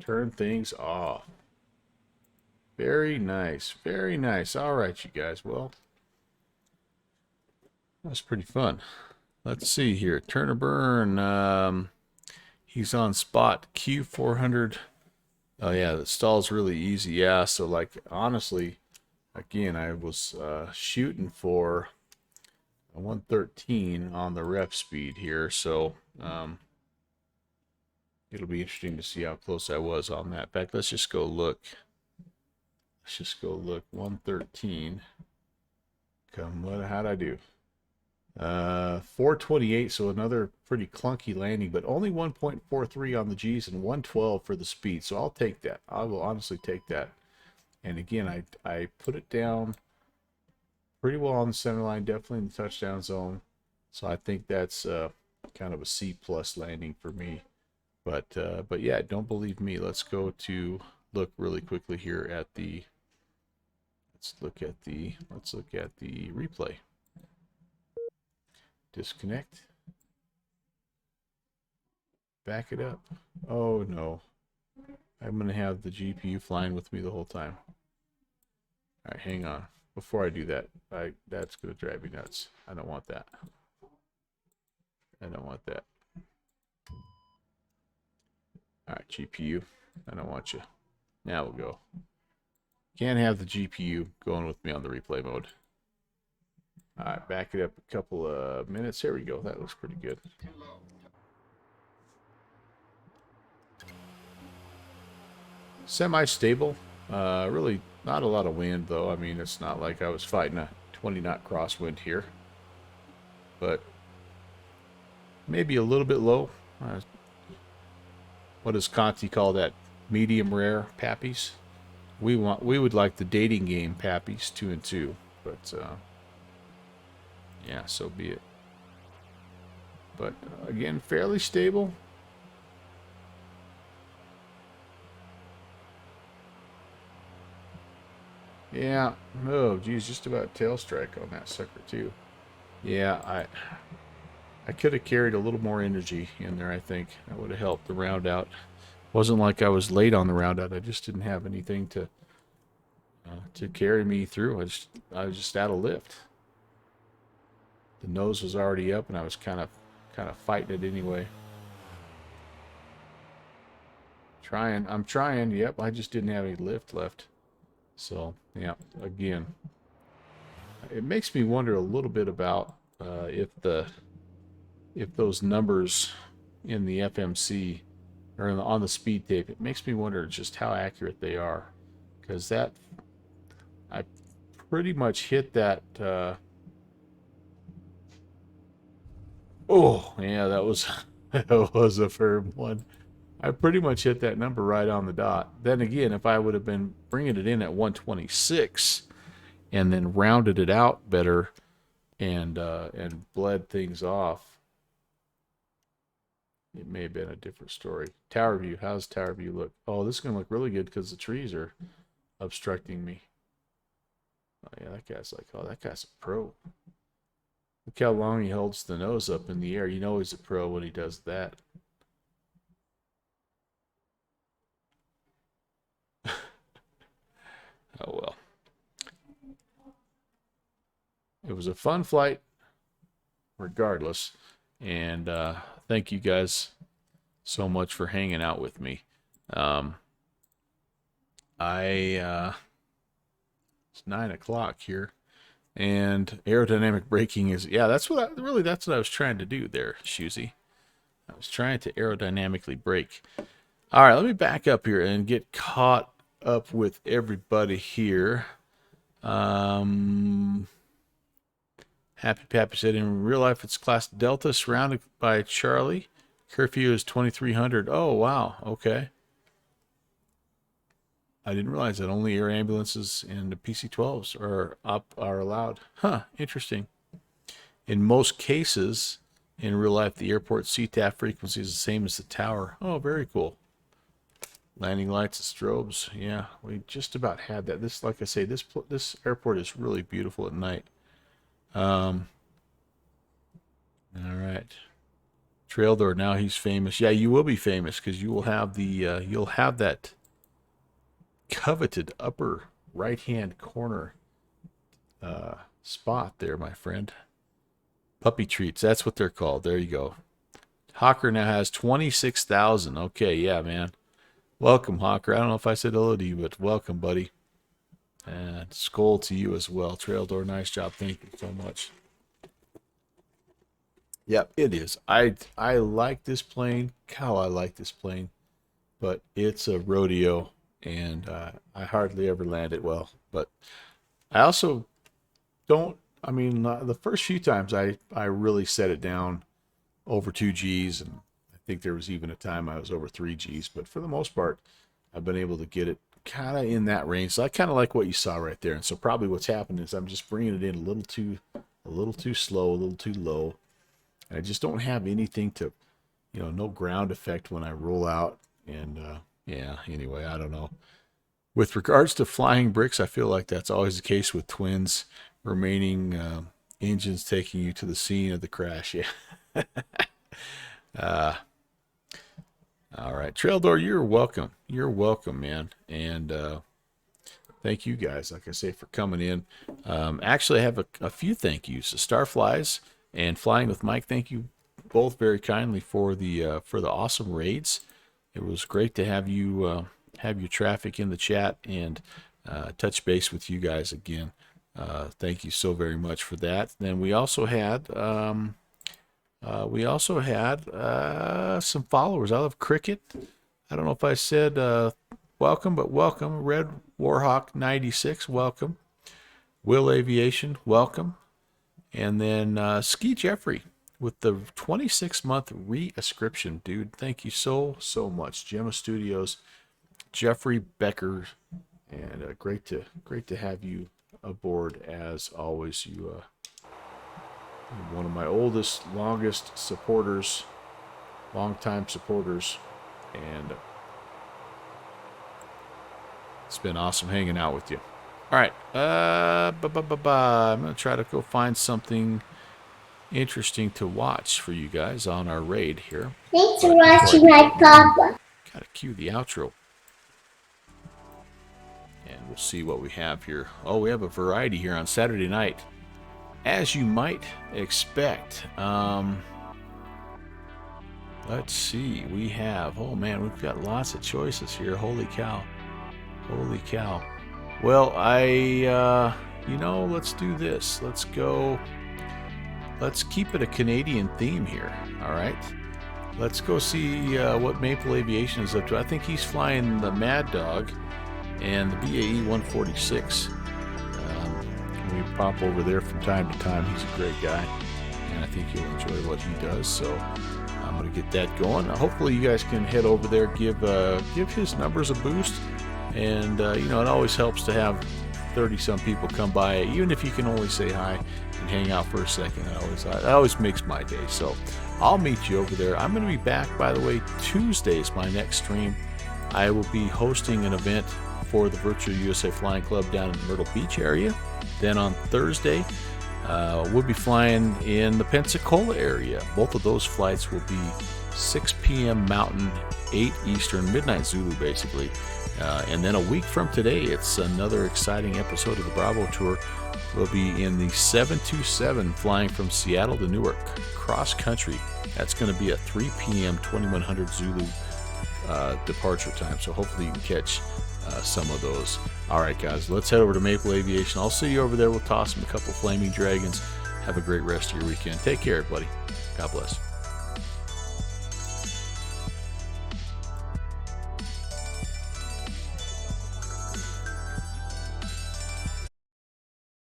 turn things off. Very nice, very nice. All right, you guys. Well, that's pretty fun. Let's see here. Turner Burn. He's on spot Q400. Oh yeah, the stall's really easy. Yeah, so like honestly, again, I was shooting for a 113 on the rep speed here, so it'll be interesting to see how close I was on that. In fact, let's just go look. Let's just go look. 113. Come, how'd I do? 428, so another pretty clunky landing, but only 1.43 on the G's and 112 for the speed. So I'll take that. I will honestly take that. And again, I put it down pretty well on the center line, definitely in the touchdown zone. So I think that's kind of a C+ landing for me. But yeah, don't believe me. Let's go to look really quickly here at the. Let's look at the replay. Disconnect. Back it up. Oh no. I'm going to have the GPU flying with me the whole time. Alright, hang on. Before I do that, that's going to drive me nuts. I don't want that. I don't want that. Alright, GPU. I don't want you. Now we'll go. Can't have the GPU going with me on the replay mode. Alright, back it up a couple of minutes. There we go. That looks pretty good. Semi-stable. Really not a lot of wind, though. I mean, it's not like I was fighting a 20-knot crosswind here. But maybe a little bit low. What does Conti call that? Medium rare pappies? We would like the dating game pappies, 2 and 2. But yeah, so be it. But again, fairly stable. Yeah. Oh, geez, just about tail strike on that sucker too. Yeah, I could have carried a little more energy in there. I think that would have helped the round out. Wasn't like I was late on the round out. I just didn't have anything to carry me through. I was just out of lift. The nose was already up, and I was kind of fighting it anyway. I'm trying. Yep, I just didn't have any lift left. So yeah, again, it makes me wonder a little bit about if those numbers in the FMC or on the speed tape. It makes me wonder just how accurate they are, because I pretty much hit that. Oh, yeah, that was that was a firm one. I pretty much hit that number right on the dot. Then again, if I would have been bringing it in at 126 and then rounded it out better and bled things off, it may have been a different story. Tower view. How's tower view look? Oh, this is going to look really good because the trees are obstructing me. Oh, yeah, that guy's like, oh, that guy's a pro. Look how long he holds the nose up in the air. You know he's a pro when he does that. Oh, well. It was a fun flight, regardless. And thank you guys so much for hanging out with me. It's 9 o'clock here, and aerodynamic braking is, yeah, that's what I was trying to do there, Shusey. I was trying to aerodynamically brake. All right, let me back up here and get caught up with everybody here. Happy Pappy said, in real life, it's Class Delta, surrounded by Charlie. Curfew is 2300. Oh, wow. Okay. I didn't realize that only air ambulances and the PC-12s are allowed. Huh, interesting. In most cases, in real life, the airport CTAF frequency is the same as the tower. Oh, very cool. Landing lights and strobes. Yeah, we just about had that. This, like I say, this airport is really beautiful at night. All right. Trail door, now he's famous. Yeah, you will be famous because you will have the you'll have that coveted upper right-hand corner spot there, my friend. Puppy treats, that's what they're called. There you go. Hawker now has 26,000. Okay, yeah, man. Welcome, Hawker. I don't know if I said hello to you, but welcome, buddy. And skull to you as well. Trail door, nice job. Thank you so much. Yep, it is. I like this plane. Cow, I like this plane. But it's a rodeo, and I hardly ever land it well. But I also don't, I mean, the first few times I really set it down over 2 Gs, and I think there was even a time I was over 3 Gs. But for the most part, I've been able to get it kind of in that range. So I kind of like what you saw right there. And so probably what's happened is I'm just bringing it in a little too slow, a little too low. And I just don't have anything to, no ground effect when I roll out. And yeah, anyway, I don't know. With regards to flying bricks, I feel like that's always the case with twins. Remaining engines taking you to the scene of the crash. Yeah. All right, Trail Door, you're welcome. You're welcome, man. And thank you guys, like I say, for coming in. Actually, I have a few thank yous. Starflies and Flying with Mike, thank you both very kindly for the awesome raids. It was great to have you have your traffic in the chat and touch base with you guys again. Thank you so very much for that. Then we also had some followers. I love Cricket. I don't know if I said welcome, but welcome. Red Warhawk 96, welcome. Will Aviation, welcome. And then Ski Jeffrey with the 26-month re-ascription, dude. Thank you so much. Gemma Studios, Jeffrey Becker, and great to have you aboard as always. You one of my oldest, longest supporters, longtime supporters, and it's been awesome hanging out with you. All right, I'm gonna try to go find something interesting to watch for you guys on our raid here. Thanks for watching my papa. Gotta cue the outro. And we'll see what we have here. Oh, we have a variety here on Saturday night, as you might expect. Let's see. We have, oh man, we've got lots of choices here. Holy cow. Holy cow. Well, let's do this. Let's keep it a Canadian theme here. All right. Let's go see what Maple Aviation is up to. I think he's flying the Mad Dog and the BAE 146. We pop over there from time to time. He's a great guy, and I think you'll enjoy what he does. So I'm going to get that going. Hopefully you guys can head over there, give his numbers a boost, and it always helps to have 30-some people come by, even if you can only say hi and hang out for a second. That always makes my day. So I'll meet you over there. I'm going to be back, by the way. Tuesday is my next stream. I will be hosting an event for the Virtual USA Flying Club down in the Myrtle Beach area. Then on Thursday, we'll be flying in the Pensacola area. Both of those flights will be 6 p.m. Mountain, 8 Eastern, midnight Zulu, basically. And then a week from today, it's another exciting episode of the Bravo Tour will be in the 727 flying from Seattle to Newark, cross country. That's going to be a 3 p.m. 2100 Zulu departure time. So hopefully you can catch some of those. All right, guys, let's head over to Maple Aviation. I'll see you over there. We'll toss them a couple Flaming Dragons. Have a great rest of your weekend. Take care, everybody. God bless.